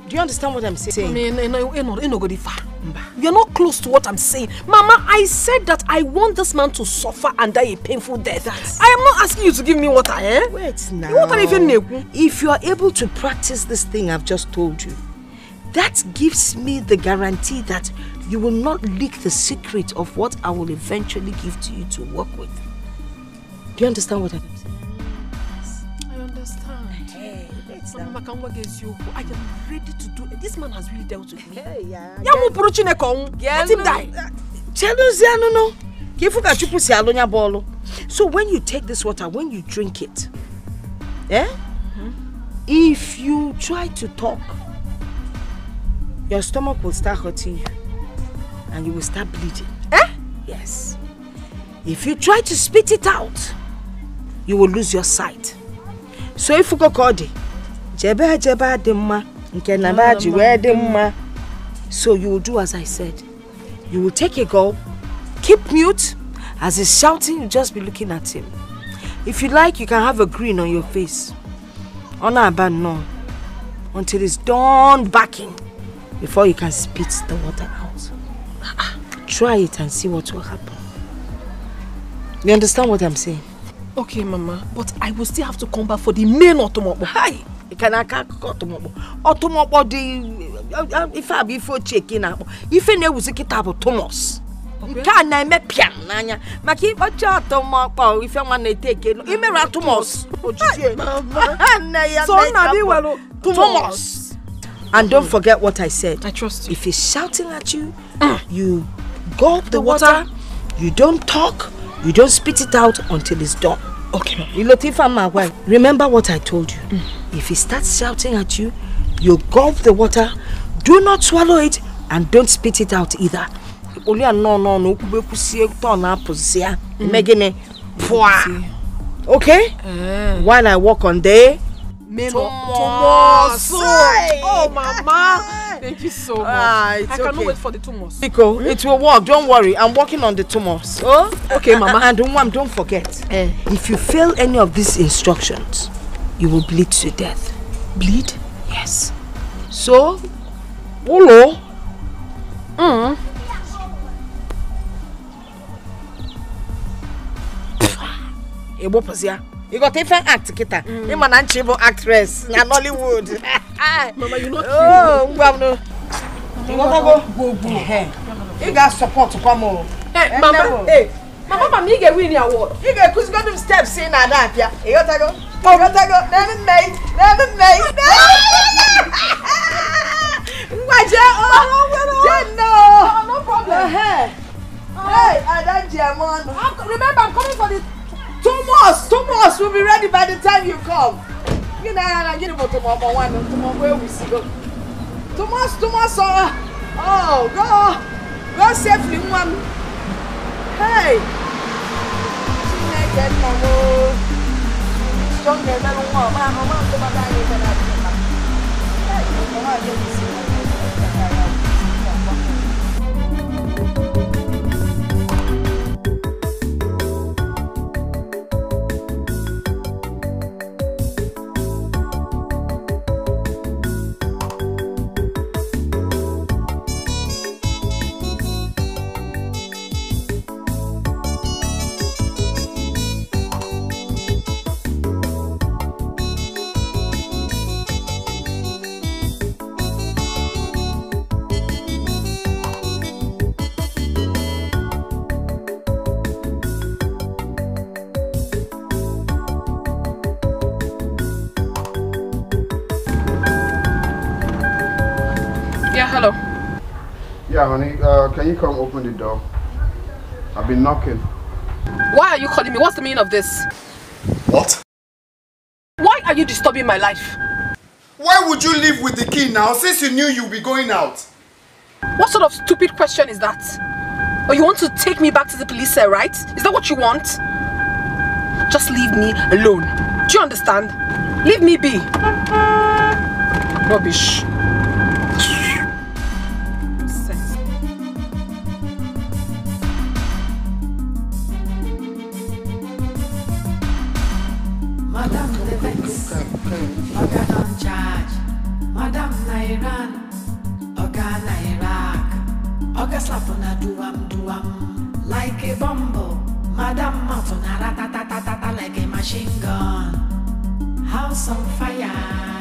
Do you understand what I'm saying? You're not close to what I'm saying. Mama, I said that I want this man to suffer and die a painful death. I am not asking you to give me water, eh? Wait now. If you are able to practice this thing I've just told you, that gives me the guarantee that you will not leak the secret of what I will eventually give to you to work with. Do you understand what I'm saying? I understand. Hey, Mama, I am ready to do it. This man has really dealt with me. Hey, yeah. Let him die. So when you take this water, when you drink it, if you try to talk, your stomach will start hurting you and you will start bleeding. Yes. If you try to spit it out, you will lose your sight. So if you go kodi, so you will do as I said. You will take a gulp, keep mute. As he's shouting, you just be looking at him. If you like, you can have a grin on your face. No. Until it's done backing before you can spit the water out. Try it and see what will happen. You understand what I'm saying? Okay, Mama, but I will still have to come back for the main automobo. Hi! You can automobo. Automobo if I be for checking up. If I was a kitab of Thomas. Can I make pian? Maki, but automobo if I want to take it. Imera Thomas. Thomas. And don't forget what I said. I trust you. If he's shouting at you, you gulp the water, you don't talk, you don't spit it out until it's done. Okay, Mama. Remember what I told you. If he starts shouting at you, you gulp the water, do not swallow it, and don't spit it out either. Okay? While I walk on there, Thomas. Oh, Mama. Thank you so much. I cannot wait for the Thomas. Nico, it will work. Don't worry. I'm working on the Thomas. Oh? Okay, Mama. And don't forget. If you fail any of these instructions, you will bleed to death. Bleed? Yes. So, Olo. You got different act, Kita. You man and chivo actress in Nollywood. Mama, you not you got support to come on. Hey, Mama. Hey, Mama, you get winning award. You get who's got them steps in that. You got to go. Never made. No problem. Hey, I don't German. Remember, I'm coming for the Thomas will be ready by the time you come. You know, I get about tomorrow where we see go. Thomas, oh, go safely, mom. Hey, Hello. Yeah, honey, can you come open the door? I've been knocking. Why are you calling me? What's the meaning of this? What? Why are you disturbing my life? Why would you leave with the key now since you knew you'd be going out? What sort of stupid question is that? Or you want to take me back to the police cell, right? Is that what you want? Just leave me alone. Do you understand? Leave me be. Rubbish. Madam the Vex, Oga don't charge. Madam Nigerian, Oga Iraq, Oga slap on a duam, like a bumble. Madam mouth on a ratatatata like a machine gun. House on fire,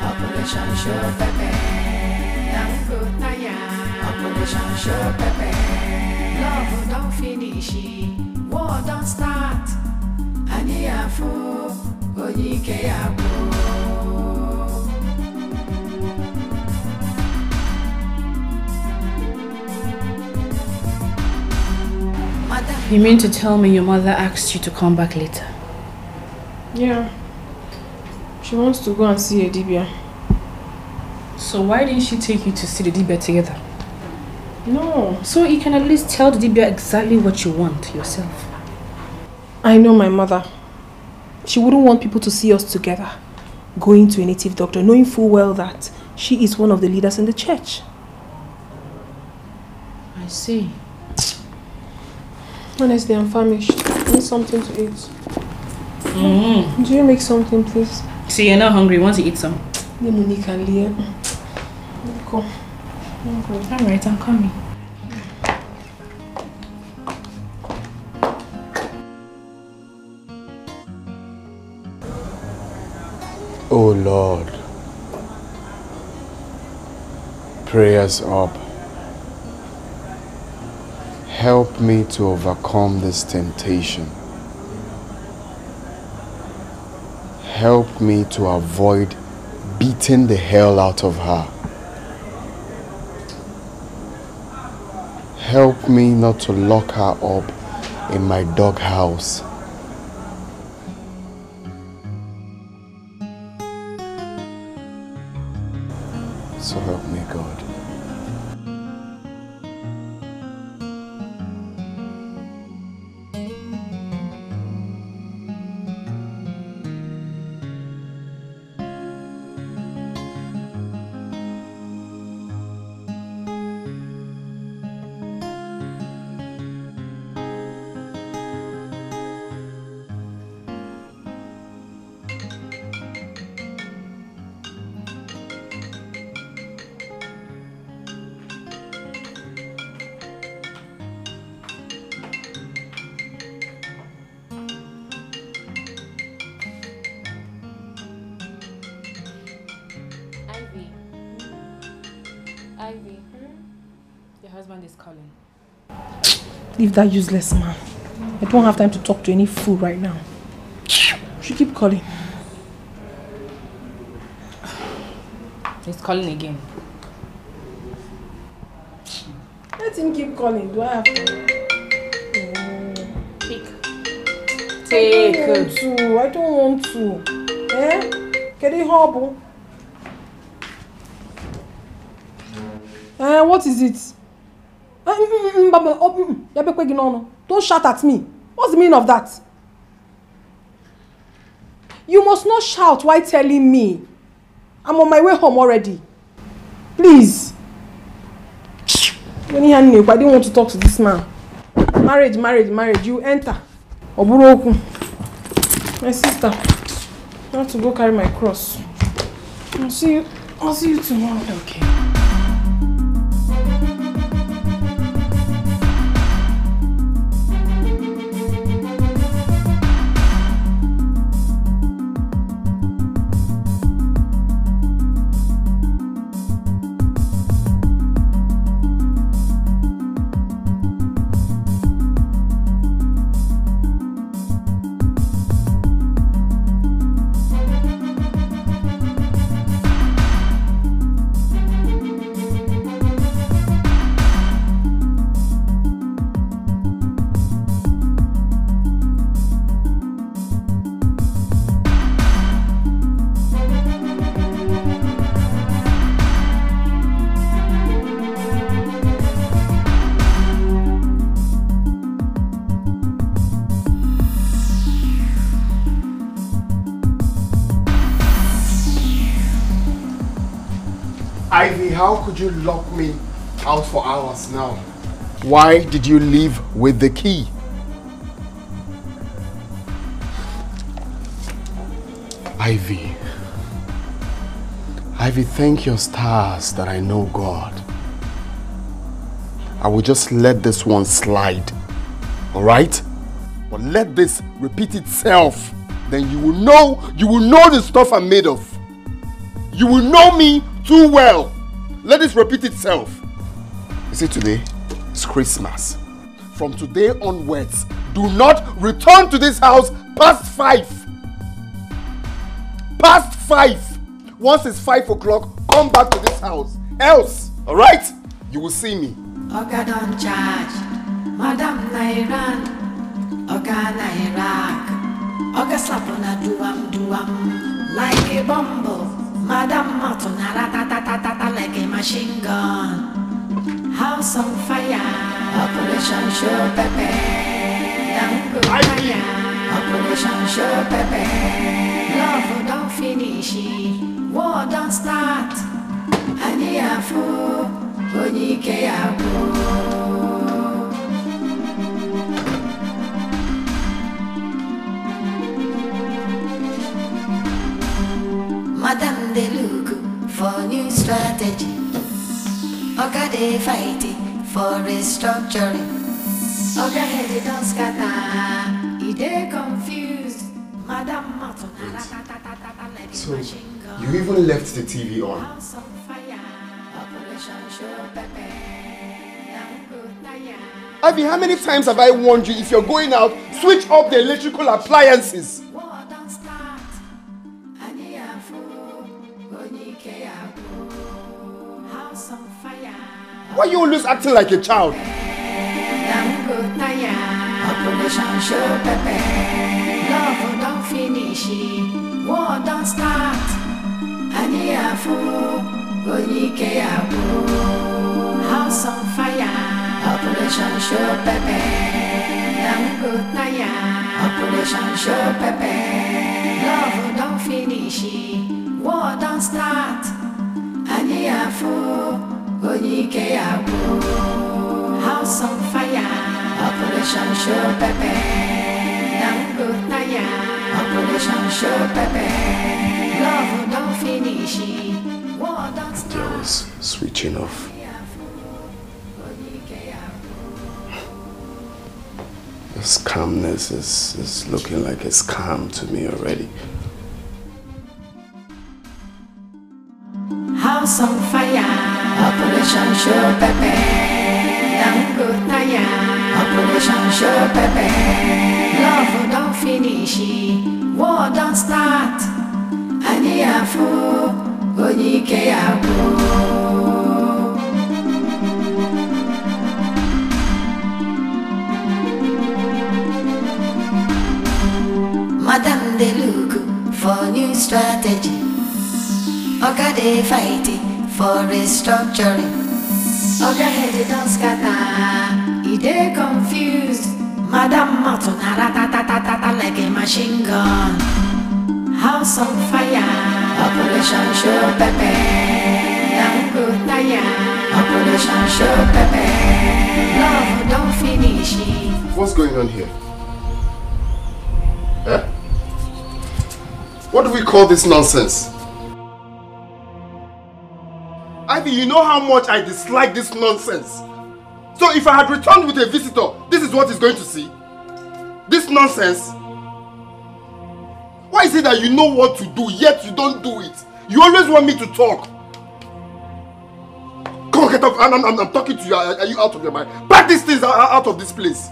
Operation Show Pepe. Dango tire, Operation Show Pepe. Love don't finish, war don't start. Aniafo, Onike Abo. You mean to tell me your mother asked you to come back later? Yeah. She wants to go and see a Dibia. So why didn't she take you to see the Dibia together? No. So you can at least tell the Dibia exactly what you want yourself. I know my mother. She wouldn't want people to see us together, going to a native doctor, knowing full well that she is one of the leaders in the church. I see. Honestly, I'm famished. I need something to eat. Do you make something, please? See, you're not hungry. Want to eat some? Monique and Leah. Go. Alright, I'm coming. Oh Lord, prayers up. Help me to overcome this temptation. Help me to avoid beating the hell out of her. Help me not to lock her up in my doghouse. So help me, God. Ivy, your husband is calling. Leave that useless man. I don't have time to talk to any fool right now. She keep calling. He's calling again. Let him keep calling. Do I have to? Pick. I don't want to. Eh? Can you help? What is it? Don't shout at me. What's the meaning of that? You must not shout while telling me. I'm on my way home already. Please. I didn't want to talk to this man. Marriage. You enter. Oburoku. My sister. I have to go carry my cross. I'll see you tomorrow. Okay. Ivy, how could you lock me out for hours now? Why did you leave with the key? Ivy, thank your stars that I know God. I will just let this one slide. Alright? But let this repeat itself. Then you will know the stuff I'm made of. You will know me too well. Let this repeat itself. You see, today is Christmas. From today onwards, do not return to this house past 5. Past 5. Once it's 5 o'clock, come back to this house. Else, alright? You will see me. Oga don't charge, Madam Nairan, Oga Nairak, Oga slap on a duam, like a bumble, Madam Matona ratatatata like a machine gun, house on fire, Operation Show Pepe, Operation Show Pepe, love don't finish it, war don't start, Aniafu. Madam they look for new strategy. Oga they fighting for restructuring. Oga head don't scatter, he they confused. Madam Martin. So you even left the TV on. Ivy, how many times have I warned you, if you're going out, switch off the electrical appliances? Why are you always acting like a child? Operation Show Pepe, love don't finish it, war don't start. House on fire. Operation Show Pepe, Operation Show Pepe, love don't finish it, war don't start. House on fire. Operation Show Pepe, Operation Show Pepe, love don't finish it, war don't start. There was switching off. This calmness is looking like a scam to me already. House on fire. Operation Show Pepe, Operation Show Pepe, love don't finish it, war don't start. Madam they look for new strategy. Oga they fighting for restructuring. Oga head don't scatter, he they confused. Madam Matona ratatatata like a machine gun. House on fire. Operation Show Pepe, Operation Show Pepe, love don't finish it. What's going on here? Eh? What do we call this nonsense? Ivy, you know how much I dislike this nonsense. So if I had returned with a visitor, this is what he's going to see? This nonsense? Why is it that you know what to do, yet you don't do it? You always want me to talk. Come on, get up. I'm talking to you. Are you out of your mind? Pack these things out of this place.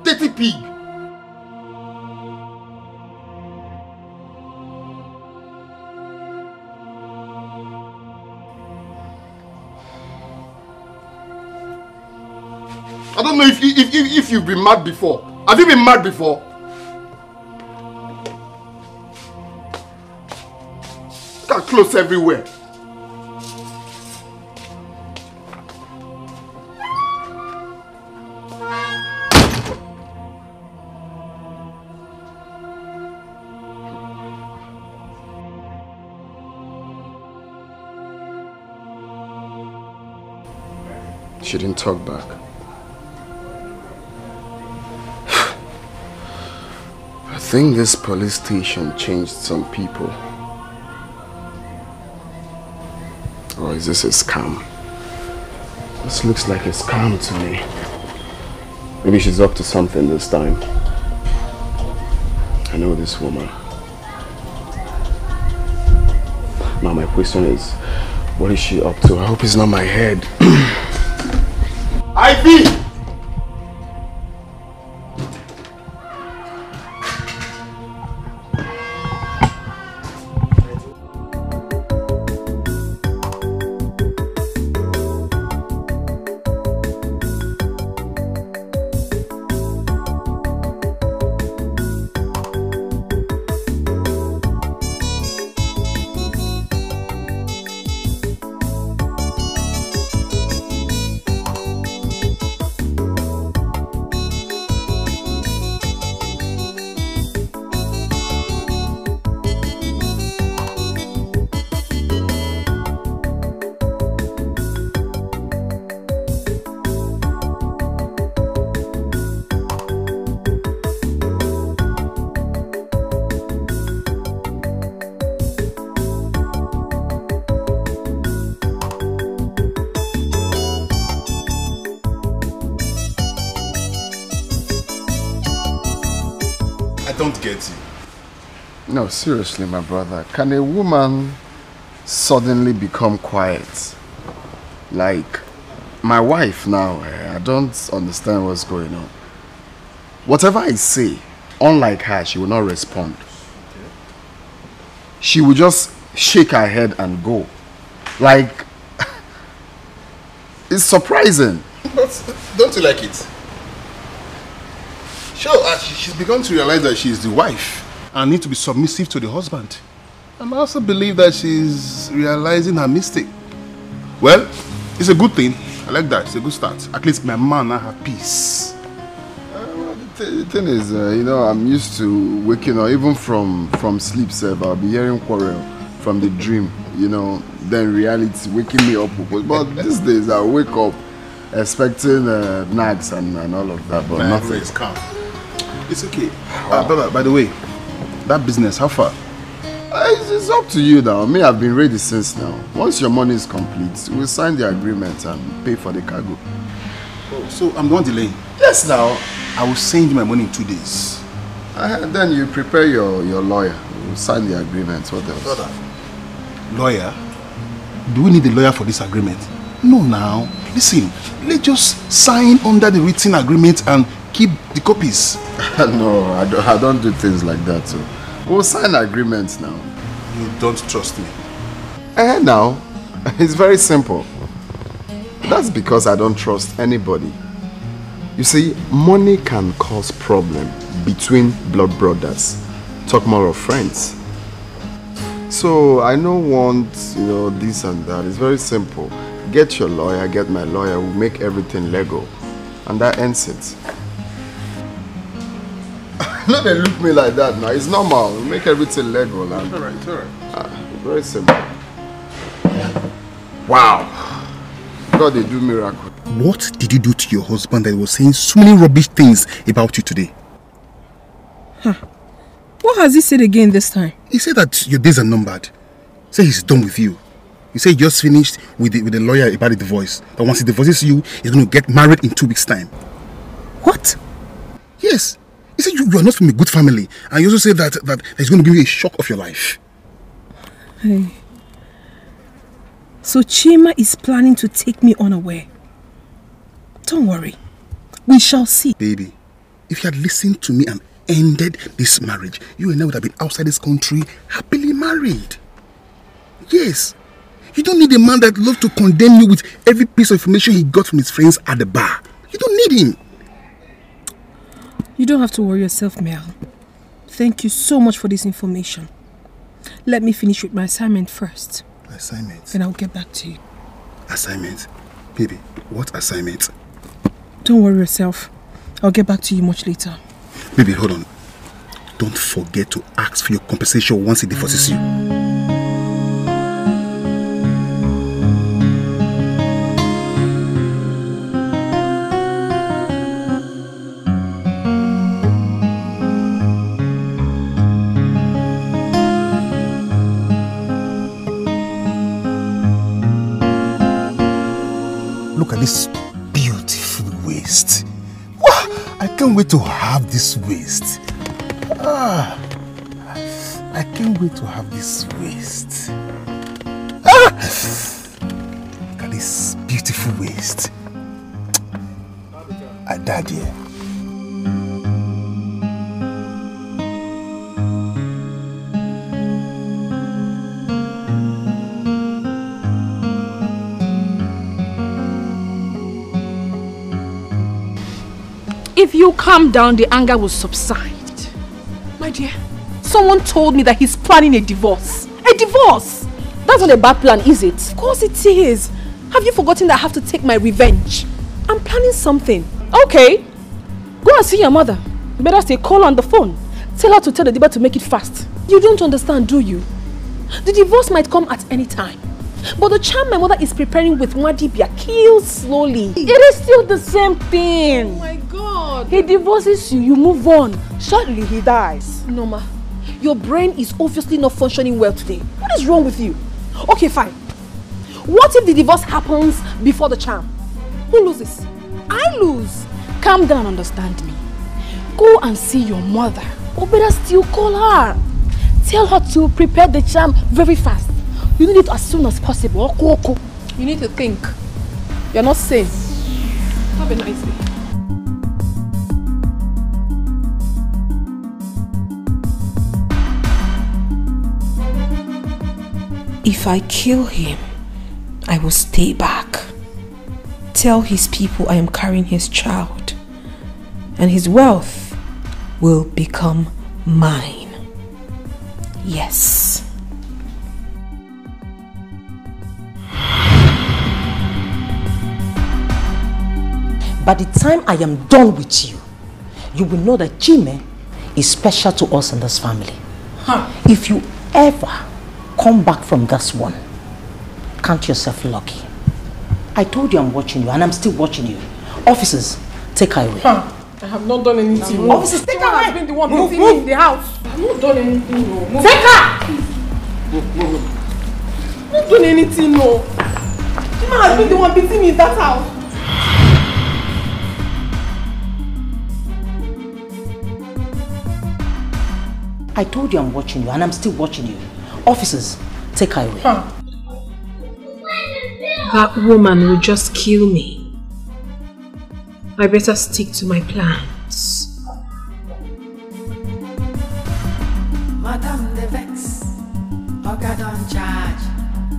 Dirty pig. I don't know if you've been mad before. Have you been mad before? Got clothes everywhere. She didn't talk back. I think this police station changed some people. Or is this a scam? This looks like a scam to me. Maybe she's up to something this time. I know this woman. Now my question is, what is she up to? I hope it's not my head. Ivy! Don't get you. No, seriously, my brother. Can a woman suddenly become quiet? Like, my wife now, I don't understand what's going on. Whatever I say, unlike her, she will not respond. She will just shake her head and go. Like, it's surprising. But don't you like it? Sure, she's begun to realize that she's the wife and need to be submissive to the husband. And I also believe that she's realizing her mistake. Well, it's a good thing. I like that. It's a good start. At least my man now have peace. The thing is, you know, I'm used to waking up, even from sleep, sir. I'll be hearing quarrel from the dream, you know, then reality waking me up. But these days, I wake up expecting nags and all of that, but nothing. Is calm. It's okay. Brother, by the way, that business, how far? It's up to you now. Me, I've been ready since now. Once your money is complete, we'll sign the agreement and pay for the cargo. Oh, so I'm the one delaying? Yes, now. I will send you my money in 2 days. Then you prepare your lawyer. We'll sign the agreement. What else? Brother, lawyer? Do we need a lawyer for this agreement? No, now. Listen, let's just sign under the written agreement and keep the copies. No, I don't do things like that. So we'll sign agreements now. You don't trust me? Now, it's very simple. That's because I don't trust anybody. You see, money can cause problem between blood brothers. Talk more of friends. So I don't want, you know, this and that. It's very simple. Get your lawyer, get my lawyer. We'll make everything legal. And that ends it. No, they look me like that now. It's normal. We make everything legal. And, it's alright. Very simple. Wow. God, they do miracles. What did you do to your husband that was saying so many rubbish things about you today? Huh. What has he said again this time? He said that your days are numbered. He said he's done with you. He said he just finished with the lawyer about the divorce. That once he divorces you, he's going to get married in 2 weeks' time. What? Yes. He said you are not from a good family. And he also said that he's going to give you a shock of your life. Hey. So Chima is planning to take me unaware. Don't worry. We shall see. Baby, if you had listened to me and ended this marriage, you and I would have been outside this country happily married. Yes. You don't need a man that loves to condemn you with every piece of information he got from his friends at the bar. You don't need him. You don't have to worry yourself, Mel. Thank you so much for this information. Let me finish with my assignment first. Assignment? Then I'll get back to you. Assignment? Baby, what assignment? Don't worry yourself. I'll get back to you much later. Baby, hold on. Don't forget to ask for your compensation once he divorces you. Look at this beautiful waist. Wow, I can't wait to have this waist. I can't wait to have this waist. Look at this beautiful waist. I died here. If you calm down, the anger will subside. My dear, someone told me that he's planning a divorce. A divorce! That's not a bad plan, is it? Of course it is. Have you forgotten that I have to take my revenge? I'm planning something. Okay. Go and see your mother. You better stay, call her on the phone. Tell her to tell the Diba to make it fast. You don't understand, do you? The divorce might come at any time. But the charm my mother is preparing with Mwadibia kills slowly. It is still the same thing. Oh my God. He divorces you, you move on. Shortly he dies. Noma, your brain is obviously not functioning well today. What is wrong with you? Okay, fine. What if the divorce happens before the charm? Who loses? I lose. Calm down, understand me. Go and see your mother. Or better still, call her. Tell her to prepare the charm very fast. You need it as soon as possible. You need to think. You're not sane. Have a nice day. If I kill him, I will stay back. Tell his people I am carrying his child, and his wealth will become mine. Yes. By the time I am done with you, you will know that Jime is special to us in this family. If you ever come back from this one, count yourself lucky. I told you I'm watching you, and I'm still watching you. Officers, take her away. I have not done anything. Officers, take her away. I've been the one beating me in the house. I have not done anything. No. Take her! I've not done anything, no. Jima has been the one beating me in that house. I told you I'm watching you, and I'm still watching you. Officers, take her away. That woman will just kill me. I better stick to my plans. Madam the Vex, Oga don't charge.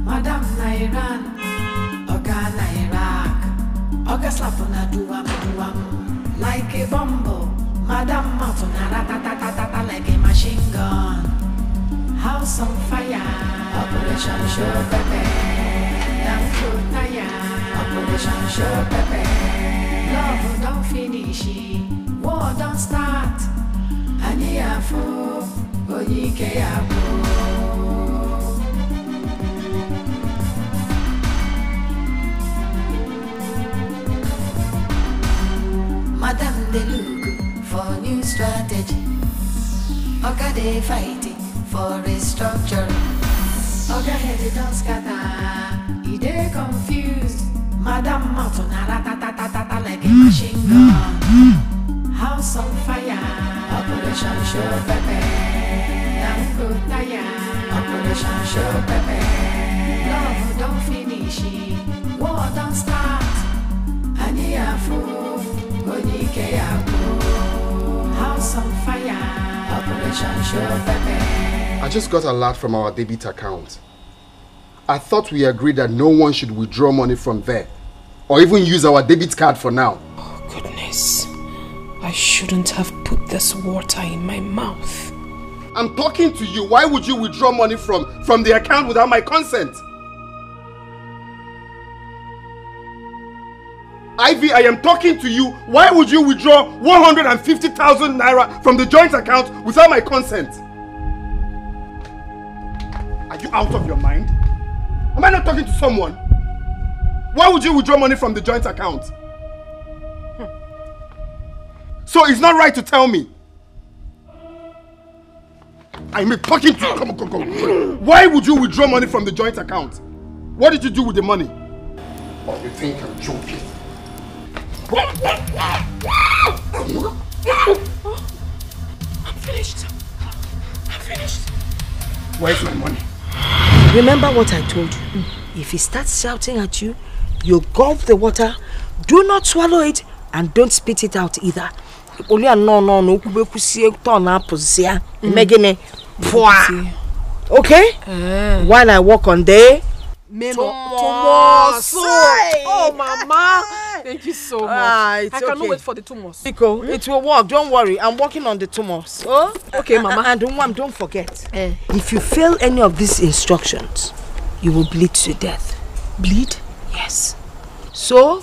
Madam Nairan, Oga Nairak, Oga slapuna duam. Like a bumble, Madam Mafuna ratatatata like a machine gun. House on fire, Operation Show Pepe. Operation Show Pepe. Love don't finish, war don't start. Aniafu, Oyike Abu. Madam they look for new strategy. Oga they fighting for restructuring. Oga head don't scatter. They confused. Madam Matuna ratatatata like a machine gun. House on fire. Operation Show Pepe. Operation Show Pepe. Love don't finish. War don't start. Aniafu. Onike Abu. House on fire. Operation Show Pepe. I just got a lot from our debit account. I thought we agreed that no one should withdraw money from there or even use our debit card for now. Oh goodness, I shouldn't have put this water in my mouth. I'm talking to you. Why would you withdraw money from the account without my consent? Ivy, I am talking to you. Why would you withdraw 150,000 naira from the joint account without my consent? Are you out of your mind? Am I not talking to someone? Why would you withdraw money from the joint account? So it's not right to tell me. I'm talking to you. Come on. Why would you withdraw money from the joint account? What did you do with the money? What, you think I'm joking? I'm finished. Where's my money? Remember what I told you. If he starts shouting at you, you gulp the water, do not swallow it, and don't spit it out either. Okay? While I work on the Tumors. Oh, Mama. Thank you so much. I cannot wait for the tumors. Nico, it will work. Don't worry. I'm working on the tumors. Oh? Okay, Mama. And don't forget. If you fail any of these instructions, you will bleed to death. Bleed? Yes. So,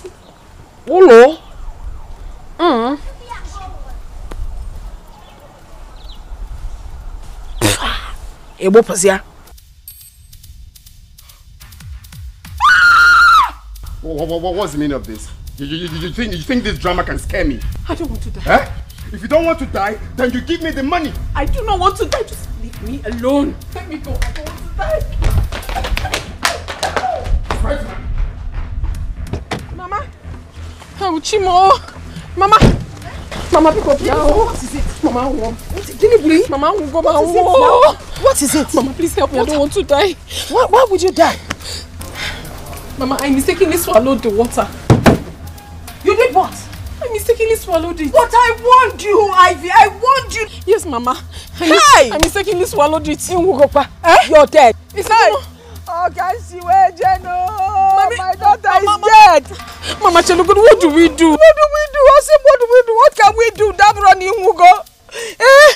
Olo. What's the meaning of this? You think this drama can scare me? I don't want to die. Eh? If you don't want to die, then you give me the money. I do not want to die. Just leave me alone. Let me go. I don't want to die. Mama. Oh, Chimo. Mama. Mama, pick up now. What is it? Mama, Mama, what is it? Mama, please help me. I don't want to die. Why would you die? Mama, I mistakenly swallowed the water. You did what? I mistakenly swallowed it. But I warned you, Ivy. I warned you. Yes, Mama. Hey! I mistakenly swallowed it. You're dead. It's not. Oh, can't see where Jeno? My daughter is Mama. dead. Mama Chelugo, what do we do? What do we do? I said, what do we do? What can we do? That running Hugo.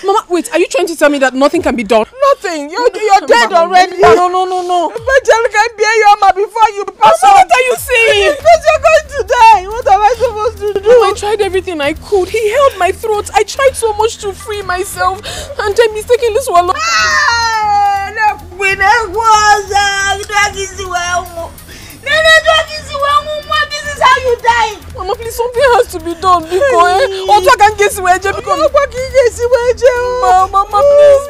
Mama, wait, are you trying to tell me that nothing can be done? Nothing. You're dead already. No. But you can bear your mama before you pass on. What are you saying? Because you're going to die. What am I supposed to do? Mama, I tried everything I could. He held my throat. I tried so much to free myself. And I mistakenly swallowed. This is how you die. Mama, please, something has to be done. Because also I can't get away. Mama, please.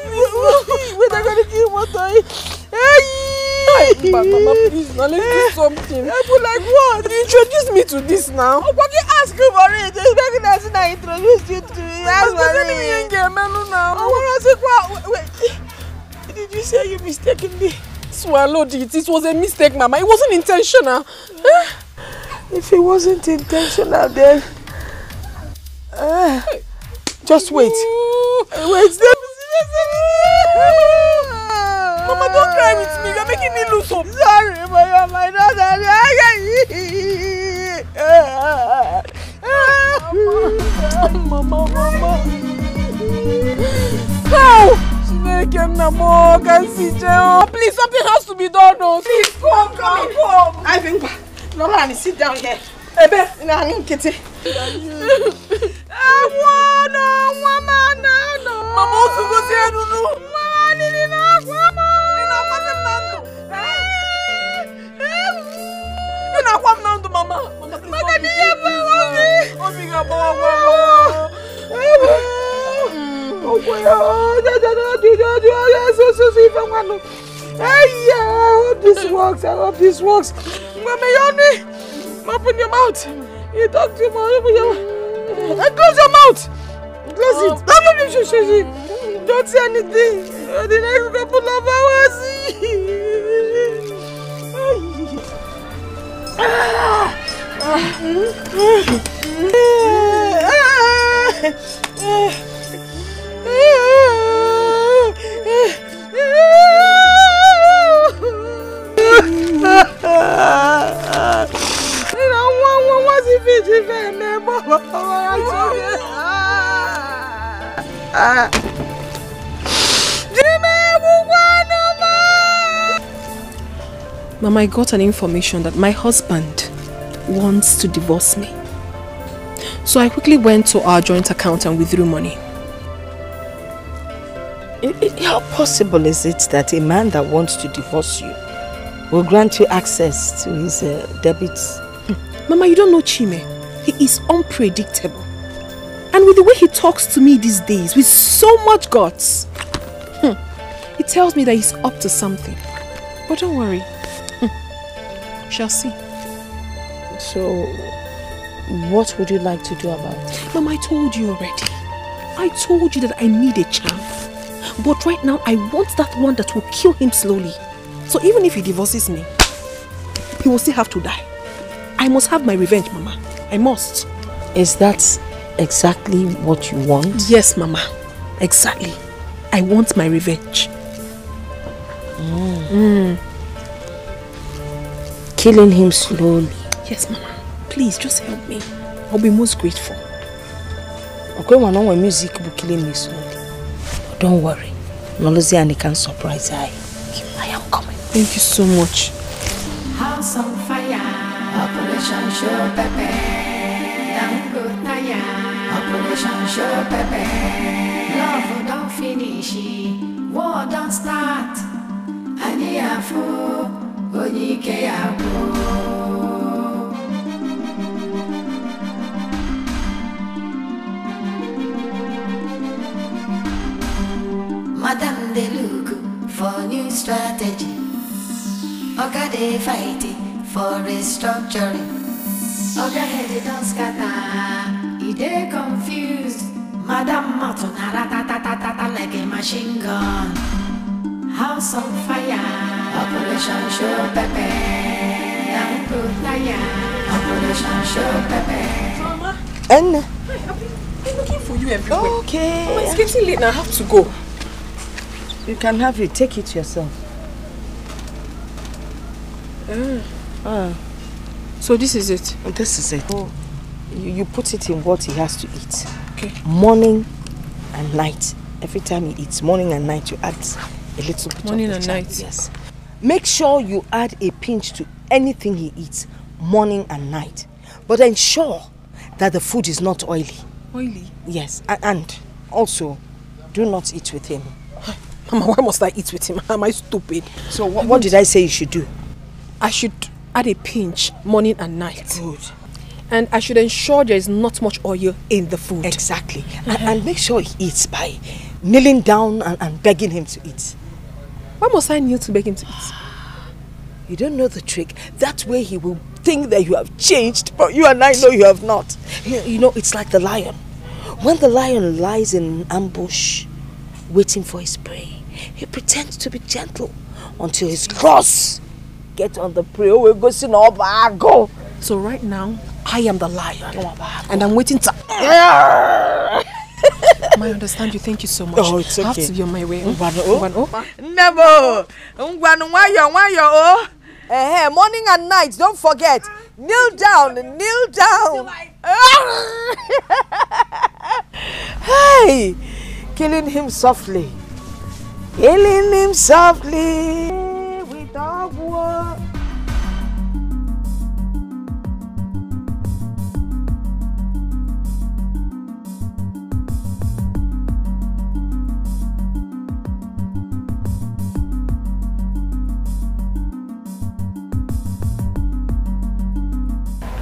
We're not going to kill what Mama, please, now let's do something. Like what? Introduce me to this now. Oh, but you ask you for it. It's very nice that I introduced you to it. Ask for it. Wait. Did you say you mistakenly swallowed it? It was a mistake, Mama. It wasn't intentional. If it wasn't intentional, then just wait. Wait. Mama, don't cry with me. You're making me lose hope. Sorry, but you're my daughter. Mama. How? Please, something has to be done. Please, come. I think. Nolani, sit down here. Ebe, Nani, Kitty. Mama, also go say no. Mama, I hope this works. Mama, open your mouth. You talk too much. Open your mouth. Close your mouth. Close it. Don't say anything. The next couple of hours. Mama, I got an information that my husband wants to divorce me. So I quickly went to our joint account and withdrew money. How possible is it that a man that wants to divorce you will grant you access to his debits? Mama, you don't know Chime. He is unpredictable. And with the way he talks to me these days, with so much guts, it tells me that he's up to something. But don't worry. Shall see. So, what would you like to do about it? Mama, I told you already. I told you that I need a champ. But right now, I want that one that will kill him slowly. So even if he divorces me, he will still have to die. I must have my revenge, Mama. I must. Is that exactly what you want? Yes, Mama. Exactly. I want my revenge. Killing him slowly. Yes, Mama. Please, just help me. I'll be most grateful. Okay, one on music will killing me slowly. But don't worry. Nollywood can surprise I am coming. Thank you so much. House on fire. Operation Show Pepe. Operation Show Pepe. Love don't finish. War don't start. Anyafu. Onyike yabu. Madam they look for new strategy. Oga they fighting for restructuring. Oga head don't scatter. He they confused. Madam Matuna ratatatata like a machine gun. House on fire. Operation Show Pepe. Operation Show Pepe. Mama. And I've been looking for you everywhere. Okay. Mama, it's getting late now. I have to go. You can have it. Take it yourself. So this is it? This is it. Oh. You put it in what he has to eat. Okay. Morning and night. Every time he eats, morning and night, you add a little bit morning of and child. night. Yes. Make sure you add a pinch to anything he eats, morning and night. But ensure that the food is not oily. Oily? Yes. And also, do not eat with him. Mama, why must I eat with him? Am I stupid? So what did I say you should do? I should add a pinch morning and night. Good. And I should ensure there is not much oil in the food. Exactly. And make sure he eats by kneeling down and begging him to eat. Why must I kneel to beg him to eat? You don't know the trick. That way he will think that you have changed, but you and I know you have not. You know, it's like the lion. When the lion lies in ambush, waiting for his prey, he pretends to be gentle until his claws get on the prey. Go. So right now, I am the lion. And I'm waiting to... I understand you. Thank you so much. Oh, it's okay. I have to be on my way. Never. Morning and night, don't forget. Kneel down, kneel down. Hey, killing him softly. Killing him softly without war.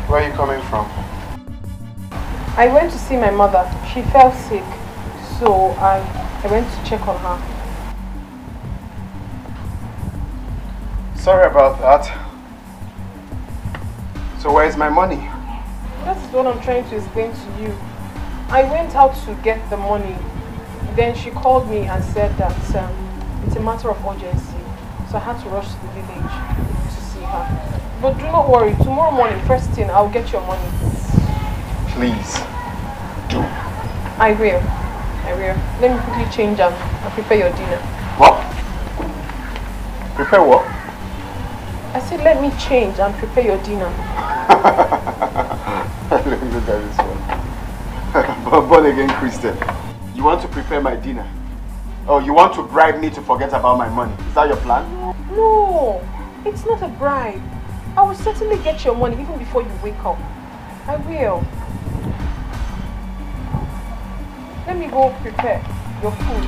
Where are you coming from? I went to see my mother. She fell sick. So I went to check on her. Sorry about that. So where's my money? That's what I'm trying to explain to you. I went out to get the money. Then she called me and said that it's a matter of urgency. So I had to rush to the village to see her. But do not worry, tomorrow morning, first thing, I'll get your money. Please, do. I will. Let me quickly change and prepare your dinner. What? Prepare what? I said let me change and prepare your dinner. Let me look at this one. Born again Christian. You want to prepare my dinner? Oh, you want to bribe me to forget about my money? Is that your plan? No, it's not a bribe. I will certainly get your money even before you wake up. I will. Let me go prepare your food.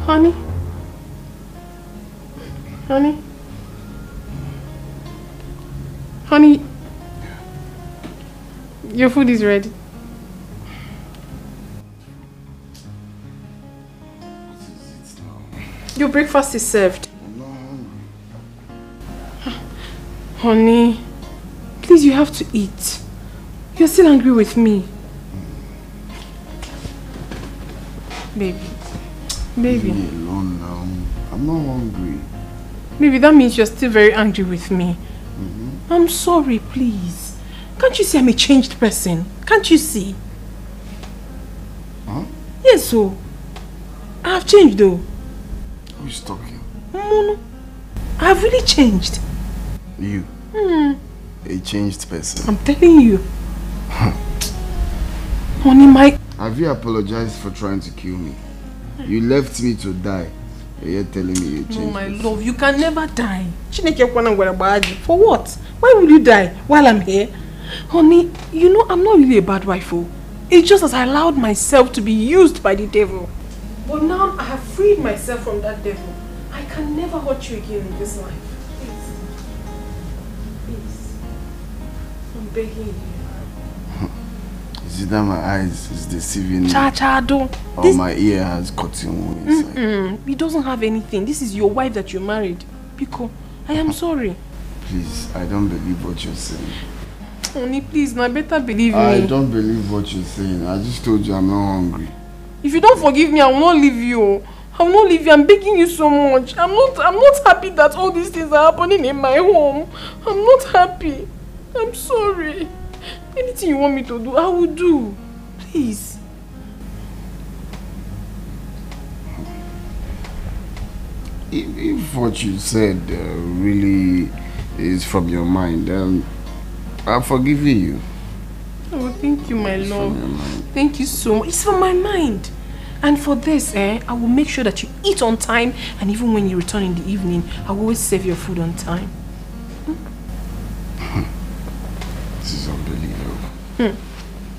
Honey? Honey? Honey? Your food is ready. Your breakfast is served. Honey, please, you have to eat. You're still angry with me. Baby. Baby. Leave me alone now. I'm not hungry. Baby, that means you're still very angry with me. I'm sorry, please. Can't you see I'm a changed person? Can't you see? Huh? Yes, so. I have changed though. Who's talking? No. I have really changed. You? A changed person. I'm telling you. Honey, my... Have you apologized for trying to kill me? You left me to die. You're telling me you changed. No, my love, you can never die. For what? Why would you die while I'm here? Honey, you know I'm not really a bad wife. It's just as I allowed myself to be used by the devil. But now I have freed myself from that devil. I can never hurt you again in this life. Please. Please. I'm begging you. Is it that my eyes is deceiving me? Don't. Or my ear has cotton wool inside? He doesn't have anything. This is your wife that you married. Pico, I am sorry. Please, I don't believe what you're saying. Honey, please, now better believe me. I don't believe what you're saying. I just told you I'm not hungry. If you don't forgive me, I will not leave you. I will not leave you. I'm begging you so much. I'm not happy that all these things are happening in my home. I'm not happy. I'm sorry. Anything you want me to do, I will do. Please. If what you said really is from your mind, then I'll forgive you. Oh, thank you, my love. Thank you so much. It's from my mind. And for this, I will make sure that you eat on time, and even when you return in the evening, I will always serve your food on time. This is unbelievable.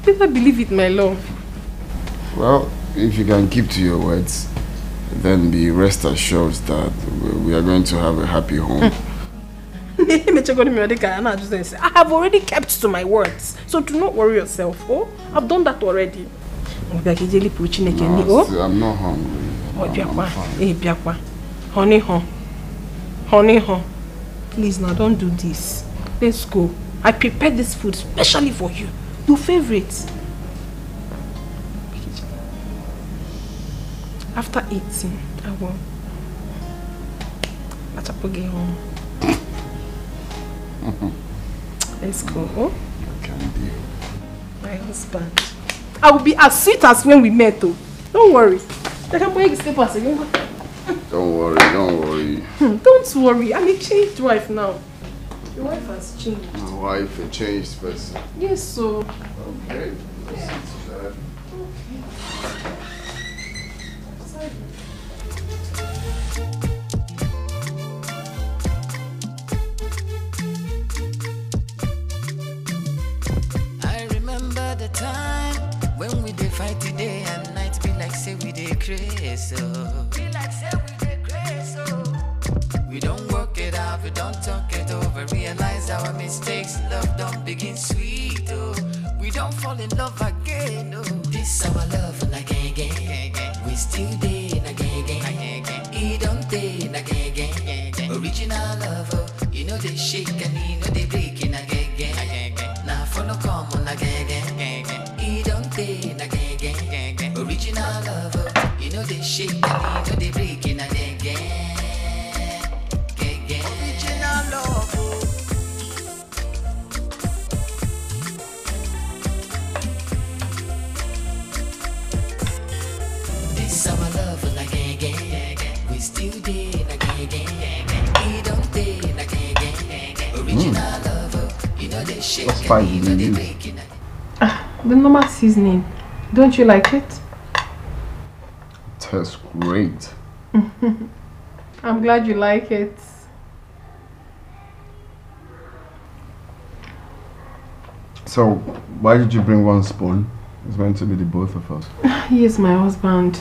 Better believe it, my love. Well, if you can keep to your words, then be rest assured that we are going to have a happy home. I have already kept to my words, so do not worry yourself. Oh, I've done that already. No, I'm not hungry. I'm fine. Honey, please now don't do this. Let's go. I prepared this food specially for you. Your favorite. After eating, I will. Let's go. Oh? Can be. My husband. I will be as sweet as when we met, though. Don't worry. Don't worry. Don't worry. I'm a changed wife now. Your wife has changed. My wife, a changed person. Yes, so. Okay. Yeah. I remember the time when we did fight today and night, be like say we did crazy. Be like say we did crazy. We don't work it out, we don't talk it over, realize our mistakes, love don't begin sweet, oh. We don't fall in love again, oh. This our love and again, we still did again, it don't did again, original love, oh. You know they shake and you know they break in again, now follow come on again, it don't did again, original love, oh. You know they shake and you know they break in again. What's spice in you? The normal seasoning. Don't you like it? Tastes great. I'm glad you like it. So, why did you bring one spoon? It's meant to be the both of us. He is my husband.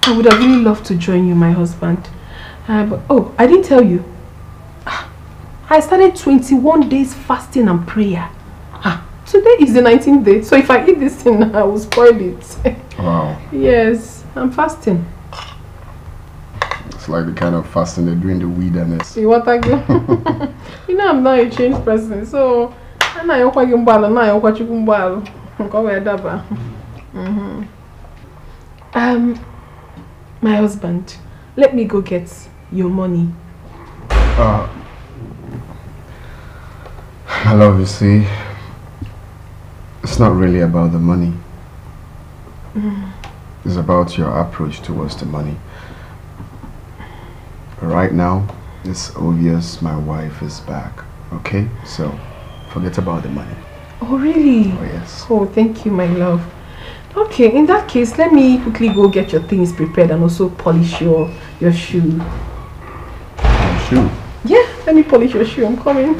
I would have really loved to join you, my husband. But oh, I didn't tell you. I started 21 days fasting and prayer. Today is the 19th day, so if I eat this thing, I will spoil it. Wow. Yes, I'm fasting. It's like the kind of fasting they do in the wilderness. You want to go? You know I'm not a changed person, so I'm not going my husband, let me go get your money. My love, you see, it's not really about the money. It's about your approach towards the money. Right now, it's obvious my wife is back, okay? So, forget about the money. Oh, really? Oh, yes. Oh, thank you, my love. Okay, in that case, let me quickly go get your things prepared and also polish your shoe. Your shoe? Yeah, let me polish your shoe. I'm coming.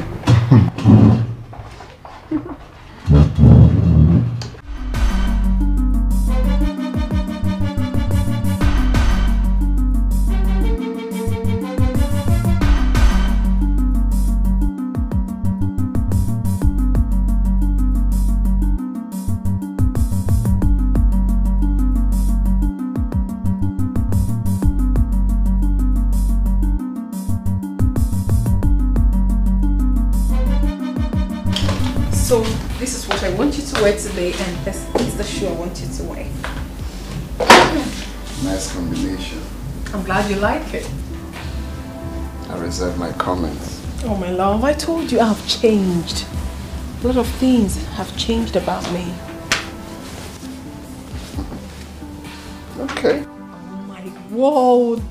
So this is what I want you to wear today, and this is the shoe I want you to wear. Nice combination. I'm glad you like it. I reserve my comments. Oh my love, I told you I've changed. A lot of things have changed about me. Okay. Oh my word.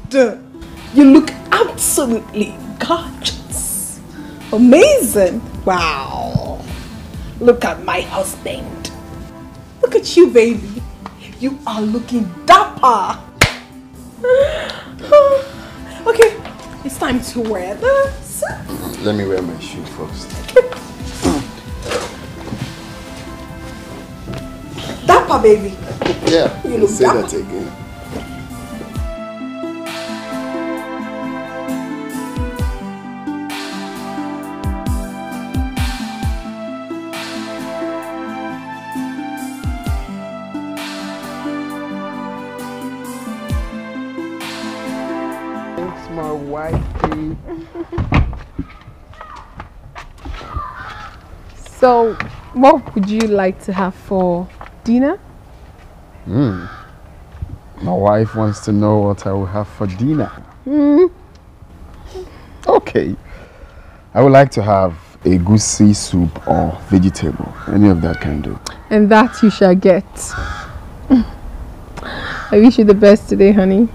You look absolutely gorgeous. Amazing. Wow. Look at my husband. Look at you, baby. You are looking dapper. Okay, it's time to wear this. Let me wear my shoe first. Dapper, baby. Yeah, you look say dapper. that again. My wifey. So, what would you like to have for dinner? My wife wants to know what I will have for dinner. Okay. I would like to have a goosey soup or vegetable. Any of that can do. And that you shall get. I wish you the best today, honey.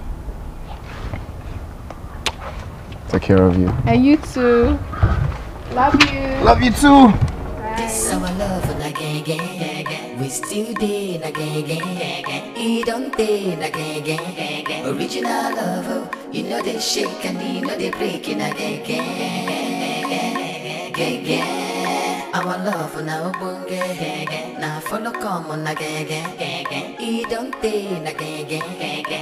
Take care of you. And you too. Love you. Love you too. This our love on a gang. We still day na gang. He don't day na gang. Original love, you know they shake and you know they break in a gang. Our love on a bunge. Now follow come on a gang. He don't day na gang.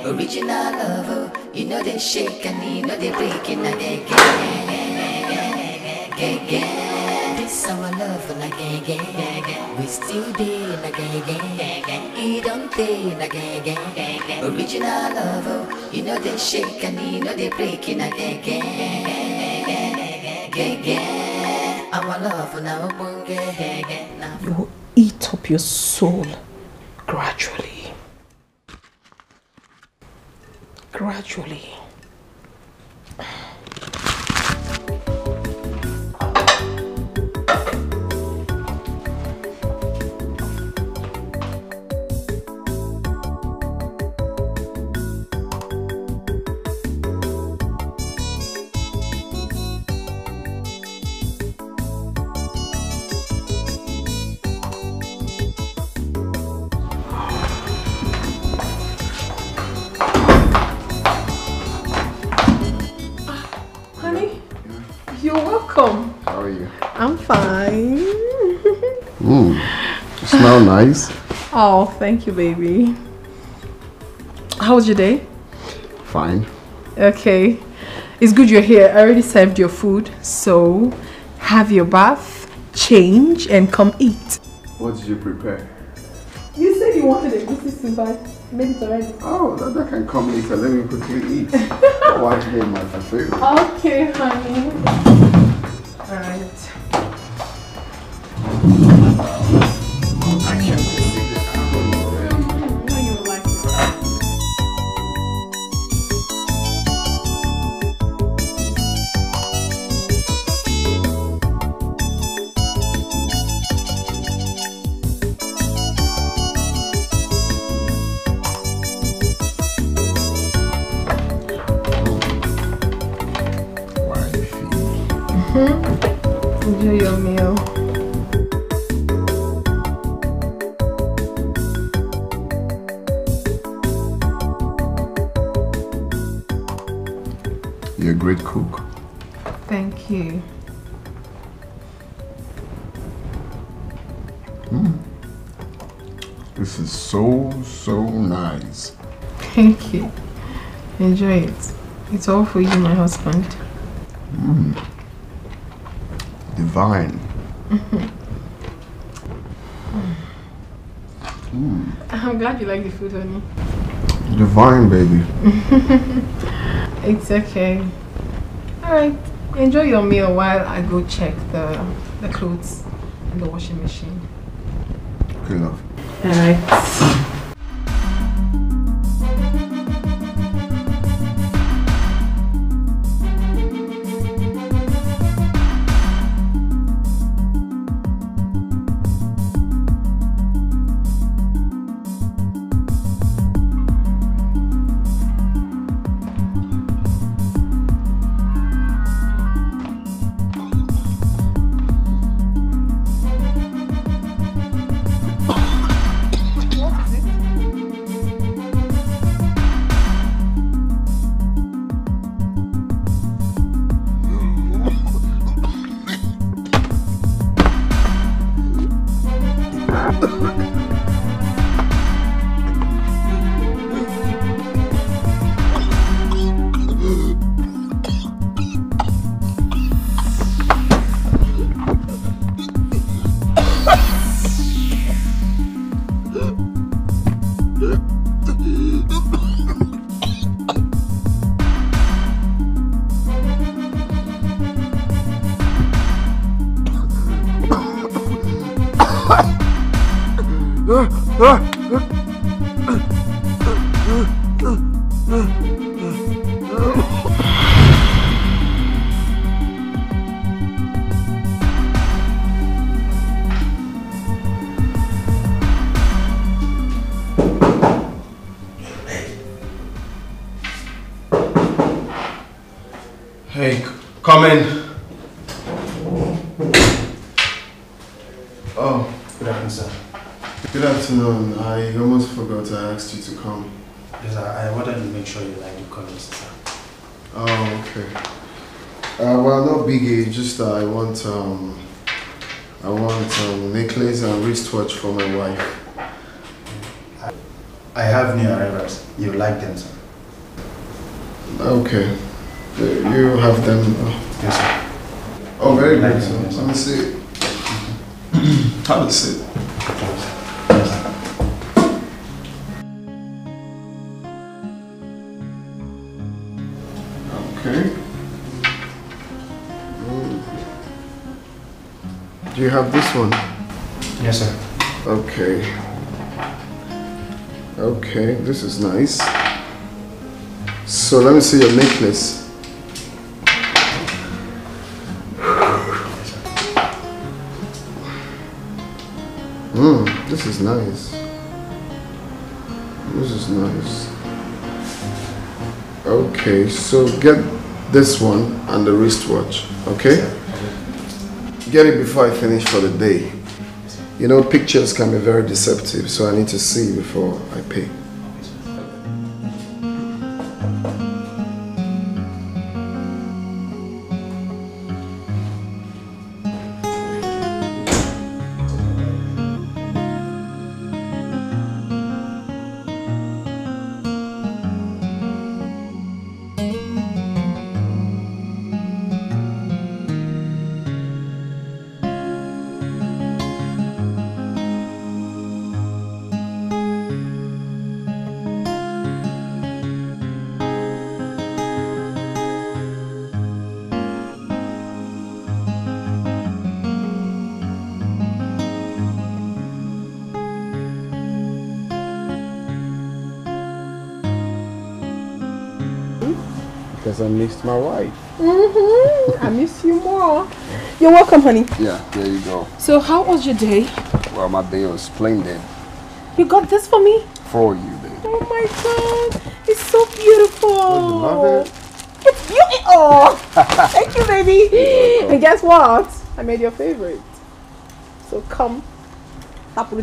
Original love, you know they shake and you know they break in a gang. This our love on a gang. We still day na gang. He don't day na gang. Original love, you know they shake and you know they break in a gang. Our love on our bunge. You will eat up your soul gradually. Gradually. How are you? I'm fine. You smell nice. Oh, thank you, baby. How was your day? fine. Okay. It's good you're here. I already served your food, so have your bath, change, and come eat. What did you prepare? You said you wanted a goosey soup. I made it already. Oh, that can come later. Let me quickly eat. My wife made my favorite. Okay, honey. Alright. I can't believe it. Enjoy your meal. You're a great cook. Thank you. This is so nice. Thank you. Enjoy it. It's all for you, my husband. Divine. I'm glad you like the food, honey. Divine, baby. It's okay. Alright. Enjoy your meal while I go check the clothes in the washing machine. Okay, love. Alright. Hey, come in. Oh, Good afternoon, sir. good afternoon. I almost forgot I asked you to come. Yes, I wanted to make sure you like the colors, sir. Oh, okay. Well, not biggie. Just I want necklace and wristwatch for my wife. I have new arrivals. You like them, sir? Okay. You have them. Yes, sir. Oh, very good. Yes, sir. Let me see. Have a seat. Okay. Do you have this one? Yes, sir. Okay. Okay, this is nice. So let me see your necklace. This is nice. This is nice. Okay, so get this one and the wristwatch, okay? Get it before I finish for the day. You know, pictures can be very deceptive, so I need to see before I pay. because I missed my wife. I miss you more. You're welcome, honey. Yeah, there you go. So how was your day? Well, my day was splendid. You got this for me? For you, baby. Oh my god, it's so beautiful. Oh, you love it? It's beautiful. Oh, thank you, baby. And guess what? I made your favorite. So come. Let's go.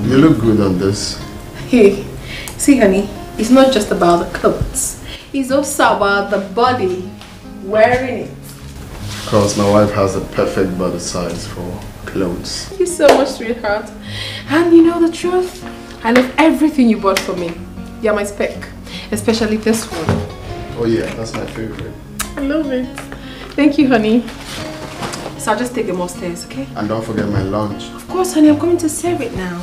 You look good on this. Hey, see, honey, it's not just about the clothes. It's also about the body wearing it. Because my wife has the perfect body size for clothes. Thank you so much, sweetheart. And you know the truth? I love everything you bought for me. You're my spec. Especially this one. Oh yeah, that's my favorite. I love it. Thank you, honey. So I'll just take them upstairs, okay? And don't forget my lunch. Of course, honey. I'm going to serve it now.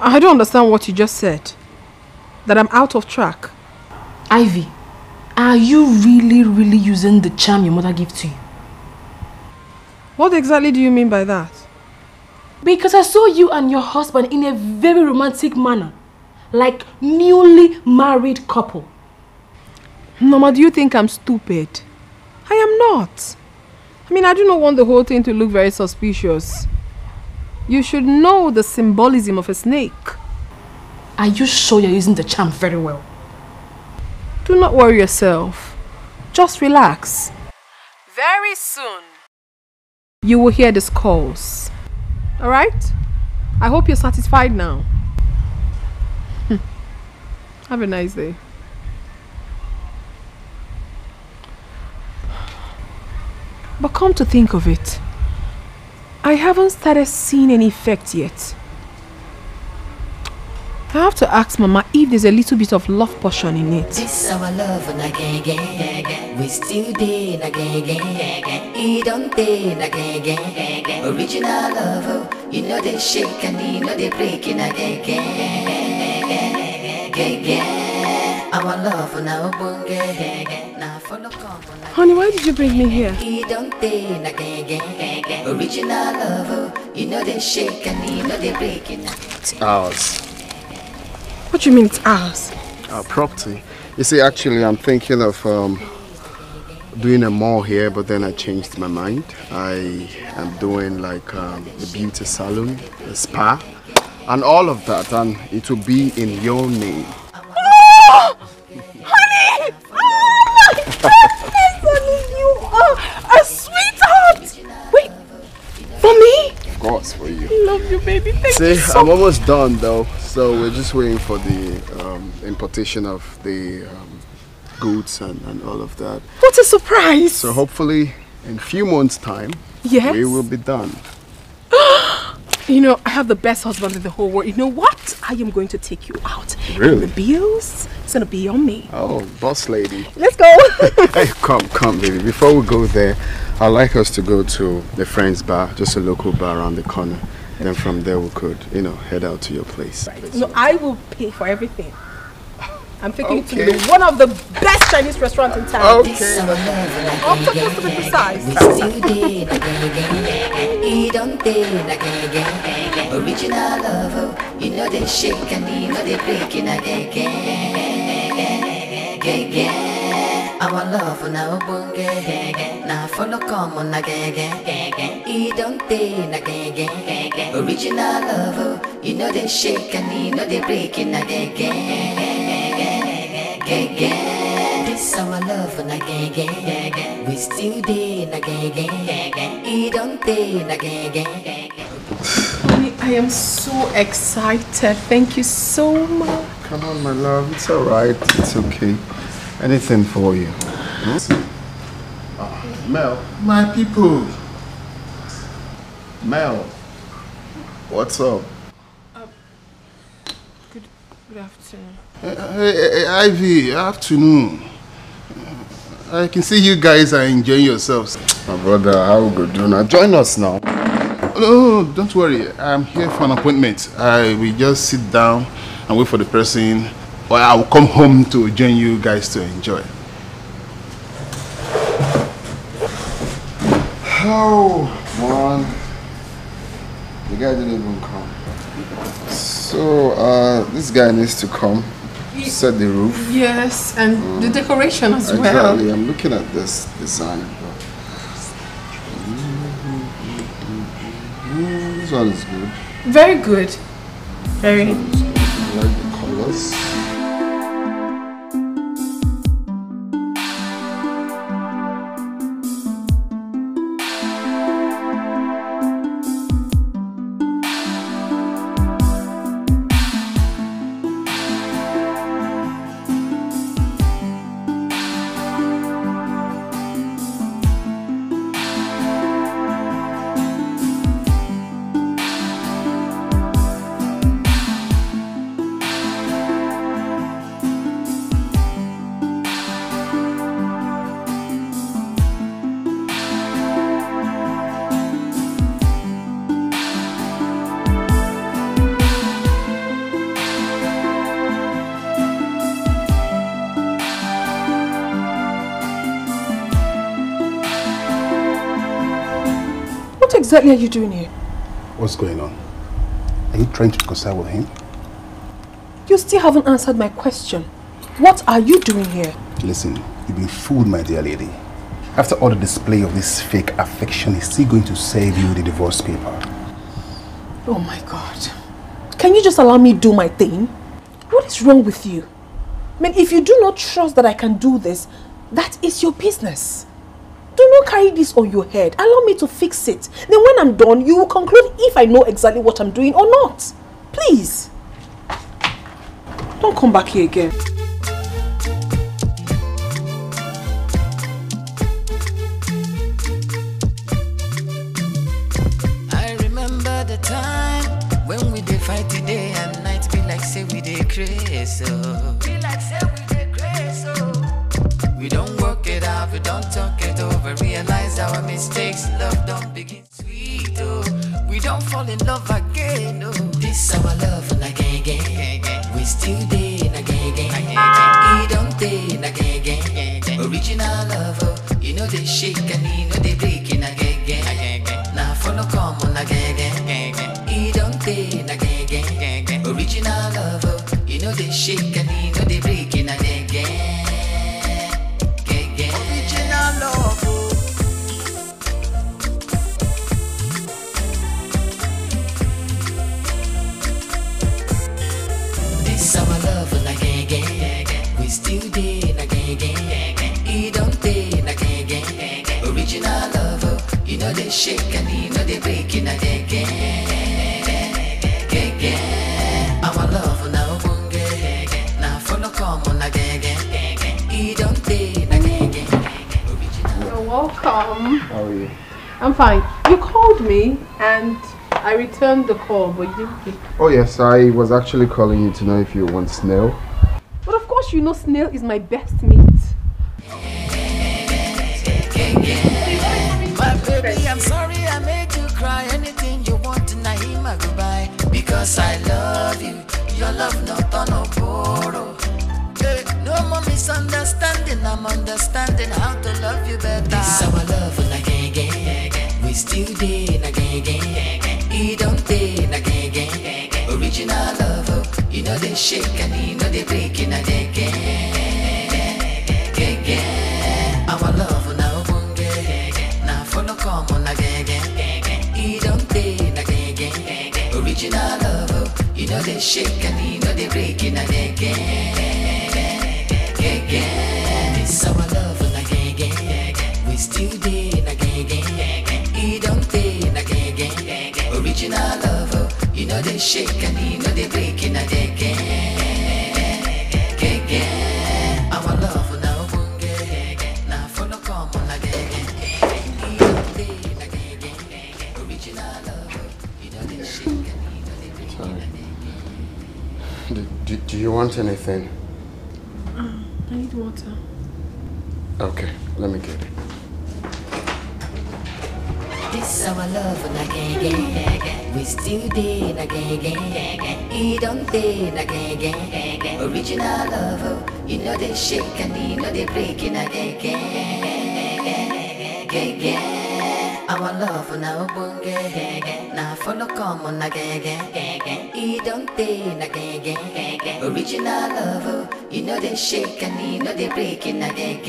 I don't understand what you just said. That I'm out of track. Ivy, are you really using the charm your mother gave to you? What exactly do you mean by that? Because I saw you and your husband in a very romantic manner. Like newly married couple. Mama, do you think I'm stupid? I am not. I mean, I do not want the whole thing to look very suspicious. You should know the symbolism of a snake. Are you sure you're using the charm very well? Do not worry yourself. Just relax. Very soon, you will hear the calls. Alright? I hope you're satisfied now. Have a nice day. But come to think of it, I haven't started seeing any effect yet. I have to ask Mama if there's a little bit of love potion in it. This our love and again, we still did again. He don't did again. Original love, you know they shake and you know they breaking again. Our love now bunge. Now follow come. Honey, why did you bring me here? He don't did again. Original love, you know they shake and you know they breaking again. It's ours. What do you mean it's ours? Our property. You see, actually, I'm thinking of doing a mall here, but then I changed my mind. I am doing like a beauty salon, a spa, and all of that, and it will be in your name. Oh! Honey! Oh my goodness, honey, you are a sweetheart! Wait, for me? Of course, for you. I love you, baby. Thank See, you so I'm almost done though, so we're just waiting for the importation of the goods and all of that. What a surprise! So hopefully, in a few months' time, yes, we will be done. You know, I have the best husband in the whole world. You know what? I am going to take you out. Really? And the bills, it's going to be on me. Oh, boss lady. Let's go. Hey, come, baby. Before we go there, I'd like us to go to the Friends Bar, just a local bar around the corner. Then from there we could, you know, head out to your place. Right. No, I will pay for everything. I'm taking you to one of the best Chinese restaurants in town. Okay. Octopus to be precise. Original love, you know they shake and you know they breaking again. Our love now bunge, now follow come on again. He don't again. Original love, you know they shake and you know they breaking again. This our love and again, we still did again. He don't again. Honey, I am so excited. Thank you so much. Come on, my love. It's alright. It's okay. Anything for you. Mel. My people. Mel. What's up? Good afternoon. Hey, Ivy, afternoon. I can see you guys are enjoying yourselves. My brother, how we go do now? Join us now. No, don't worry. I'm here for an appointment. We just sit down and wait for the person, or I will come home to join you guys to enjoy. Oh, man. The guy didn't even come. So, this guy needs to come. Set the roof. Yes, and the decoration as well. Exactly, I'm looking at this design. This one is good. Very good. Very. I like the colors. What exactly are you doing here? What's going on? Are you trying to reconcile with him? You still haven't answered my question. What are you doing here? Listen, you've been fooled, my dear lady. After all the display of this fake affection, he's still going to save you the divorce paper. Oh my God. Can you just allow me do my thing? What is wrong with you? I mean, if you do not trust that I can do this, that is your business. Do not carry this on your head. Allow me to fix it. Then when I'm done, you will conclude if I know exactly what I'm doing or not. Please. Don't come back here again. I remember the time when we did fight today and night, be like say we did crazy. Be like say we did crazy. We don't work it out, we don't talk it over, realize our mistakes, love don't begin sweet, oh. We don't fall in love again, oh. This our love and again, we still dating again, he don't date again, original love, oh. You know they shake and you know they breaking again, now follow come on again, he don't date again, original love, oh. You know they shake and you know they breaking again. This our love and again, we still dating again, he don't date again, original love, oh. You know they shake and you know they breaking again. Our love now now follow come on again, he don't date again. You're welcome. How are you? I'm fine. You called me and I returned the call, but you didn't pick. Oh yes, I was actually calling you to know if you want snail. But of course you know snail is my best meat. My baby, I'm sorry I made you cry. Anything you want tonight, my goodbye. Because I love you, your love not on a borrow. Hey, no more misunderstanding, I'm understanding how to love you better. This our love again, we still dating again, he don't date again, original love, oh. You know they shake and you know they breaking again. Our love now now follow come on again, he don't date again, original love, oh. You know they shake and you know they breaking again. This our love again, we still dating again, he don't date again, original love, oh. You know they shake and you know they breaking again. Our love now now follow come on again, he don't date again, original love, oh. You know they shake and you know they breaking again. Do you want anything? I need water. Okay, let me get it. This our love again, we We still day na gang. He don't day na gang. Original love, you know they shake and you know they break in a gang. Our love now bunge. Now follow come on a gang. He don't day na gang. Original love, you know they shake and you know they break in a gang.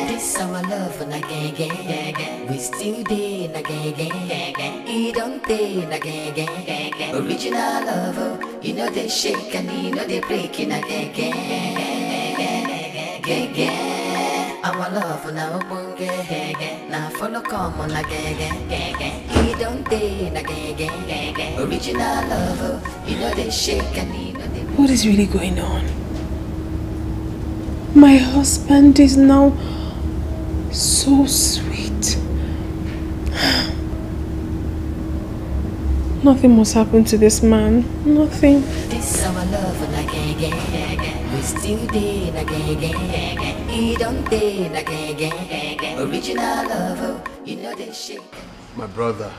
This our love na gang. We still day na gang. He don't day na gang. Original love, you know they shake and you know they break in a gang. Our love now bunge. Now follow come on a gang. He don't day na gang. Original love, you know they shake and you know they. What is really going on? My husband is now so sweet. Nothing must happen to this man. Nothing. This our love na gang. We still day na gang. He don't day na gang. Original love, you know they shake. My brother,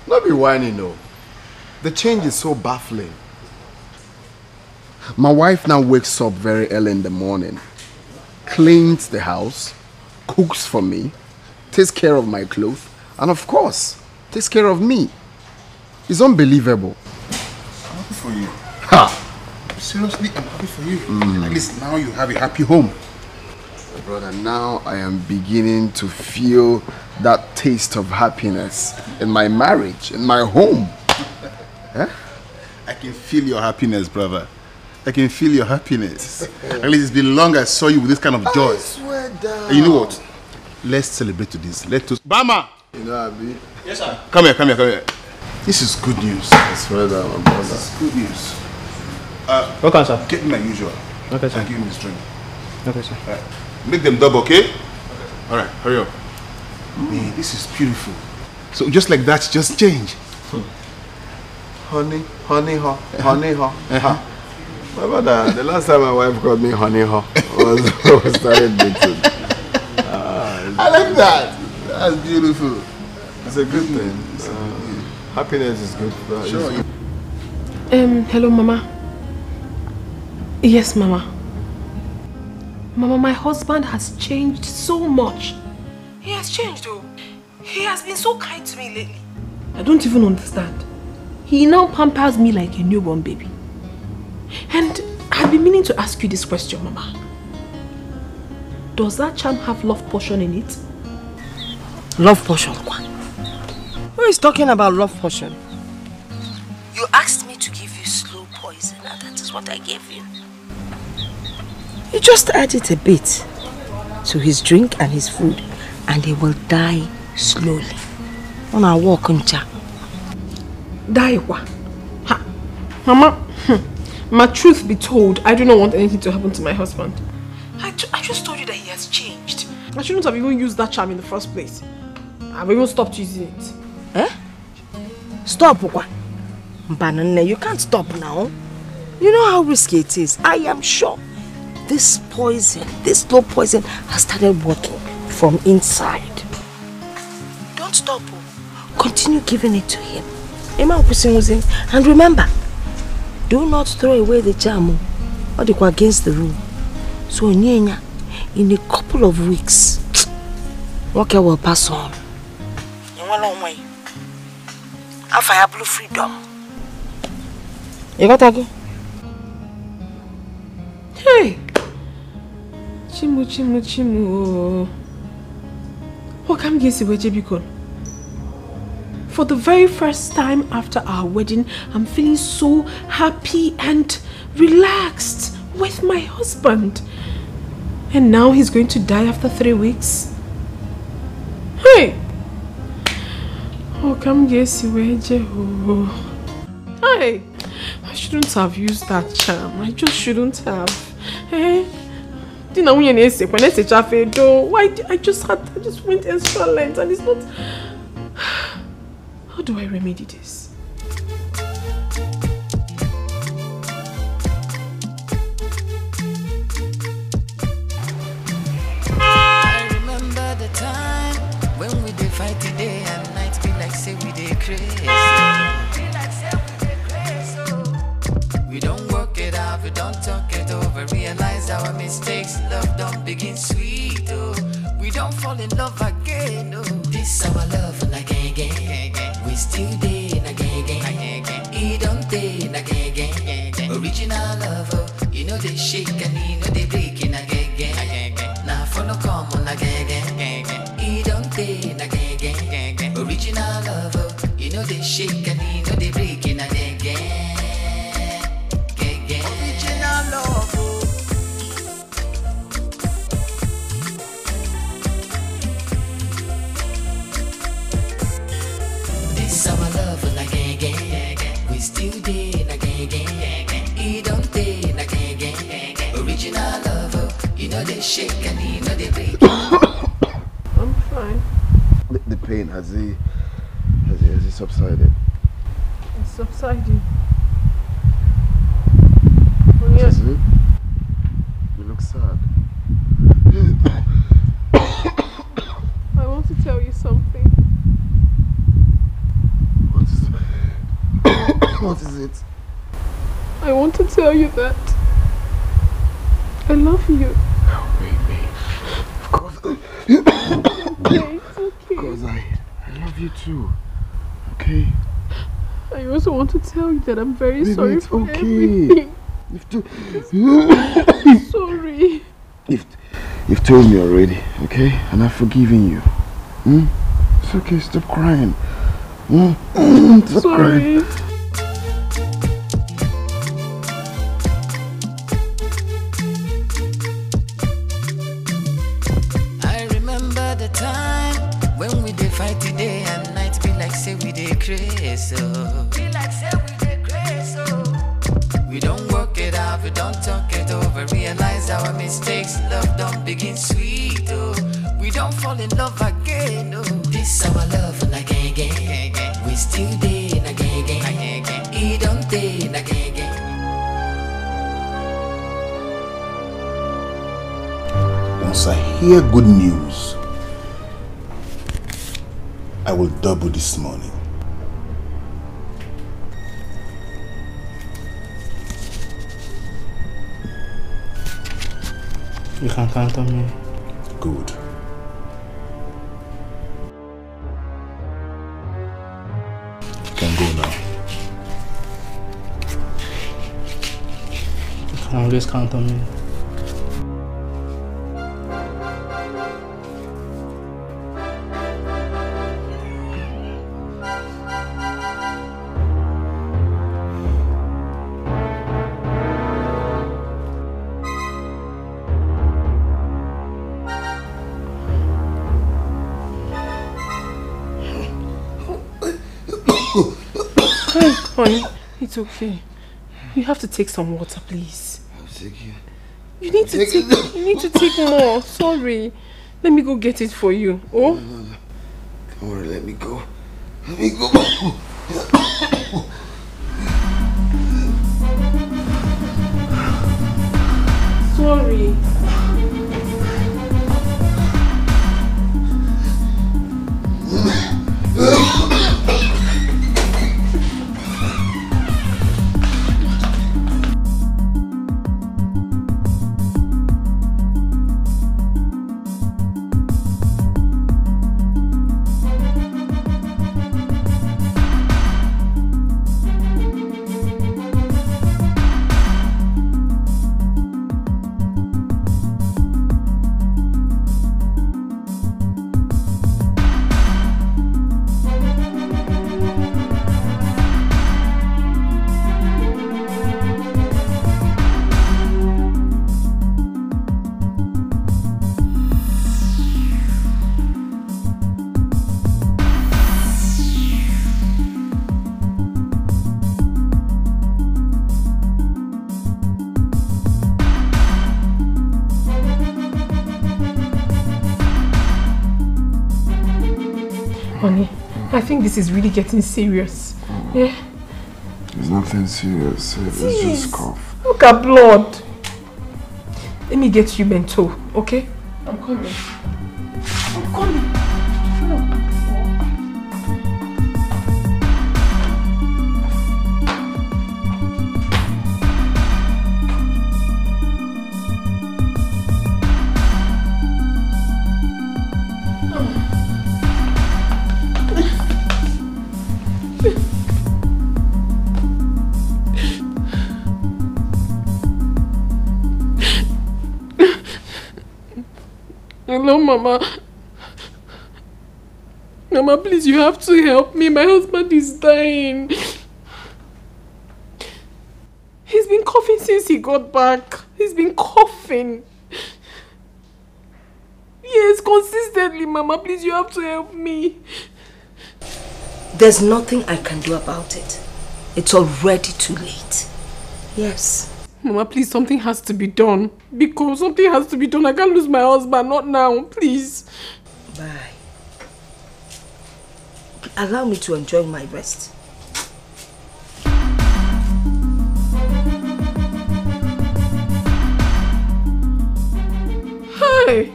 not be whining, no. The change is so baffling. My wife now wakes up very early in the morning, cleans the house, cooks for me, takes care of my clothes, and of course, takes care of me. It's unbelievable. I'm happy for you. Ha! Seriously, I'm happy for you. At least now you have a happy home. My brother, now I am beginning to feel that taste of happiness in my marriage, in my home. I can feel your happiness, brother. I can feel your happiness. At least it's been long I saw you with this kind of joy. I swear down. And you know what? Let's celebrate this. Let's Bama! You know, Abi? Yes, sir. Come here. This is good news. I swear down, my brother. This is good news. Okay, sir. Get me my usual. Okay, sir. And give me this drink. Okay, sir. Right. Make them double, okay? Alright, hurry up. Man, this is beautiful. So just like that, just change. Honey, ha. My brother, the last time my wife called me honey, ha, was when we started dating. I like that. That's beautiful. It's a good thing. Happiness is good. Sure. Hello, Mama. Yes, Mama. Mama, my husband has changed so much. He has changed, though. He has been so kind to me lately. I don't even understand. He now pampers me like a newborn baby. And I've been meaning to ask you this question, Mama. Does that charm have love potion in it? Love potion? Who is talking about love potion? You asked me to give you slow poison and that is what I gave you. You just add it a bit to his drink and his food and he will die slowly. On our walk on cha. Die what? Ha. Mama, my truth be told, I do not want anything to happen to my husband. I just told you that he has changed. I shouldn't have even used that charm in the first place. I've even stopped using it. Eh? Stop, Ukwa. Banana, you can't stop now. You know how risky it is. I am sure this poison, this slow poison has started working from inside. Don't stop. Continue giving it to him. And remember, do not throw away the jam or the against the rule. So in a couple of weeks, Walker will pass on. In one long way. After I have blue freedom. You got to go? Hey! Chimu. What can you say, Bikon? For the very first time after our wedding, I'm feeling so happy and relaxed with my husband. And now he's going to die after 3 weeks. Hey! Oh, come guess you. Hey! I shouldn't have used that charm. I just shouldn't have. Hey! Why? I just went extra length and it's not. How do I remedy this? I remember the time when we did fight day and night. they shake and you know they break in again. Now for no common again. He don't take again. Original love, you know they shake and you know they break in again. Original love. This our love again. We still there again. He don't take again. Original love, you know they shake and you know they break. I'm fine. The pain has it subsided? It's subsiding. Is it? You look sad. I want to tell you something. What is it? I want to tell you that I love you. Oh, baby. Of course. Okay, it's okay. Because I love you too. Okay? I also want to tell you that I'm very Baby, sorry it's for okay. everything. You've Sorry. You've told me already, okay? And I've forgiven you. It's okay, stop crying. Stop Sorry. crying. I remember the time when we did fight today and night be like say we did crazy. Be like say we did crazy. We don't work it out, we don't talk it over, realize our mistakes. Love don't begin sweet, oh. We don't fall in love again, oh. This our love and again. We still there again. He don't take again. Once I hear good news, I will double this money. You can count on me. Good. You can go now. You can always count on me. Honey, it's okay. You have to take some water, please. I'll take it. You need to take more. Sorry. Let me go get it for you. Oh? No. Don't worry, let me go. Let me go. Sorry. Honey, I think this is really getting serious. Yeah? There's nothing serious. It's just cough. Look at blood. Let me get you bento, okay? I'm coming. I'm coming. Hello, Mama. Mama, please, you have to help me. My husband is dying. He's been coughing since he got back. He's been coughing. Yes, consistently, Mama. Please, you have to help me. There's nothing I can do about it. It's already too late. Yes. Mama, please, something has to be done. Because something has to be done. I can't lose my husband, not now. Please. Bye. Allow me to enjoy my rest. Hi.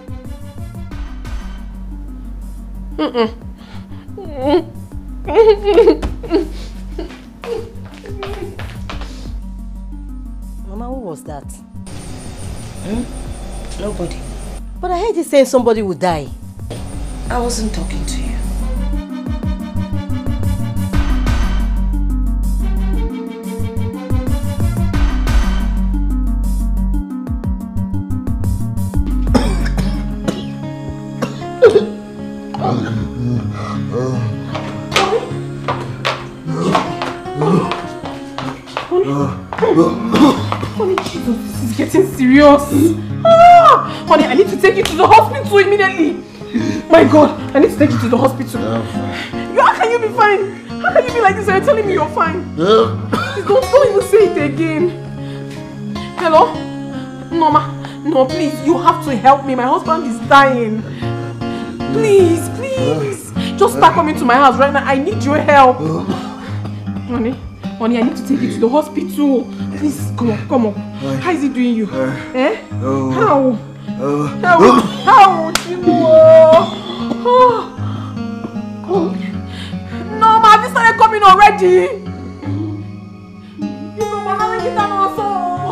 Mama, who was that? Nobody. But I heard you saying somebody would die. I wasn't talking to you. Honey, Jesus, this is getting serious. Honey, I need to take you to the hospital immediately. My God, I need to take you to the hospital. How can you be fine? How can you be like this and you're telling me you're fine? Please don't even say it again. Hello? No, no, please, you have to help me. My husband is dying. Please, please. Just start coming to my house right now. I need your help. Honey, I need to take you to the hospital. Please, come on. How is he doing you? Eh? How? How? No, ma, this started coming already. You know, ma, get down also.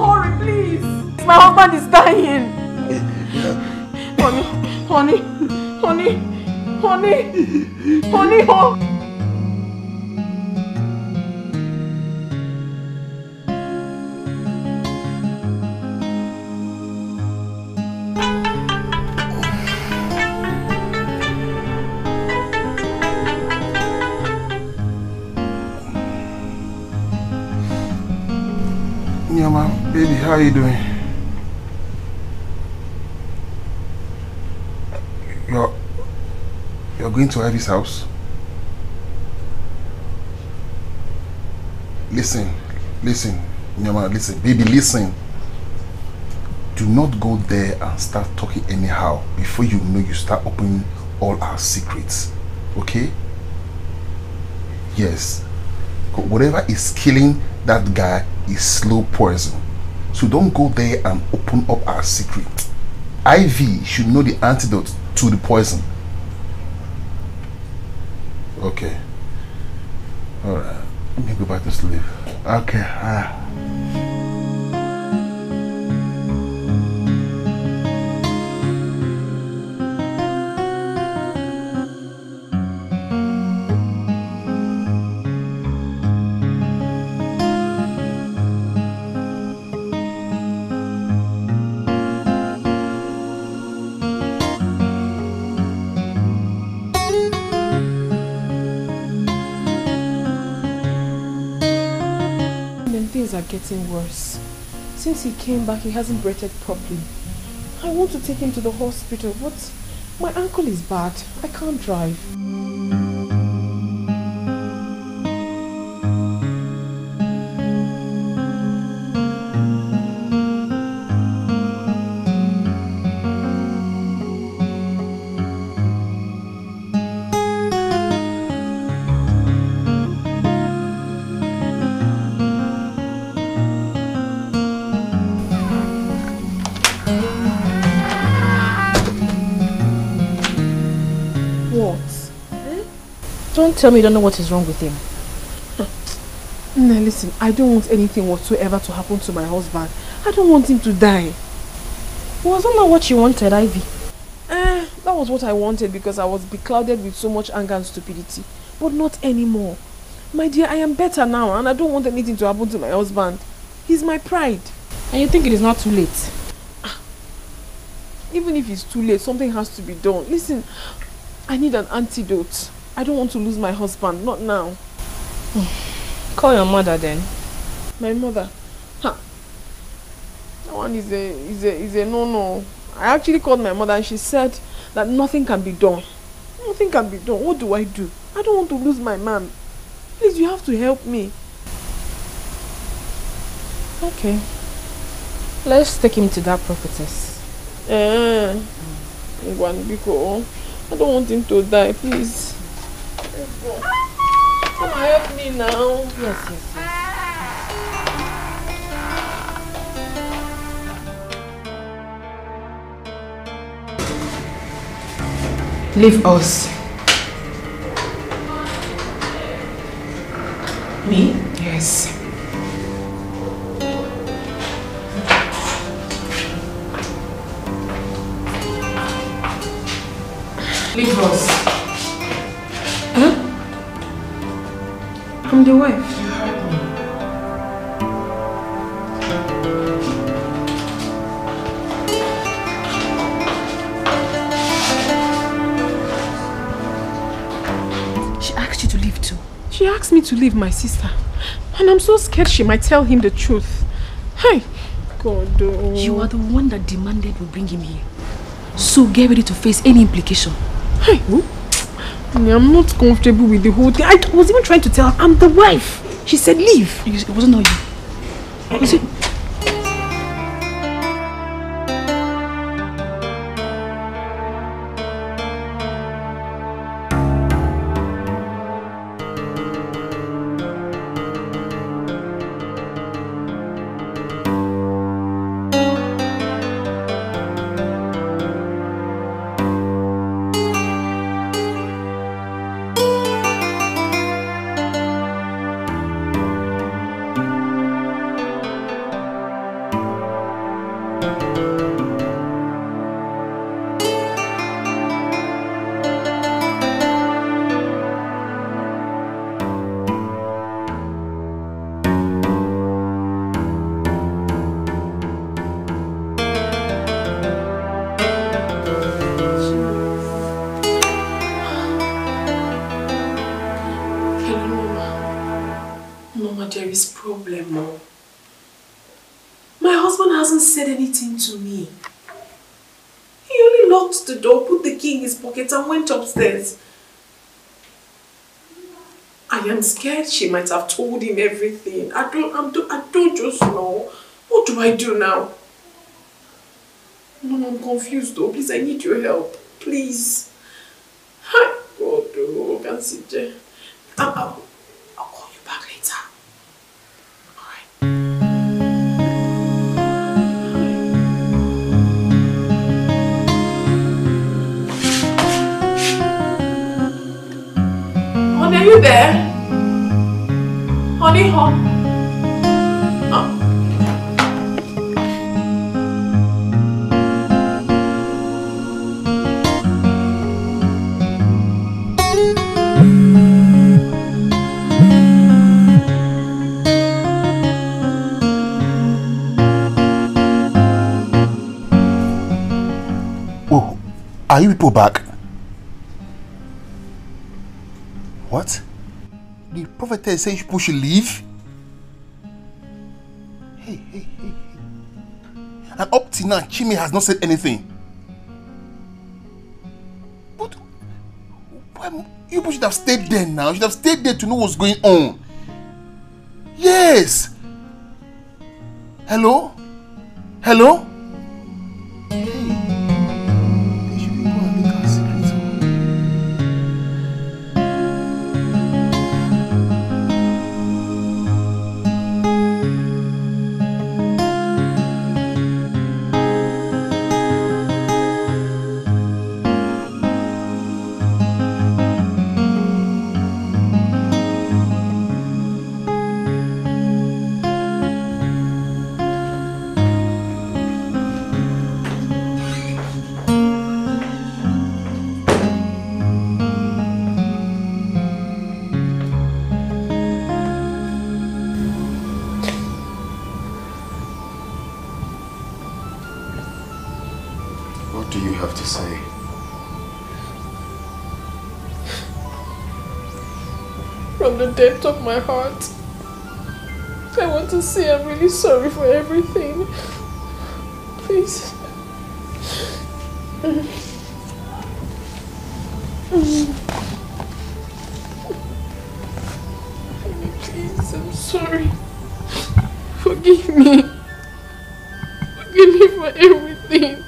Hurry, please. My husband is dying. Honey. Nyama, baby, how are you doing? You're going to Ivy's house? Listen, Nyama, listen, baby, listen. Do not go there and start talking anyhow. Before you know, you start opening all our secrets. Okay? Yes. Whatever is killing that guy is slow poison. So don't go there and open up our secret. Ivy should know the antidote to the poison. Okay. Alright. Let me go back to sleep. Okay. Things are getting worse. Since he came back, he hasn't breathed properly. I want to take him to the hospital, but my ankle is bad. I can't drive. Don't tell me you don't know what is wrong with him. No, listen, I don't want anything whatsoever to happen to my husband. I don't want him to die. Wasn't that what you wanted, Ivy? That was what I wanted because I was beclouded with so much anger and stupidity. But not anymore. My dear, I am better now and I don't want anything to happen to my husband. He's my pride. And you think it is not too late? Even if it's too late, something has to be done. Listen, I need an antidote. I don't want to lose my husband, not now. Call your mother then. My mother? Huh. That one is a no-no. I actually called my mother and she said that nothing can be done. Nothing can be done. What do? I don't want to lose my man. Please, you have to help me. Okay. Let's take him to that prophetess. I don't want him to die, please. Come on, help me now. Yes. Leave us. Me? Yes. Leave us. Huh? I'm the wife. You heard me. She asked you to leave too? She asked me to leave my sister. And I'm so scared she might tell him the truth. Hey, God. Oh. You are the one that demanded we bring him here. So get ready to face any implication. Hey, I'm not comfortable with the whole thing. I was even trying to tell her I'm the wife. She said leave. It wasn't all you. Was it? Said anything to me. He only locked the door, put the key in his pocket and went upstairs. I am scared she might have told him everything. I don't just know. What do I do now? No, I'm confused though. Please, I need your help. Please. Hi, God, oh, I can't sit there. I'll call you back later. Are you there? Honey, Oh, are you people back? What? The prophetess says people should leave? Hey. And up till now, Chime has not said anything. But you people should have stayed there now. You should have stayed there to know what's going on. Yes. Hello? Hello? have to say? From the depth of my heart, I want to say I'm really sorry for everything. Please. Please, I'm sorry. Forgive me. Forgive me for everything.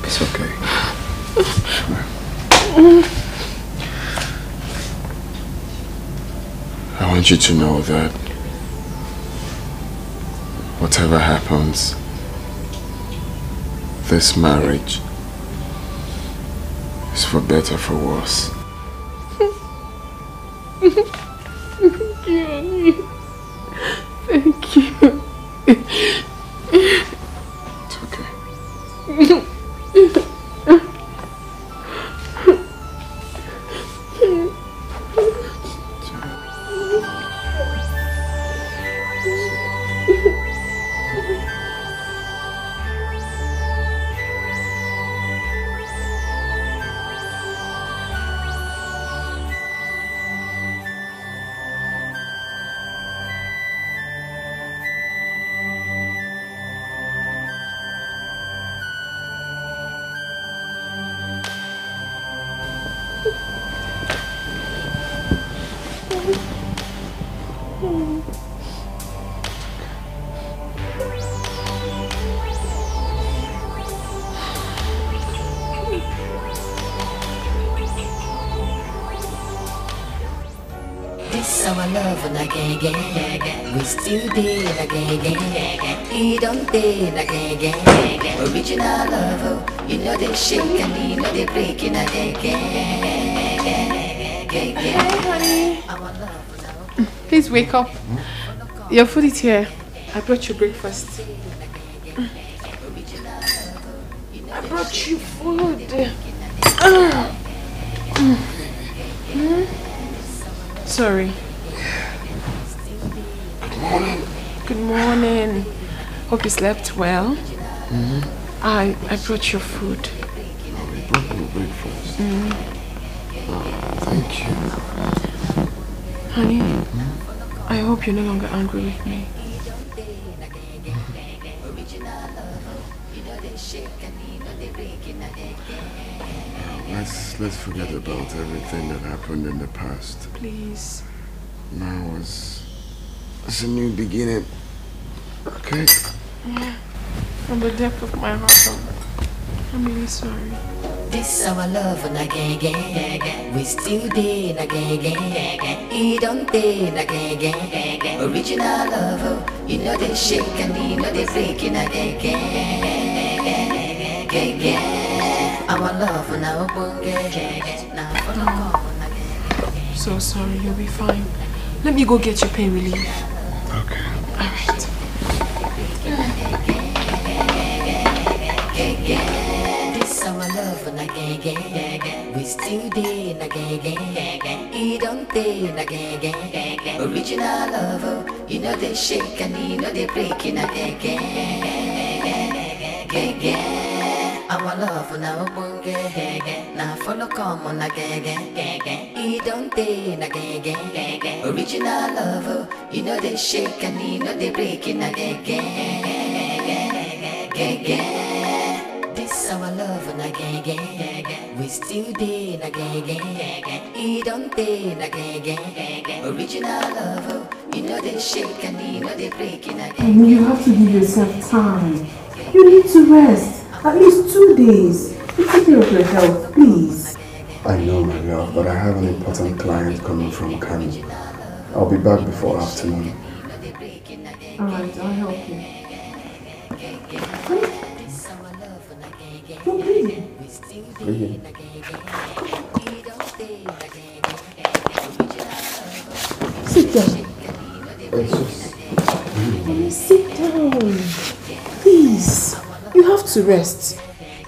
It's okay. I want you to know that whatever happens, this marriage is for better, for worse. Thank you, honey. Thank you. It's okay. Our love and again, we still did again. He don't did again. Original love, you know they shake and you know they breaking again. Hey, honey. Please wake up. Your food is here. I brought you breakfast. I brought you food. Sorry. Good morning. Hope you slept well. I brought your food. Oh, we brought you breakfast. Thank you. Honey, I hope you're no longer angry with me. Let's forget about everything that happened in the past. Please. Now it's a new beginning. Okay? Yeah. From the depth of my heart, I'm really sorry. This our love and again, we still did again. He don't did again. Original love, you know they shake and you know they breaking again. Our love and our So sorry, you'll be fine. Let me go get your pain relief. Okay. Alright. This our love and again, we still did again. He don't did again. Original love, you know they shake and you know they breaking again. Our love and our bunge, now follow come on again. He don't did again. Original love, you know they shake and you know they breaking again. This our love and again, we still did again. He don't did again. Original love, you know they shake and you know they breaking again. You have to give yourself time. You need to rest. At least 2 days. Take care of your health, please. I know, my love, but I have an important client coming from Kano. I'll be back before afternoon. Alright, I'll help you. You're breathing. Breathing. Sit down. Sit down. Please. You have to rest.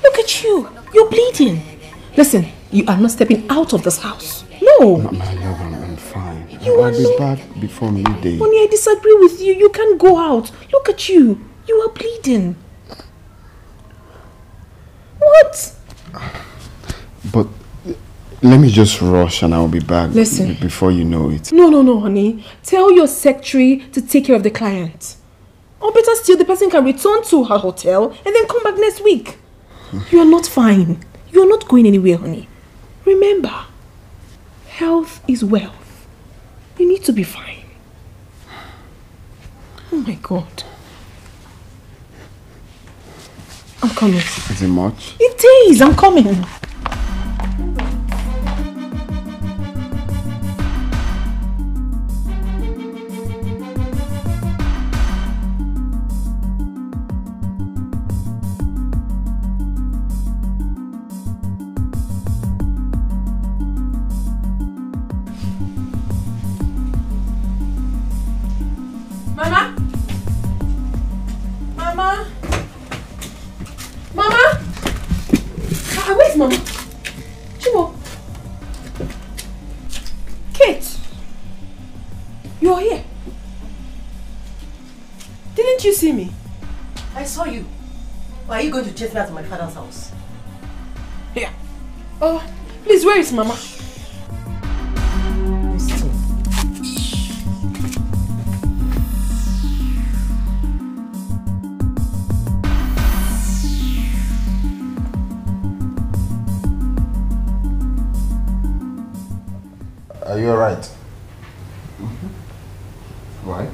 Look at you. You're bleeding. Listen, you are not stepping out of this house. No. No. My love, I'm fine. I'll be back before midday. Honey, I disagree with you. You can't go out. Look at you. You are bleeding. What? But let me just rush and I'll be back. Listen. Before you know it. No, honey. Tell your secretary to take care of the client. Or better still, the person can return to her hotel and then come back next week. You are not fine. You are not going anywhere, honey. Remember, health is wealth. You need to be fine. Oh my God. I'm coming. Is it much? It is. I'm coming. Chase me out of my father's house. Here. Oh, please, where is Mama? Are you alright? Why?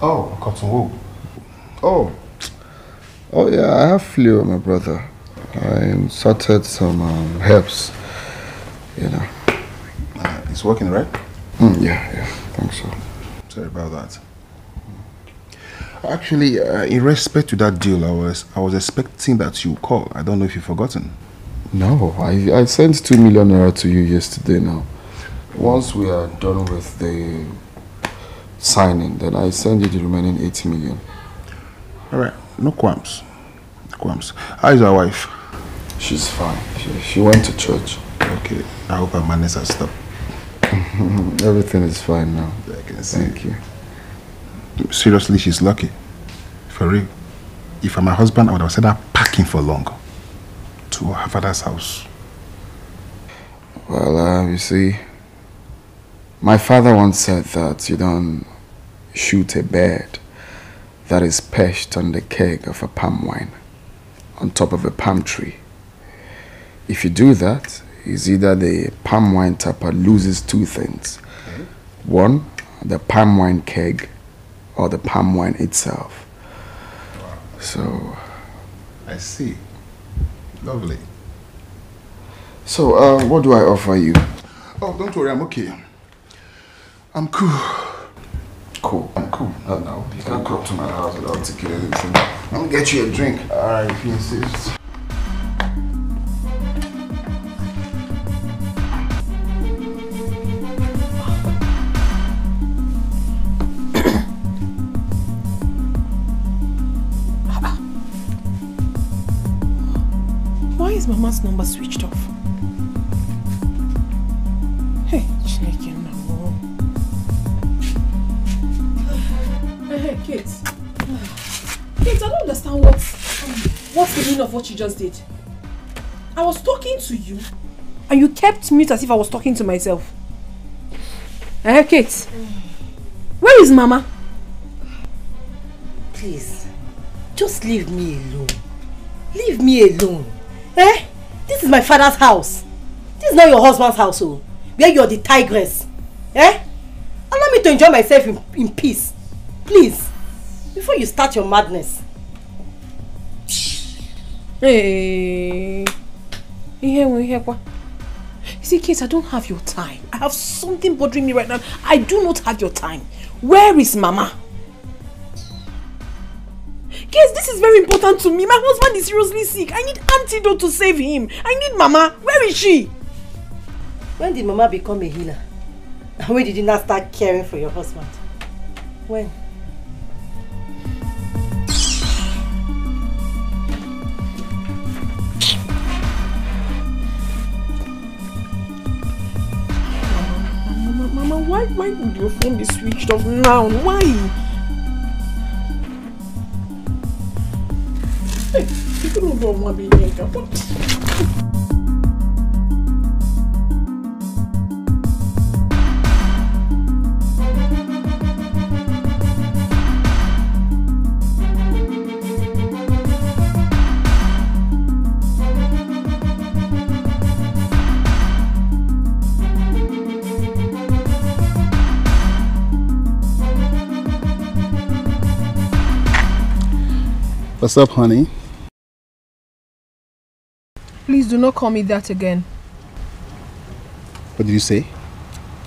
Oh, cotton wool. Oh yeah, I have flu, my brother. I inserted some herbs, you know. It's working, right? Yeah, I think so. Sorry about that. Actually, in respect to that deal, I was expecting that you call. I don't know if you've forgotten. No, I sent 2 million naira to you yesterday now. Once we are done with the signing, then I send you the remaining 8 million. Alright, no qualms. How is our wife? She's fine. She went to church. Okay, I hope her manners are stopped. Everything is fine now. I can see. Thank you. Seriously, she's lucky. For real. If I'm her husband, I would have said her packing for long to her father's house. Well, you see, my father once said that you don't shoot a bird that is perched on the keg of a palm wine on top of a palm tree. If you do that, it's either the palm wine tapper loses 2 things. Okay. One, the palm wine keg, or the palm wine itself. Wow. So... I see. Lovely. So, what do I offer you? Oh, don't worry, I'm okay. I'm cool. Cool. I'm cool. No, you can't come to my house without taking anything. I'm gonna get you a drink. Alright, if you insist. Why is Mama's number switched off? Hey, checking my mom. Hey, Kate. Kate, I don't understand what's the meaning of what you just did. I was talking to you, and you kept mute as if I was talking to myself. Hey, Kate. Where is Mama? Please, just leave me alone. Leave me alone. Eh? This is my father's house. This is not your husband's house, where you're the tigress. Eh? Allow me to enjoy myself in peace. Please, before you start your madness. Hey. You see, Kate, I don't have your time. I have something bothering me right now. I do not have your time. Where is Mama? Kate, this is very important to me. My husband is seriously sick. I need antidote to save him. I need Mama. Where is she? When did Mama become a healer? And when did you not start caring for your husband? When? Why would your phone be switched off now? Why? Hey, you don't know what I'm doing. What's up, honey? Please do not call me that again. What did you say?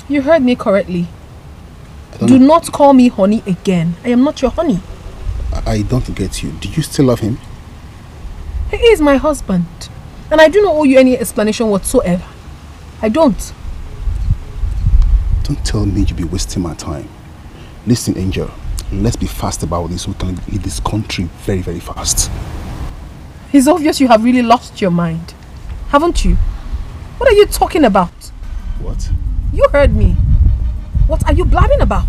You heard me correctly. Do not call me honey again. I am not your honey. I don't get you. Do you still love him? He is my husband. And I do not owe you any explanation whatsoever. I don't. Don't tell me you'll be wasting my time. Listen, Angel. Let's be fast about this. We can leave this country very, very fast. It's obvious you have really lost your mind. Haven't you? What are you talking about? What? You heard me. What are you blabbing about?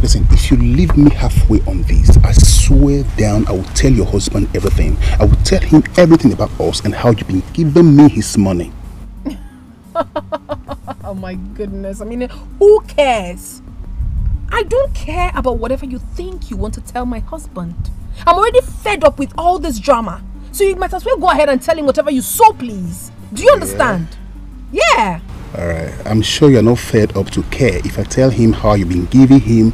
Listen, if you leave me halfway on this, I swear down I will tell your husband everything. I will tell him everything about us and how you've been giving me his money. Oh my goodness. I mean, who cares? I don't care about whatever you think you want to tell my husband. I'm already fed up with all this drama. So you might as well go ahead and tell him whatever you so please. Do you understand? Yeah. Alright, I'm sure you're not fed up to care if I tell him how you've been giving him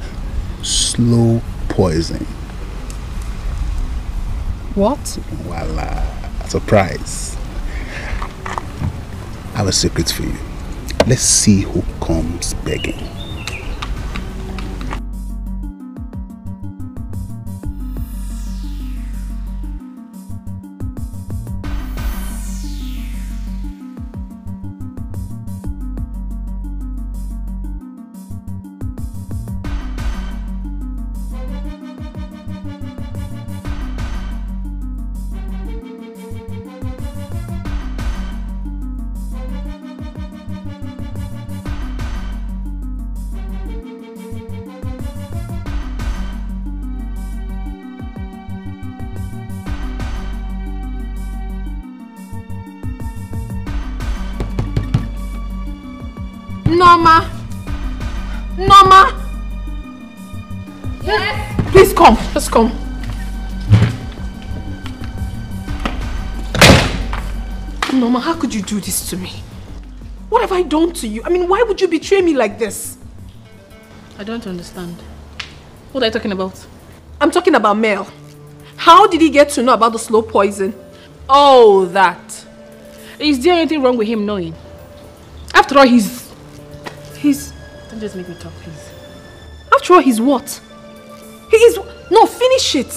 slow poison. What? Voila. Surprise. I have a secret for you. Let's see who comes begging. Norma! Norma! Yes? Please come. Just come. Norma, how could you do this to me? What have I done to you? I mean, why would you betray me like this? I don't understand. What are you talking about? I'm talking about Mel. How did he get to know about the slow poison? Oh, that. Is there anything wrong with him knowing? After all, he's... Don't just make me talk, please. After all, he's what? He is... No, finish it.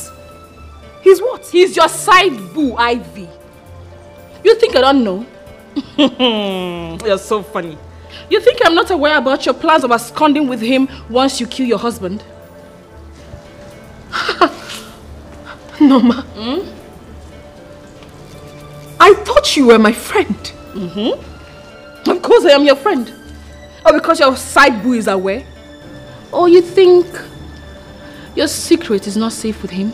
He's what? He's your side boo, Ivy. You think I don't know? You're so funny. You think I'm not aware about your plans of absconding with him once you kill your husband? Norma. I thought you were my friend. Of course I am your friend. Or because your side boo is aware? Or you think your secret is not safe with him?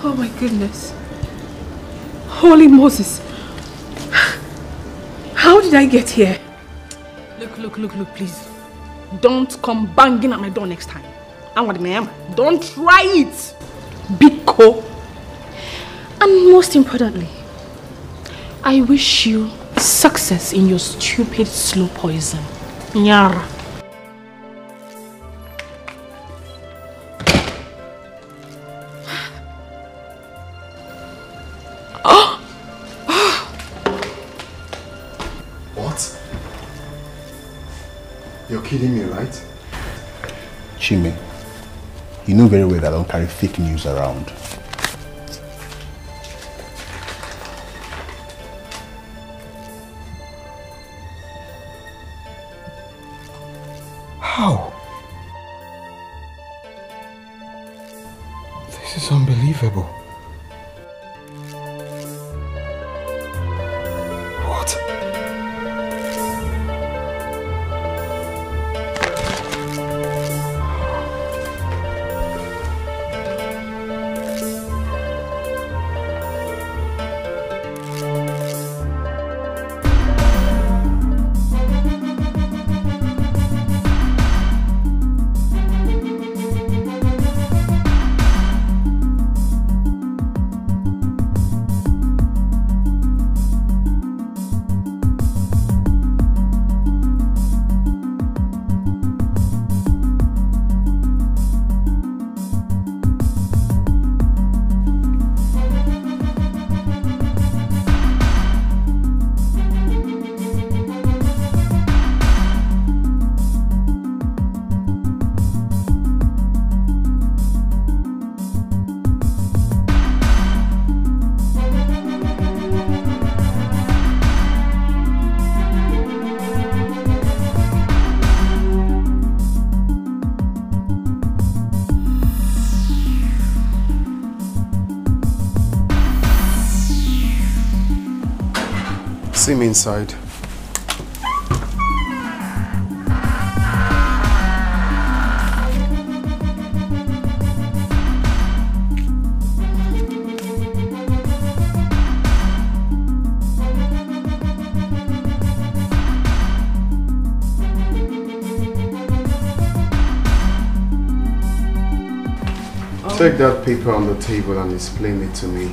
Oh my goodness. Holy Moses. How did I get here? Look, please. Don't come banging at my door next time. Don't try it. Biko. And most importantly, I wish you success in your stupid slow poison. Nyara. What? You're kidding me, right? Chime, you know very well that I don't carry fake news around. How? This is unbelievable. What? See me inside. Take that paper on the table and explain it to me.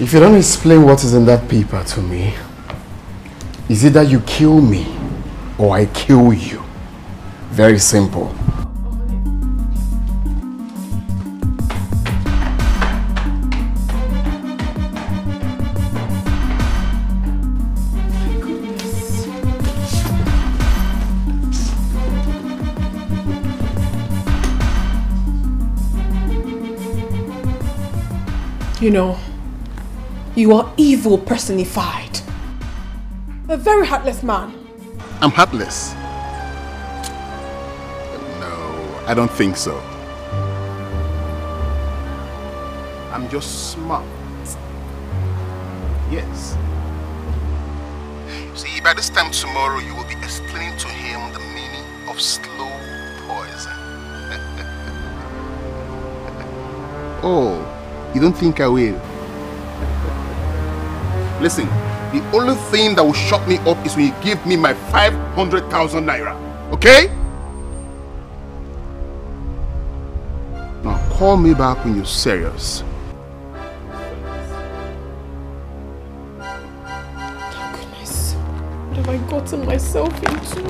If you don't explain what is in that paper to me, is it that you kill me or I kill you? Very simple. You know, you are evil personified. A very heartless man. I'm heartless. No, I don't think so. I'm just smart. Yes. See, by this time tomorrow, you will be explaining to him the meaning of slow poison. Oh, you don't think I will? Listen, the only thing that will shut me up is when you give me my 500,000 naira. Okay? Now call me back when you're serious. Oh goodness, what have I gotten myself into?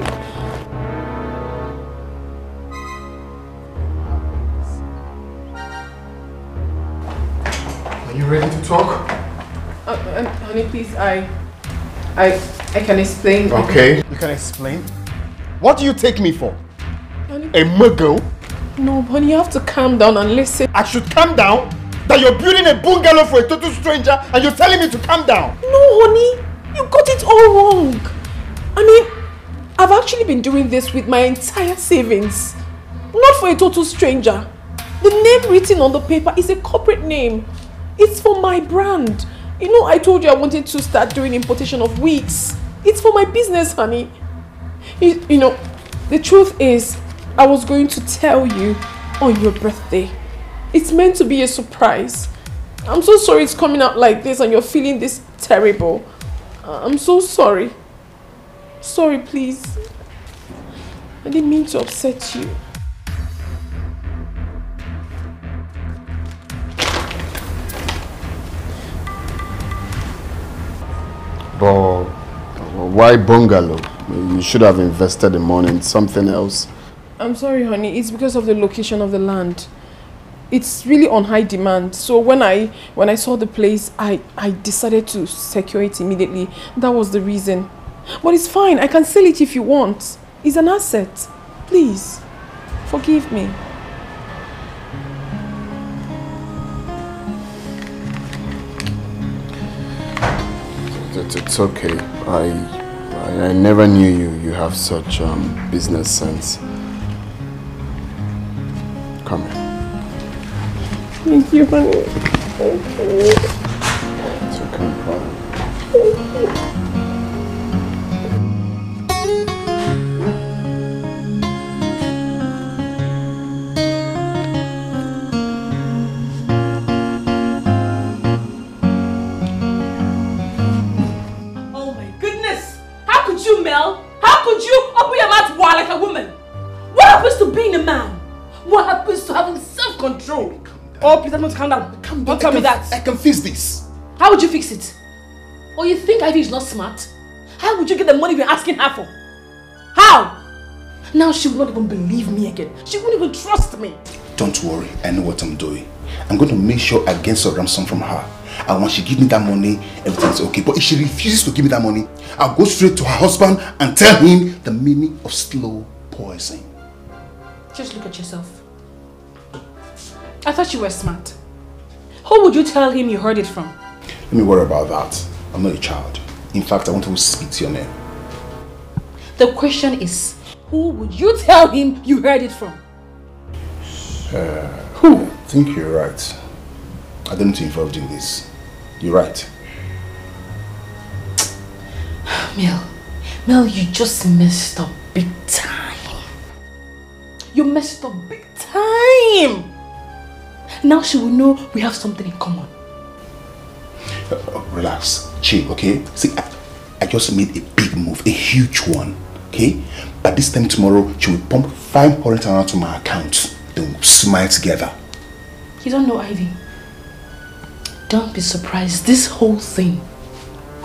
Are you ready to talk? Honey, please, I can explain. Okay, you can explain. What do you take me for? Honey, a muggle? No, honey, you have to calm down and listen. I should calm down? That you're building a bungalow for a total stranger and you're telling me to calm down? No, honey, you got it all wrong. I mean, I've actually been doing this with my entire savings. Not for a total stranger. The name written on the paper is a corporate name. It's for my brand. You know, I told you I wanted to start doing importation of wigs. It's for my business, honey. You know, the truth is, I was going to tell you on your birthday. It's meant to be a surprise. I'm so sorry it's coming out like this and you're feeling this terrible. I'm so sorry. Sorry, please. I didn't mean to upset you. But why bungalow? You should have invested the money in something else. I'm sorry, honey. It's because of the location of the land. It's really on high demand. So when I saw the place, I decided to secure it immediately. That was the reason. But it's fine. I can sell it if you want. It's an asset. Please, forgive me. It's okay. I never knew you have such business sense. Come here. Thank you, honey. Thank you. It's okay, no problem. Thank you. How could you open your mouth wild like a woman? What happens to being a man? What happens to having self-control? Oh, please, I'm not calm down. Don't tell me that. I can fix this. How would you fix it? Or you think Ivy is not smart? How would you get the money we're asking her for? How? Now she will not even believe me again. She won't even trust me. Don't worry, I know what I'm doing. I'm going to make sure I get some ransom from her. And when she gives me that money, everything's okay. But if she refuses to give me that money, I'll go straight to her husband and tell him the meaning of slow poison. Just look at yourself. I thought you were smart. Who would you tell him you heard it from? Let me worry about that. I'm not a child. In fact, I want to speak to your name. The question is, who would you tell him you heard it from? Who? I think you're right. I didn't involved in this. You're right. Mel, you just messed up big time. You messed up big time. Now she will know we have something in common. Relax, chill, okay? See, I just made a big move, a huge one, okay? But this time tomorrow, she will pump 500,000 to my account. Then we'll smile together. You don't know, Ivy. Don't be surprised. This whole thing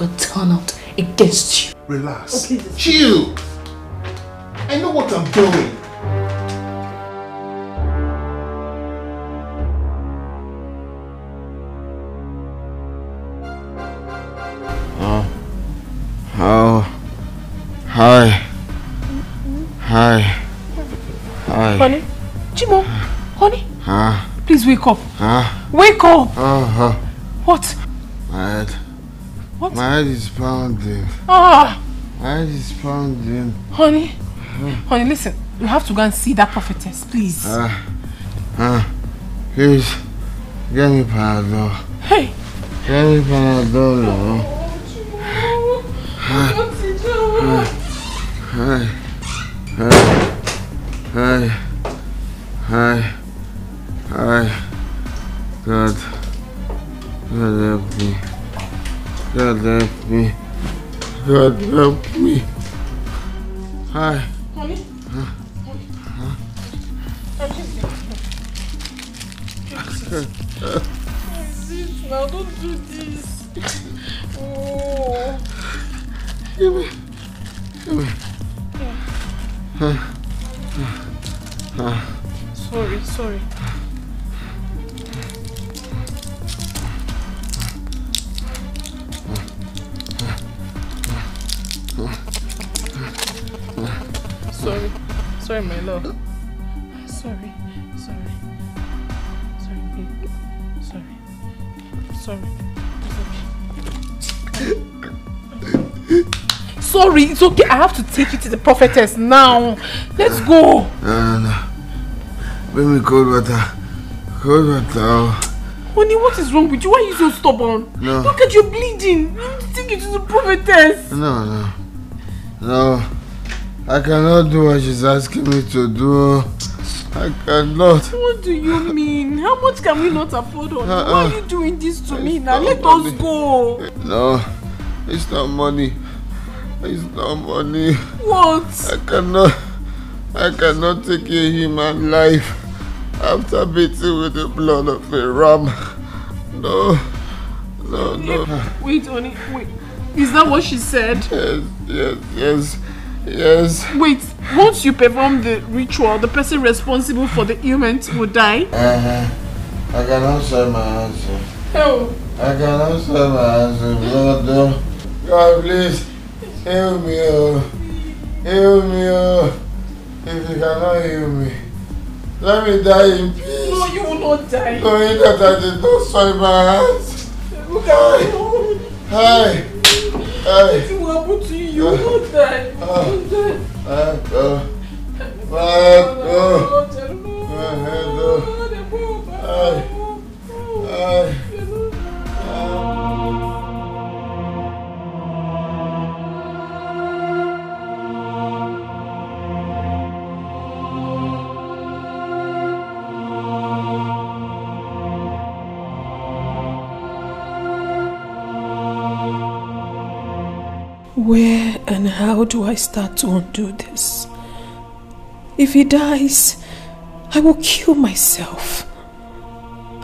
will turn out against you. Relax. Okay. Chill. I know what I'm doing. Hi. Honey? Chimo? Honey? Please wake up. Wake up! What? My head. What? My head is pounding. My head is pounding. Honey? Honey, listen. You have to go and see that prophetess, please. Please. Get me Panadol. Hey! Get me Panadol, no. God help me. God help me. God help me. Hi. Honey? Now don't do this. Oh. Give me. Sorry. Sorry. Sorry, my love. Sorry, babe. Sorry. Sorry, it's okay. I have to take you to the prophetess now. Let's go. No. Bring me cold water. Honey, what is wrong with you? Why are you so stubborn? No. Look at you bleeding. You need to take you to the prophetess. No. I cannot do what she's asking me to do. I cannot. What do you mean? How much can we not afford? Why are you doing this to me now? Let us go. No, it's not money. What? I cannot take a human life after beating with the blood of a ram. No. Wait, honey, wait. Is that what she said? Yes. Wait, once you perform the ritual, the person responsible for the ailment will die? I cannot save my husband. Hell. I cannot save my husband. God, please, heal me. Heal me. If you cannot heal me, let me die in peace. No, you will not die. Knowing that I did not save my hands. Look at you. Hi. Nothing will happen to you. You will not die. You will not die. Where and how do I start to undo this? If he dies, I will kill myself.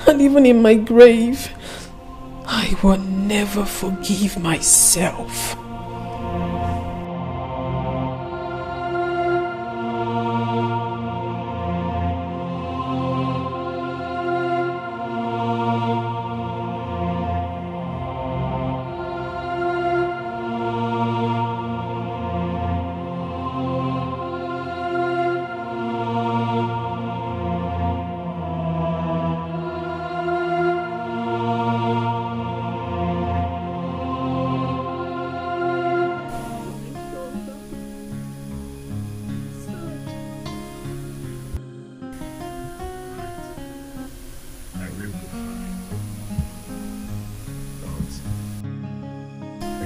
And even in my grave, I will never forgive myself.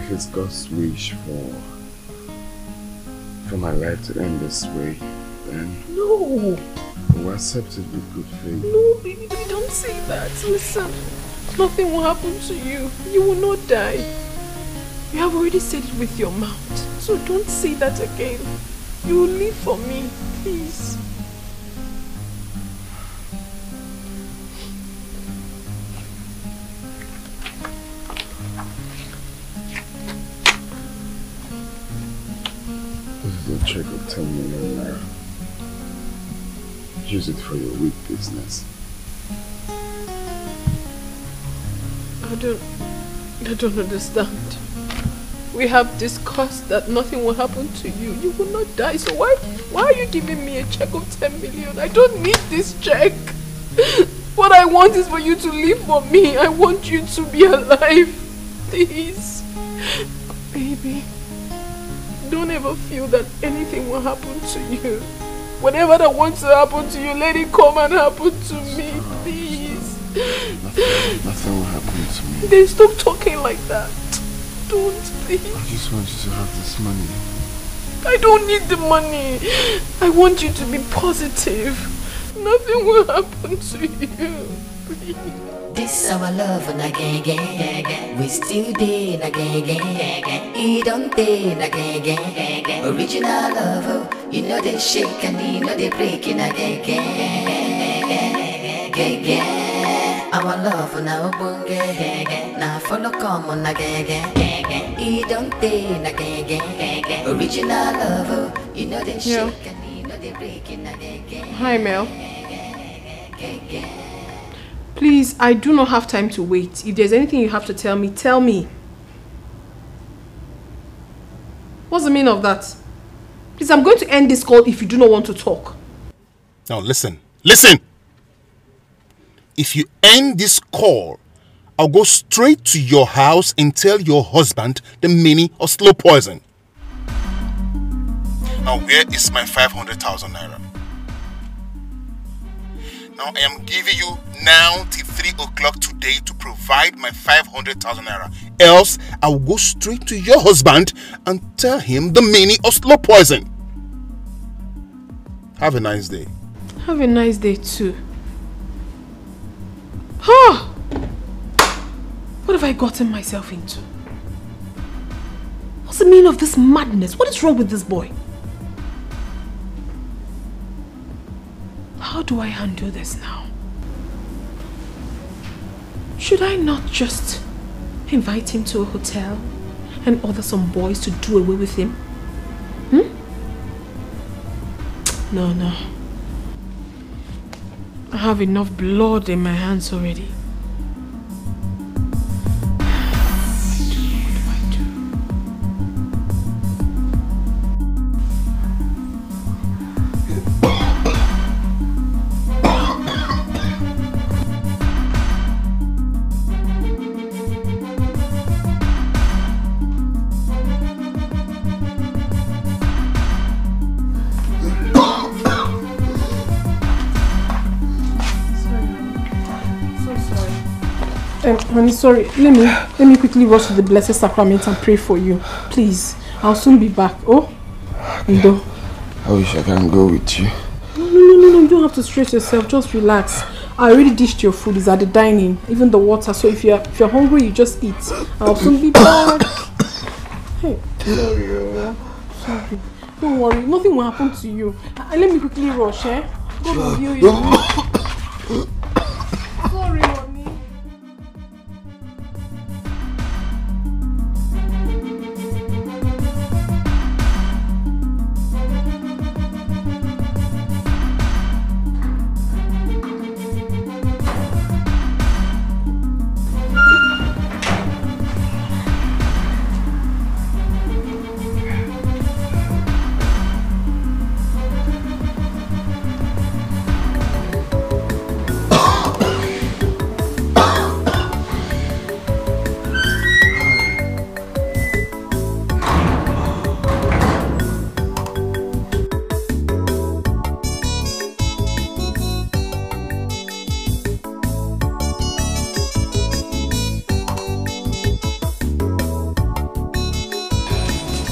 if it's God's wish for my life to end this way, then No. we'll accept it with good faith. No, baby, don't say that. Listen, nothing will happen to you. You will not die. You have already said it with your mouth. So don't say that again. You will live for me, please. This is a check of 10 million naira. Use it for your weak business. I don't understand. We have discussed that nothing will happen to you. You will not die. So why are you giving me a check of 10 million? I don't need this check. What I want is for you to live for me. I want you to be alive. Please. Baby. Don't ever feel that anything will happen to you. Whatever that wants to happen to you, let it come and happen to me, please. Nothing will happen to me. Then stop talking like that. Don't, please. I just want you to have this money. I don't need the money. I want you to be positive. Nothing will happen to you. Please. This our love and again. We still did again. He don't did again. Original love, you know they shake and you know they breaking again. Our love now bunge. Now follow come on again. He don't did again. Original love, you know they shake and you know they breaking again. Hi, Mel. Please, I do not have time to wait. If there's anything you have to tell me, tell me. What's the meaning of that? Please, I'm going to end this call if you do not want to talk. Now listen. If you end this call, I'll go straight to your house and tell your husband the meaning of slow poison. Now where is my 500,000 naira? Now I am giving you now till 3 o'clock today to provide my 500,000 naira. Else I will go straight to your husband and tell him the meaning of slow poison. Have a nice day. Have a nice day too. Huh? What have I gotten myself into? What's the meaning of this madness? What is wrong with this boy? How do I handle this now? Should I not just invite him to a hotel and order some boys to do away with him? No. I have enough blood in my hands already. Honey, sorry. Let me quickly rush to the Blessed Sacrament and pray for you. Please. I'll soon be back. Oh? Ndo. I wish I can go with you. No. You don't have to stress yourself. Just relax. I already dished your food. It's at the dining. Even the water. So if you're hungry, you just eat. I'll soon be back. Hey. Sorry. Don't worry. Nothing will happen to you. Let me quickly rush, eh? God will heal you. Sorry, honey.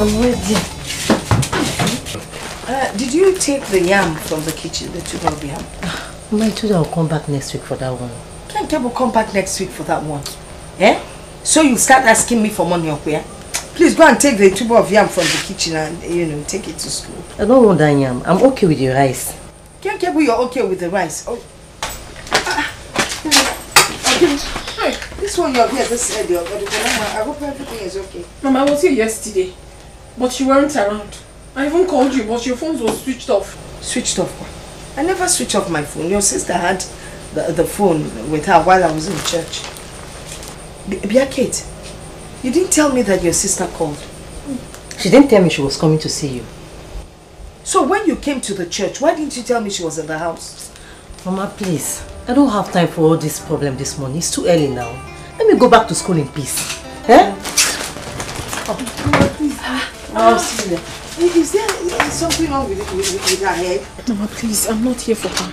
I'm ready. Did you take the yam from the kitchen, the tube of yam? My children will come back next week for that one. Can't people come back next week for that one? Eh? So you start asking me for money up here? Please go and take the tube of yam from the kitchen and, take it to school. I don't want that yam. I'm okay with the rice. Can't you're okay with the rice? Oh. Hey, this one you're here, this I hope everything is okay. Mama, I was here yesterday, but you weren't around. I even called you, but your phone was switched off. Switched off? I never switched off my phone. Your sister had the phone with her while I was in church. Bia Kate, you didn't tell me that your sister called. She didn't tell me she was coming to see you. So when you came to the church, why didn't you tell me she was in the house? Mama, please. I don't have time for all this problem this morning. It's too early now. Let me go back to school in peace. Eh? Oh, Mama, please. I'll see you. Is there something wrong with her head? Mama, please, I'm not here for her.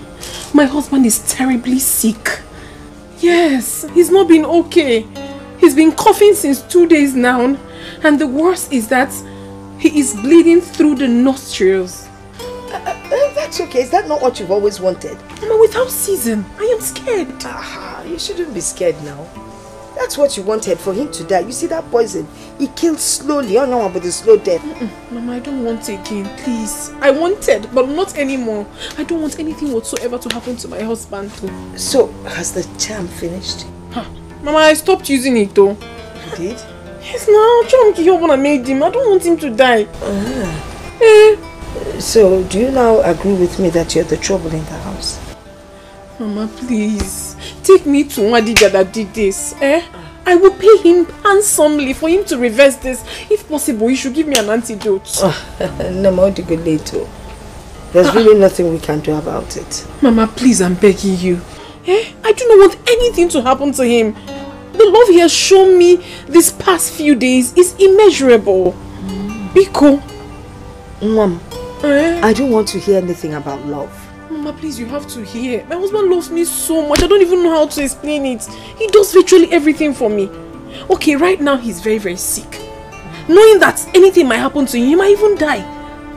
My husband is terribly sick. Yes, he's not been okay. He's been coughing since 2 days now. And the worst is that he is bleeding through the nostrils. That's okay. Is that not what you've always wanted? Mama, without season, I am scared. You shouldn't be scared now. That's what you wanted, for him to die. You see that poison? He killed slowly. Oh no, but the slow death. Mama, I don't want it again, please. I wanted, but not anymore. I don't want anything whatsoever to happen to my husband. So, has the charm finished? Mama, I stopped using it though. You did? Yes, now. I made him. I don't want him to die. So, do you now agree with me that you're the trouble in the house? Mama, please. Take me to Wadija that did this. I will pay him handsomely for him to reverse this. If possible, he should give me an antidote. No more to go later. There's really nothing we can do about it. Mama, please, I'm begging you. I do not want anything to happen to him. The love he has shown me these past few days is immeasurable. Biko. Mom, I don't want to hear anything about love. Mama, please, you have to hear. My husband loves me so much. I don't even know how to explain it. He does virtually everything for me. Okay, right now he's very, very sick. Knowing that anything might happen to him, he might even die.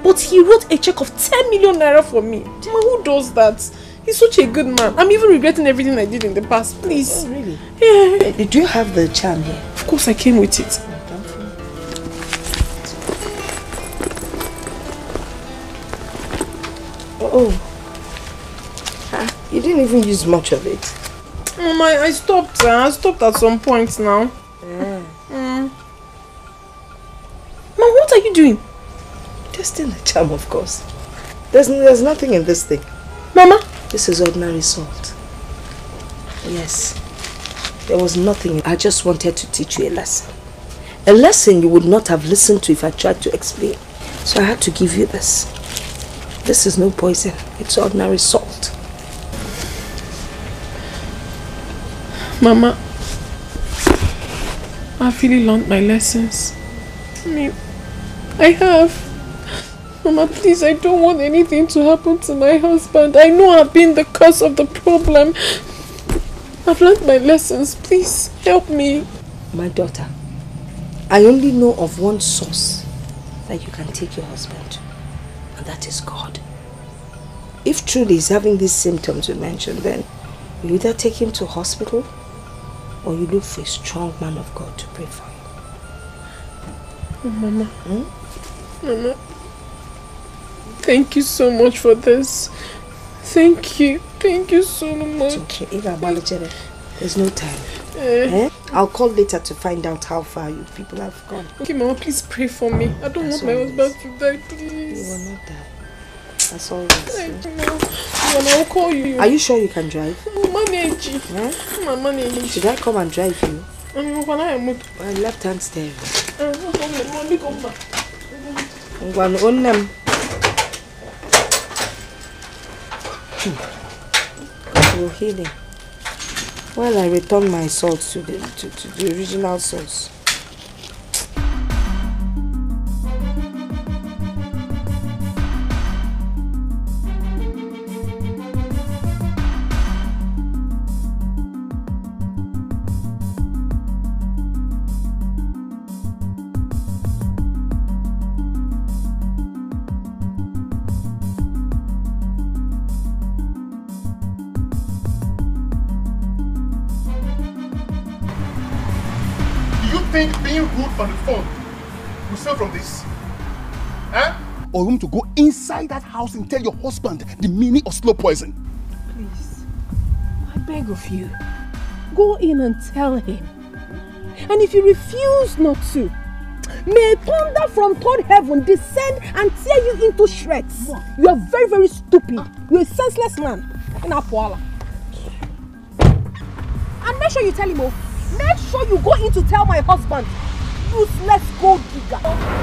But he wrote a check of 10 million naira for me. Mama, who does that? He's such a good man. I'm even regretting everything I did in the past. Please. Oh, really? Yeah. Did you have the charm here? Of course, I came with it. Oh. You didn't even use much of it. Mama, I stopped. I stopped at some point now. Mom, what are you doing? Testing the charm, of course. There's nothing in this thing. Mama? This is ordinary salt. Yes. There was nothing. I just wanted to teach you a lesson. A lesson you would not have listened to if I tried to explain. So I had to give you this. This is no poison. It's ordinary salt. Mama, I've really learned my lessons. I have. Mama, please, I don't want anything to happen to my husband. I know I've been the cause of the problem. I've learned my lessons. Please, help me. My daughter, I only know of one source that you can take your husband to, and that is God. If truly he's having these symptoms you mentioned, then you either take him to hospital or you look for a strong man of God to pray for him. Oh, Mama. Mama. Thank you so much for this. Thank you. Thank you so much. It's okay. There's no time. I'll call later to find out how far you people have gone. Okay, Mama, please pray for me. I don't want my husband to die, please. You will not die. That's all right. Thank you, Mama. I'll call you. Are you sure you can drive? Should I come and drive you? Left hand steering. Healing. While I return my salt to the original source. think being rude on the phone will save from this? Huh? Or you want to go inside that house and tell your husband the meaning of slow poison? Please, I beg of you, go in and tell him. And if you refuse not to, may thunder from third heaven descend and tear you into shreds. You are very, very stupid. You are a senseless man. And make sure you tell him, make sure you go in to tell my husband. Useless gold digger.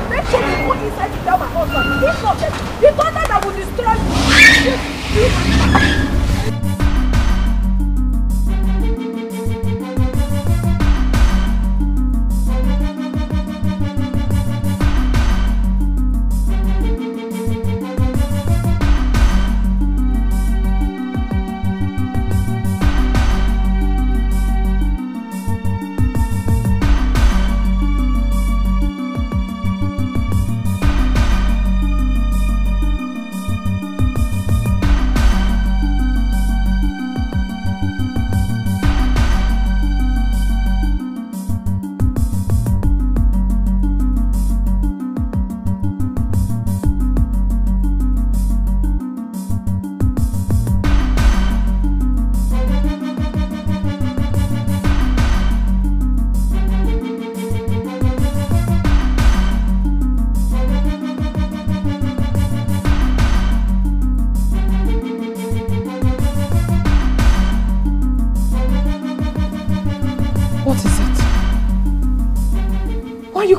Make sure you go inside to tell my husband. If not, the thunder that will destroy you.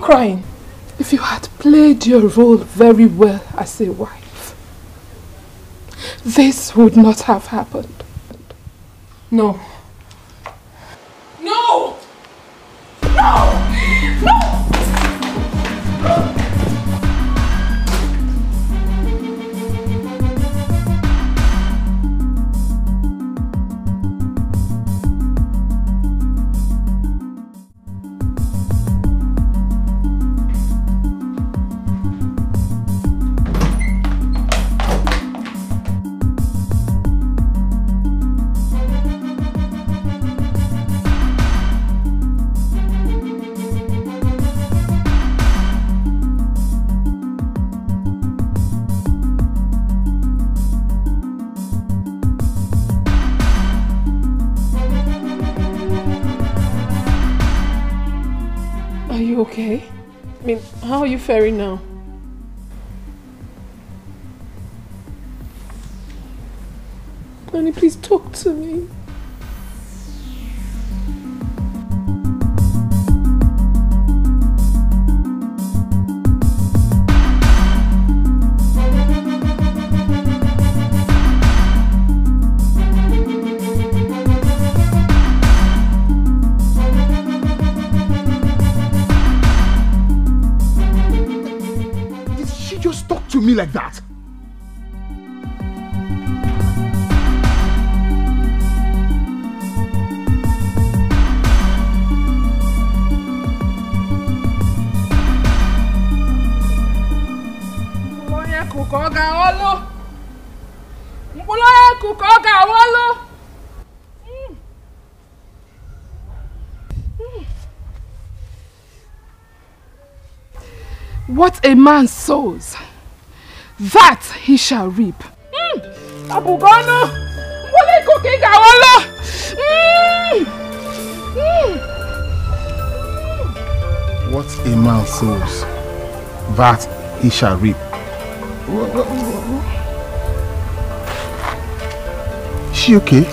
Crying. If you had played your role very well as a wife, this would not have happened. No. No! No! No! Okay? I mean, how are you faring now? Honey, please talk to me. Me like that. What a man sows, that he shall reap. What a man sows, that he shall reap. Is she okay?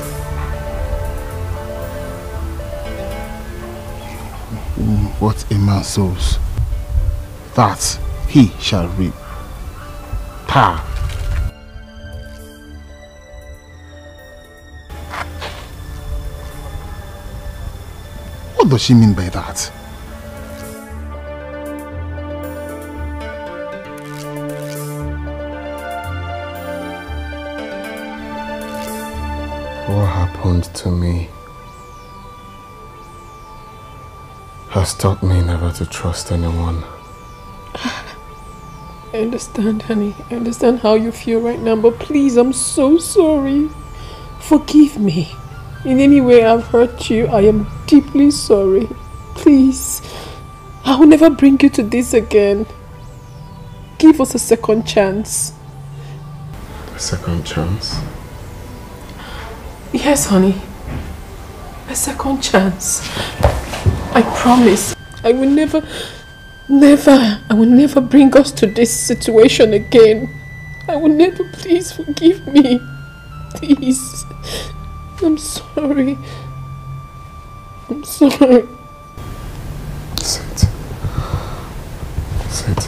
What a man sows, that he shall reap. Pa. What does she mean by that? What happened to me has taught me never to trust anyone. I understand, honey. I understand how you feel right now, but please, I'm so sorry. Forgive me. In any way I've hurt you, I am deeply sorry. Please, I will never bring you to this again. Give us a second chance. A second chance? Yes, honey. A second chance. I promise. I will never bring us to this situation again. I will never. Please forgive me. Please. I'm sorry. I'm sorry. Sit. Sit.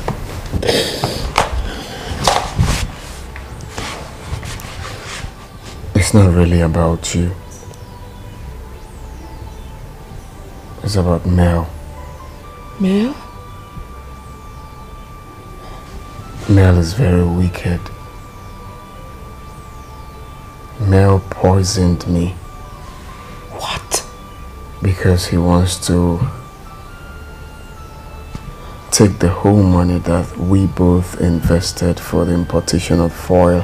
It's not really about you. It's about Mel. Mel? Mel is very wicked. Mel poisoned me. What? Because he wants to take the whole money that we both invested for the importation of foil.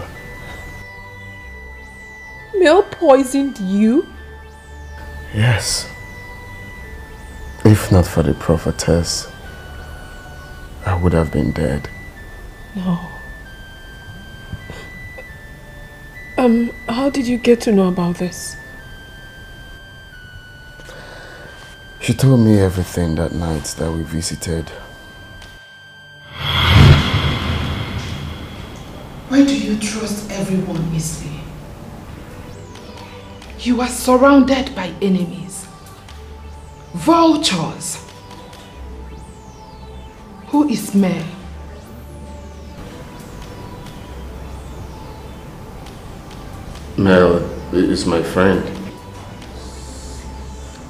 Mel poisoned you? Yes. If not for the prophetess, I would have been dead. No. How did you get to know about this? She told me everything that night that we visited. Why do you trust everyone easily? You are surrounded by enemies. Vultures. Who is Mel? Mel is my friend.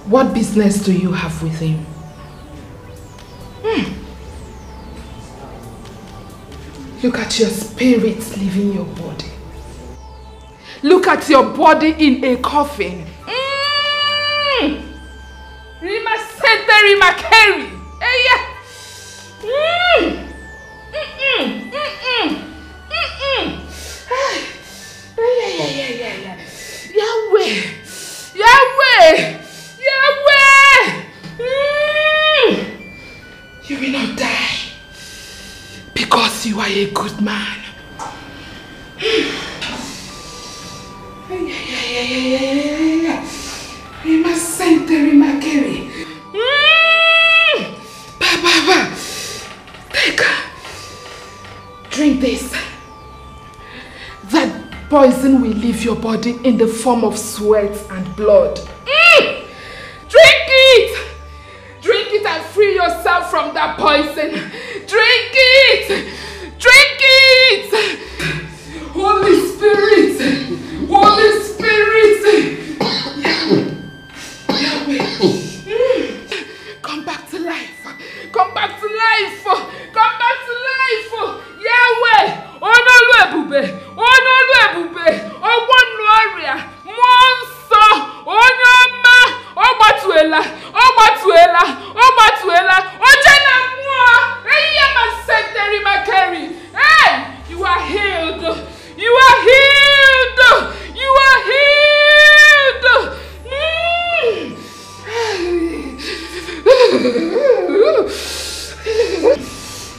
What business do you have with him? Look at your spirit leaving your body. Look at your body in a coffin. Rima Sente, Rima Kerry. Yahweh! Yahweh! Yahweh! You will not die because you are a good man. Rima Sente, Rima Kerry. Baba, take her. Drink this. That poison will leave your body in the form of sweat and blood. Drink it! Drink it and free yourself from that poison. Drink it! Drink it! Holy Spirit! Holy Spirit! Yahweh! Come back to life! Come back to life! Come back to life! Yahweh! Onolu ebube! Onolu ebube! Owonu ọrịa! Mmụọ nsọ! Onye ọma! Ọgbatuela! Ọgbatuela! Ọgbatuela! Oje na mmụọ! Rima Sente, Rima Kerry! Hey! You are healed! You are healed! You are healed!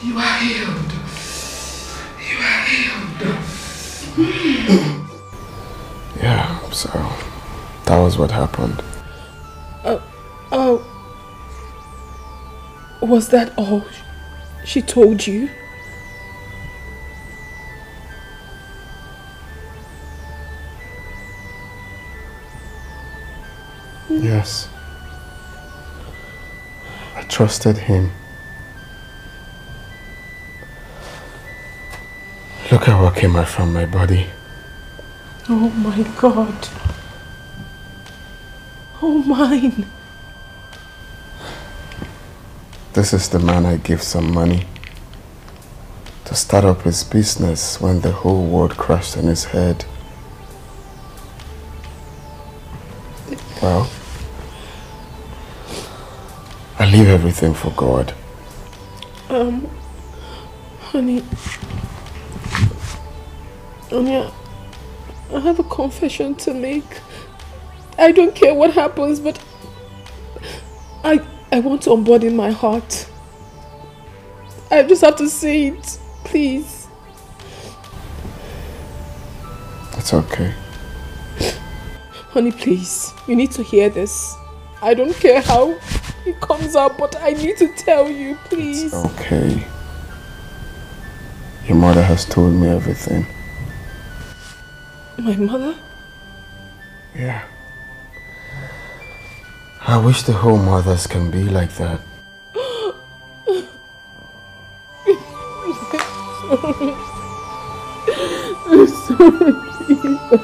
You are healed. You are healed. Yeah, so that was what happened. Was that all she told you? Yes. I trusted him. Look at what came out from my body. Oh my God. Oh mine. This is the man I gave some money to start up his business when the whole world crashed on his head. Well, I leave everything for God. Honey, I have a confession to make. I don't care what happens, but I want to unburden my heart. I just have to say it. Please. It's okay. Honey, please. You need to hear this. I don't care how it comes out, but I need to tell you, please. It's okay. Your mother has told me everything. My mother? Yeah. I wish the whole mothers can be like that. I'm sorry, please.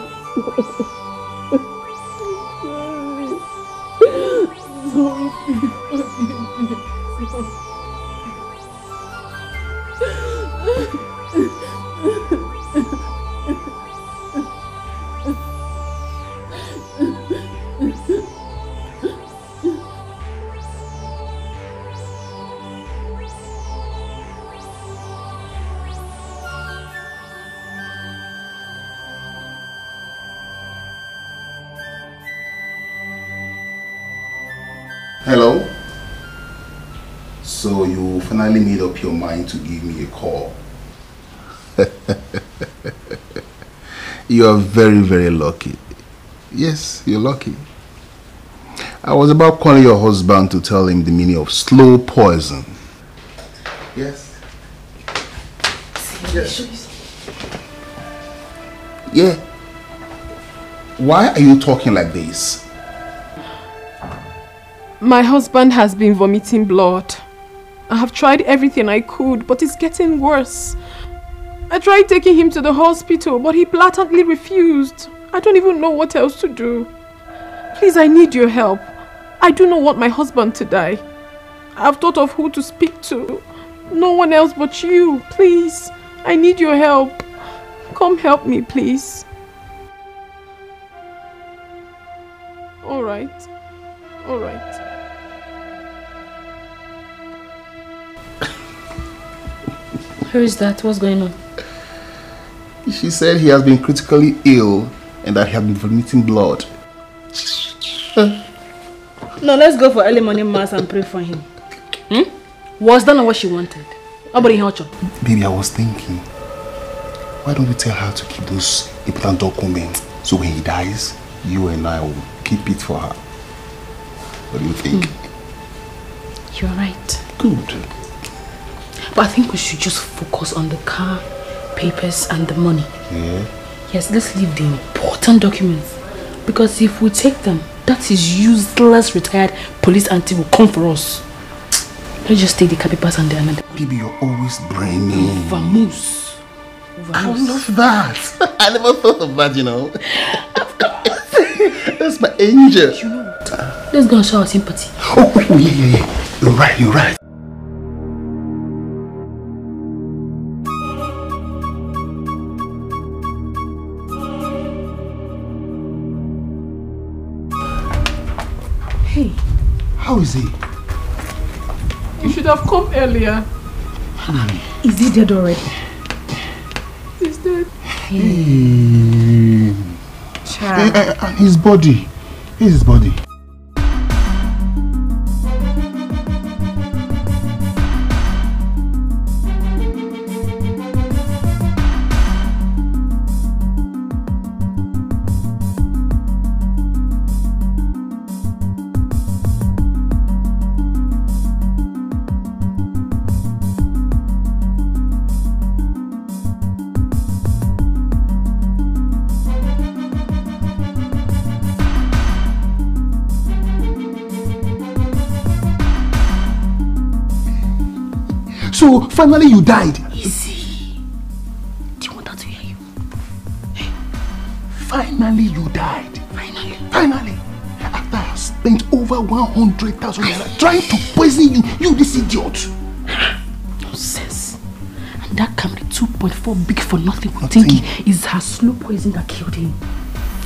Hello? So you finally made up your mind to give me a call. You are very, very lucky. Yes, you're lucky. I was about calling your husband to tell him the meaning of slow poison. Yes. Yes. Yeah. Why are you talking like this? My husband has been vomiting blood. I have tried everything I could, but it's getting worse. I tried taking him to the hospital, but he blatantly refused. I don't even know what else to do. Please, I need your help. I do not want my husband to die. I've thought of who to speak to. No one else but you. Please, I need your help. Come help me, please. All right. All right. Who is that? What's going on? She said he has been critically ill and that he has been vomiting blood. No, let's go for early morning mass and pray for him. Was that not what she wanted? Baby, I was thinking, why don't we tell her to keep those important documents so when he dies, you and I will keep it for her? What do you think? You're right. Good. But I think we should just focus on the car, papers and the money. Yeah? Yes, let's leave the important documents. Because if we take them, that is useless retired police auntie will come for us. Let's just take the car papers and the another. Baby, you're always brainy. Vamoose. I love that. I never thought of that, you know. Of course. That's my angel. You know what? Let's go and show our sympathy. Oh, yeah. You're right, you're right. Hey. How is he? You should have come earlier. Is he dead already? He's dead. Hey. And his body. Here's his body. So finally you died. Easy. Do you want that to hear you? Hey. Finally you died. Finally. After I spent over 100,000 naira trying to poison you this idiot. Nonsense. And that camera 2.4 big for nothing. Thinking is her slow poison that killed him.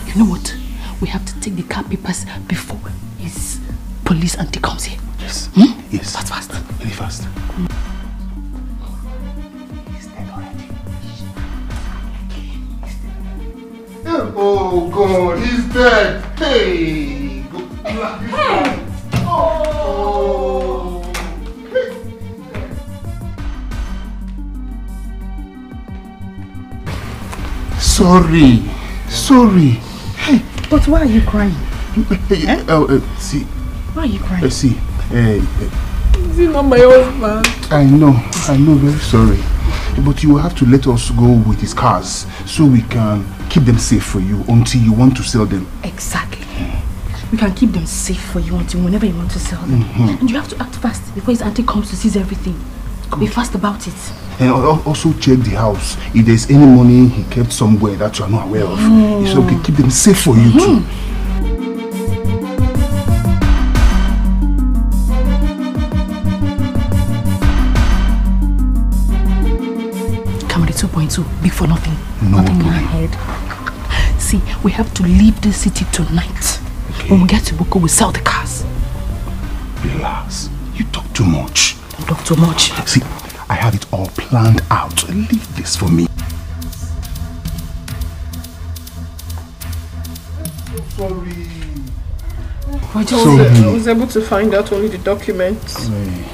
You know what? We have to take the car papers before his police auntie comes here. Yes. Yes. That's fast. Very fast. Oh God, he's dead. Hey. Hey. Oh. sorry. Sorry. Hey. But why are you crying? See. Why are you crying? See. Is he not my husband? I know, very sorry. But you will have to let us go with his cars so we can keep them safe for you until you want to sell them. Exactly. We can keep them safe for you until whenever you want to sell them. And you have to act fast before his auntie comes to seize everything. Be fast about it. And also check the house. If there's any money he kept somewhere that you are not aware of, so we can keep them safe for you too. Camry 2.2, big for nothing. No nothing in my head. See, we have to leave the city tonight. Okay. When we get to Boko, we sell the cars. Relax. You talk too much. Don't talk too much. See, I have it all planned out. Leave this for me. Sorry. I was able to find out only the documents. Okay.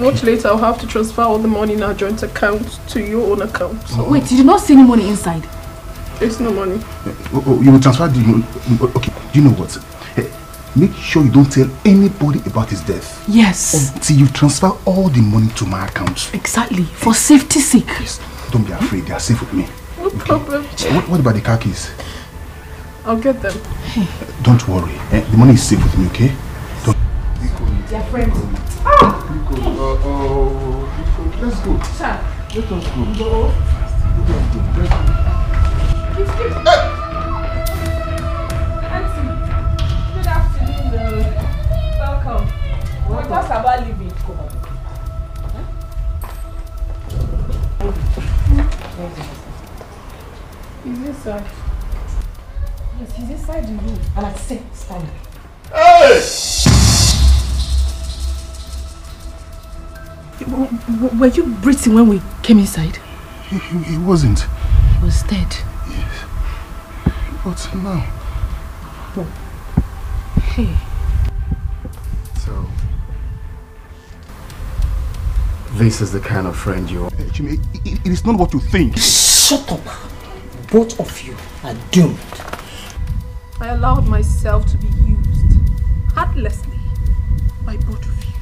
Much later, I'll have to transfer all the money in our joint account to your own account. Wait, you did not see any money inside? There's no money. You will transfer the money. Okay, you know what? Make sure you don't tell anybody about his death. Yes. Until you transfer all the money to my account. Exactly. For safety's sake. Yes. Don't be afraid. They are safe with me. No problem. What about the car keys? I'll get them. Don't worry. The money is safe with me, okay? Don't. Dear friend. Let's go. Sir. Let us go. Go. Auntie, good afternoon. Welcome. We talked about leaving. He's inside. Yes, he's inside the room. And I said, stand. Hey! Were you breathing when we came inside? He wasn't. He was dead. Yes. But now? Hey. So, this is the kind of friend you are. Jimmy, it is not what you think. Shut up. Both of you are doomed. I allowed myself to be used heartlessly by both of you.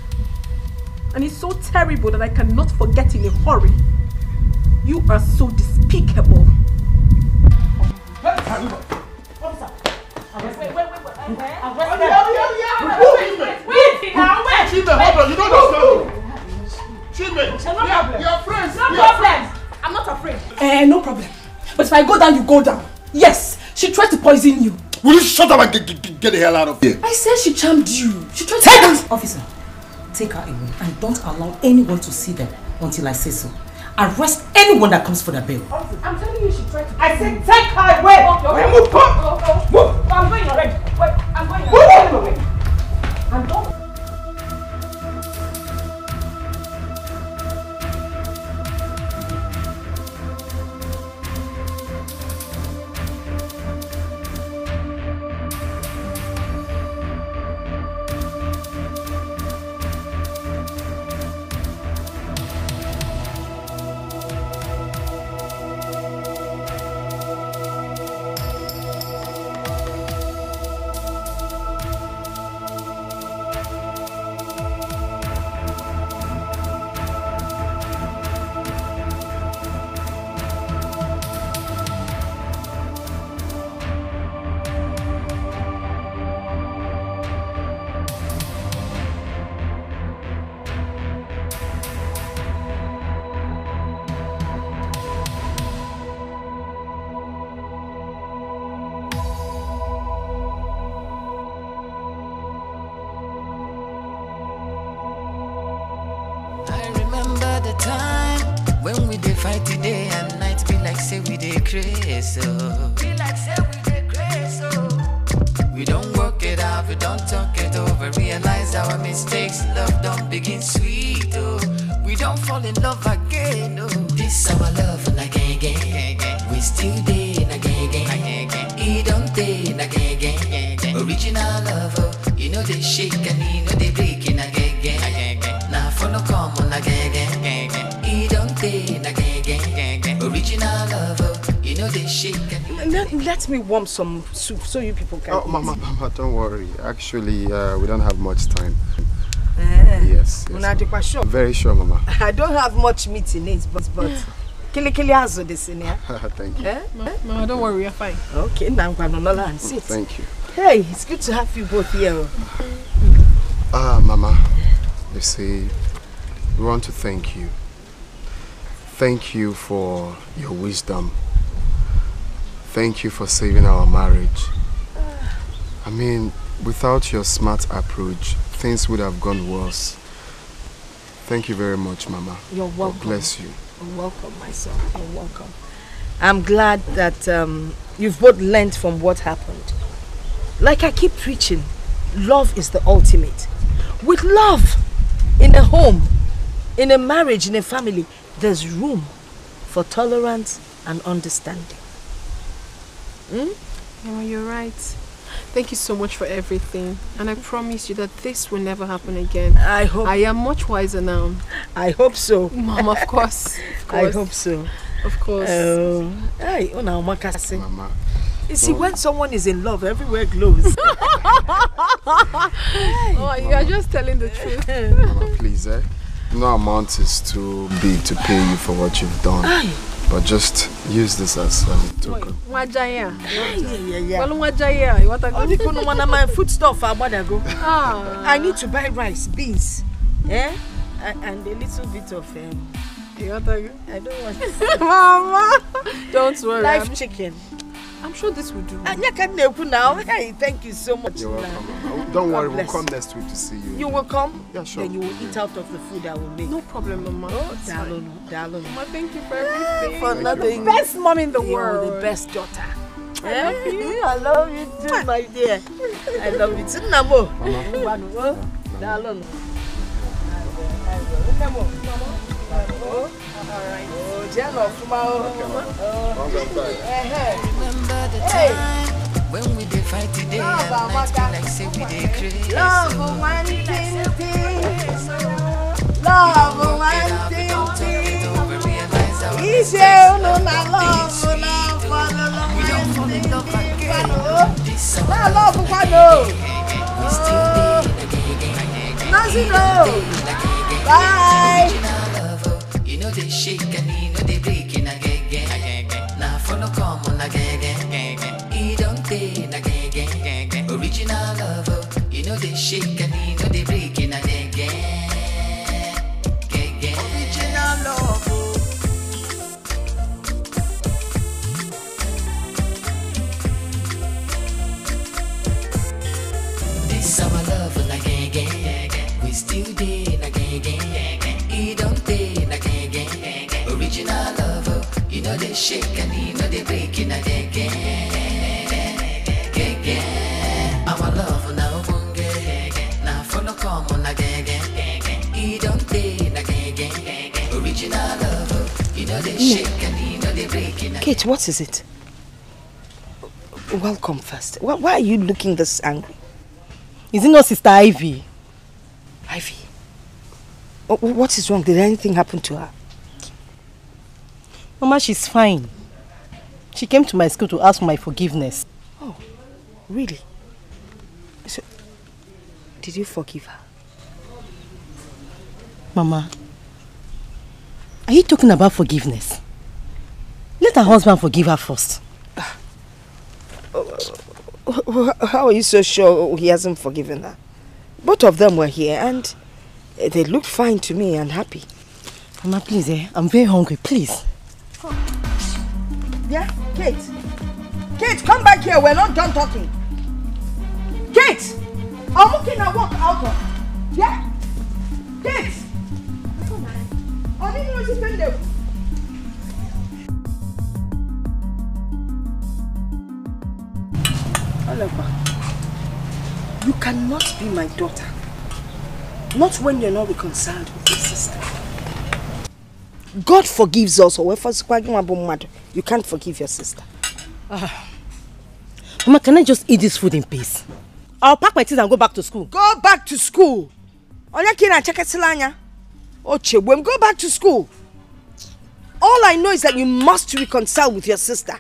And it's so terrible that I cannot forget in a hurry. You are so despicable. Officer. Your friends. No problem. I'm not afraid. No problem. But if I go down, you go down. Yes, she tried to poison you. Will you shut up and get the hell out of here? I said she charmed you. She tried to poison. Officer, take her away and don't allow anyone to see them until I say so. Arrest anyone that comes for the bail. I'm telling you, she tried to. I said take her away. Move. I'm going already. Wait, I'm going already. I'm going. We don't work it out, we don't talk it over. Realize our mistakes, love don't begin sweet, oh. We don't fall in love again, oh. This our love, na gang gang. We still day, na gang gang. He don't day, na gang gang. Original love, oh. You know they shake and you know they break, na gang gang. Now for no common, na gang gang. He don't day, na gang gang. Original love, oh. You know they Let me warm some soup so you people can eat. Mama, don't worry. Actually, we don't have much time. Yes. Very sure, Mama. I don't have much meat in it, but Kili has this in here. Thank you. Mama, don't worry, you're fine. Okay, now I'm going to sit. Thank you. Hey, it's good to have you both here. Mama, you see, we want to thank you. Thank you for your wisdom. Thank you for saving our marriage. I mean, without your smart approach, things would have gone worse. Thank you very much, Mama. You're welcome. God bless you. You're welcome, my son. You're welcome. I'm glad that you've both learned from what happened. Like I keep preaching, love is the ultimate. With love, in a home, in a marriage, in a family, there's room for tolerance and understanding. Mama, you're right. Thank you so much for everything. And I promise you that this will never happen again. I hope. I am much wiser now. I hope so. Mama, of course. I hope so. Of course. Hey, Mama. You see, when someone is in love, everywhere glows. Oh, you are just telling the truth. Mama, please, no amount is too big to pay you for what you've done. But just use this as a token. My food stuff. I need to buy rice, beans, and a little bit of. I don't want. Mama, don't worry. Live chicken. I'm sure this will do. Now. Hey, thank you so much. You're welcome. Don't worry, we'll come next week to see you. You will come? Yeah, sure. Then you will eat out of the food I will make. No problem, Mama. Oh, darling. Mama, thank you for everything. For nothing. The best mom in the world. You're the best daughter. I love you. I love you too, my dear. I love you too, Namo. Darling. Alright. Remember the time when we did fight today and night like say we did crazy. Love one thing. Easy, no, not love. We don't fall in love again. Not love, we still bye. You know they shake and you know they breaking again. Now follow come on again. You don't take again. Original love. You know they shake and you know they breaking again. Original love. This our love again. We still did again. You don't take again. Original love. You know they shake and you know they breaking again. Our love now now follow come on again. You don't take again. Original love. You know they shake and you know they breaking again. Kate, what is it? Welcome first. Why are you looking this angry? Is it not Sister Ivy? Ivy? What is wrong? Did anything happen to her? Mama, she's fine. She came to my school to ask for my forgiveness. Oh, really? So, did you forgive her? Mama, are you talking about forgiveness? Let her husband forgive her first. How are you so sure he hasn't forgiven her? Both of them were here and they looked fine to me and happy. Mama, please, I'm very hungry, please. Yeah, Kate. Kate, come back here. We're not done talking. Kate! I'm looking at walk out of. Yeah? Kate! You cannot be my daughter. Not when you're not reconciled with your sister. God forgives us. You can't forgive your sister. Mama, can I just eat this food in peace? I'll pack my things and go back to school. Go back to school? Go back to school. All I know is that you must reconcile with your sister.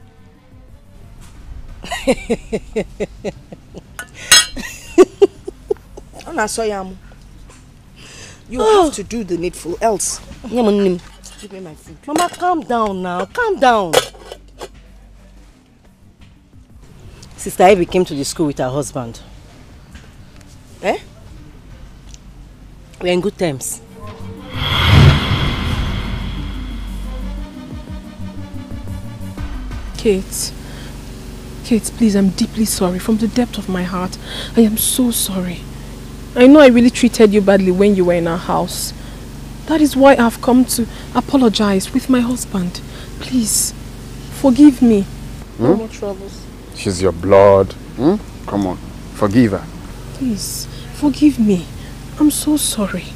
You have to do the needful, else. Give me my food. Mama, calm down now. Calm down. Sister Ivy came to the school with her husband. Eh? We're in good terms. Kate, please, I'm deeply sorry. From the depth of my heart, I am so sorry. I know I really treated you badly when you were in our house. That is why I've come to apologize with my husband. Please, forgive me. No more troubles. She's your blood. Come on, forgive her. Please, forgive me. I'm so sorry.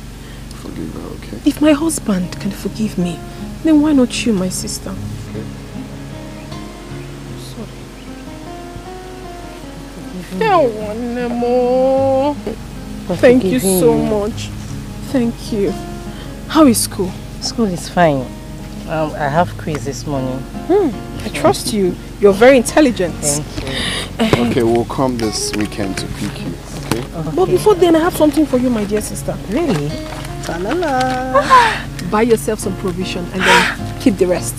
Forgive her, okay? If my husband can forgive me, then why not you, my sister? Okay. Thank you so much. Thank you. How is school? School is fine. I have quiz this morning. I trust you. You're very intelligent. Thank you. Okay, we'll come this weekend to pick you, okay? But before then, I have something for you, my dear sister. Really? Buy yourself some provision and then keep the rest.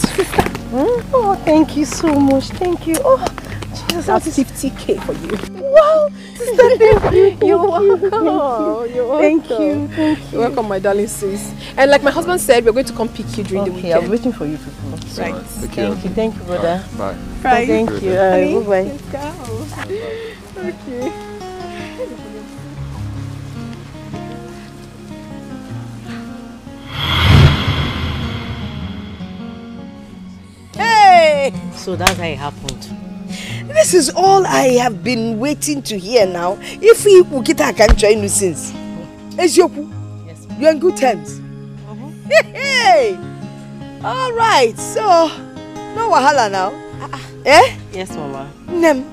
Oh, thank you so much. Thank you. Oh, Jesus, that's 50k for you. Wow, sister, thank you. You're welcome. You're welcome. Thank you. You're welcome, my darling sis. And like my husband said, we're going to come pick you during the weekend. I'm waiting for you people. Right. Thank you, brother. Bye. Bye. Thank you. Bye-bye. Let's go. Okay. Hey! So that's how it happened. This is all I have been waiting to hear now. If we Ukita can join you since. Ezioku, yes, you're in good terms. Hey! Alright, so no wahala now. Eh? Yes, Mama. Nem,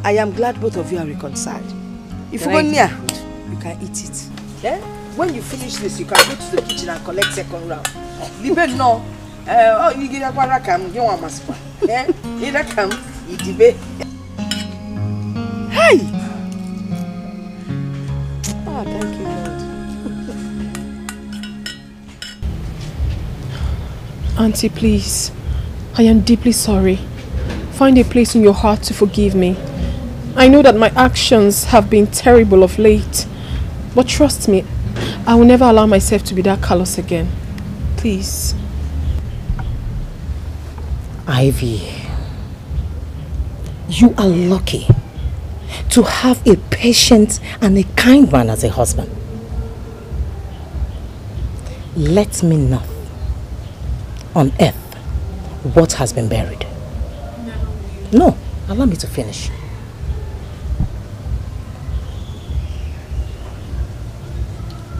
I am glad both of you are reconciled. If you go near, you can eat it. Eh? When you finish this, you can go to the kitchen and collect second round. Libe no. You get a parakam, you want maspa. Eh? Either come, you debate. Hey! Oh, thank you, Lord. Auntie, please. I am deeply sorry. Find a place in your heart to forgive me. I know that my actions have been terrible of late. But trust me, I will never allow myself to be that callous again. Please. Ivy, you are lucky to have a patient and a kind man as a husband. Let me know on earth what has been buried. No, allow me to finish.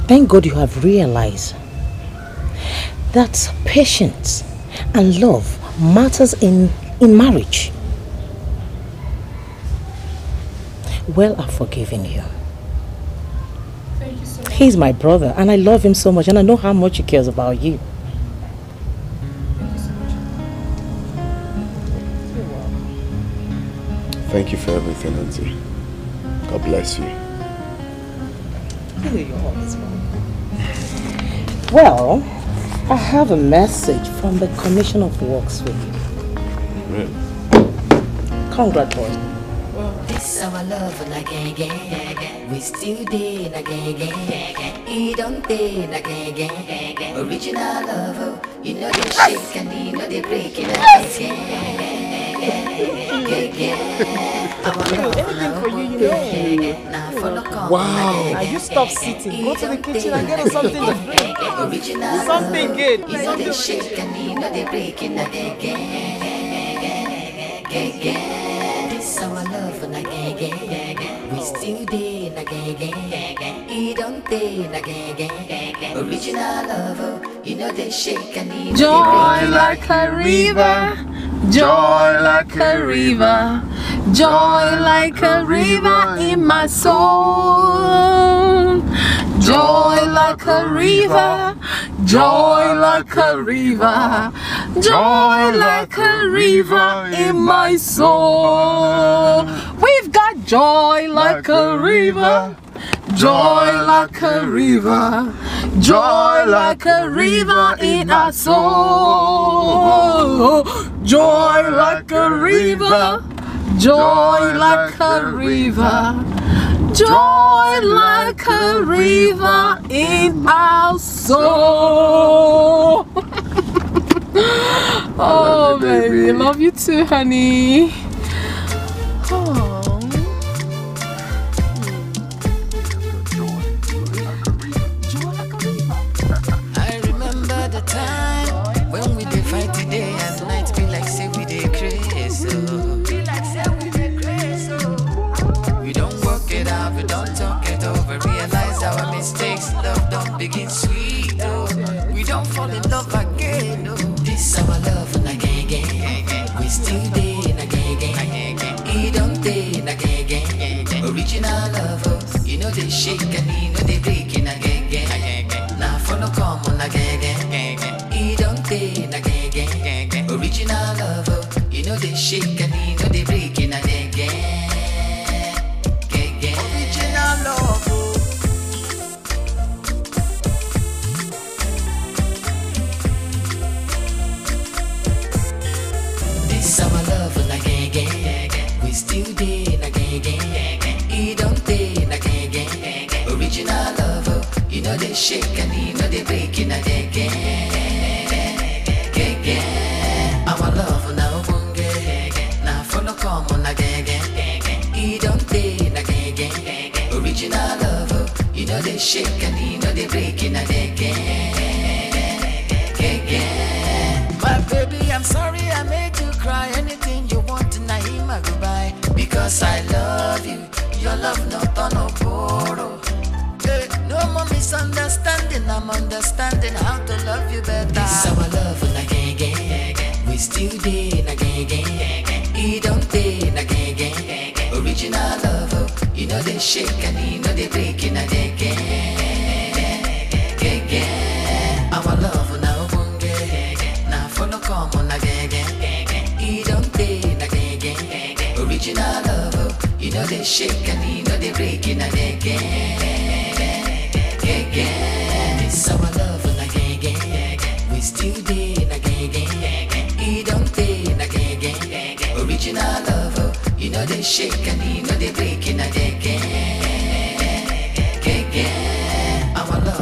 Thank God you have realized that patience and love matters in marriage. Well, I've forgiven you. Thank you so much. He's my brother and I love him so much and I know how much he cares about you. Thank you so much. You're welcome. Thank you for everything, Auntie. God bless you. You're always welcome. Well, I have a message from the Commission of Works for you. Really? Congratulations. This our love again. We still day again. He don't day again. Original love, you know they shake and you know they break it again. Wow. Now you stop sitting. Go to the kitchen and get us something to drink. Something good. You know they shake and you know they break it again. This our love again. We still day again. He don't day again. Original love, you know they shake and you know Joy like a river, joy like a river, joy like a river in my soul. Joy like a river, joy like a river, joy like a river in my soul. We've got joy like a river, joy like a river, joy like a river in our soul. Joy like a river, joy like a river, joy like a river in our soul. Oh, baby, love you too, honey. Oh. I remember the time when we did fight today and night be like say we did crazy. We don't work it out, we don't talk it over, realize our mistakes. Love don't begin sweet, oh. We don't fall in love again, oh. This our love and again, we still day and again. He don't day and again. Original love, oh. You know they shake and you know they break in again. Now follow come on again. He don't day and again. Original love, oh. You know they shake and you know they break in again. Original love, oh. This our love and again. We still day and again. He don't day and again. Original love, oh. You know they shake and you know they break in again. Our love now now follow come on again. He don't day and again. Original love, oh. You know they shake and you know they break in again. My baby, I'm sorry I made you cry. Anything you want tonight, my goodbye. Because I love you. Your love not on a borrow. Hey, no more misunderstanding. I'm understanding how to love you better. This our love and again. We still day and again. He don't day and again. Original love, oh. You know they shake and you know they break in again. Our love now now follow come on again. He don't day and again. Original love, oh. You know they shake and you know they break in again. This our love and again. We still day and again. He don't day and again. Original love, oh. You know they shake and you know they break in again. Our love.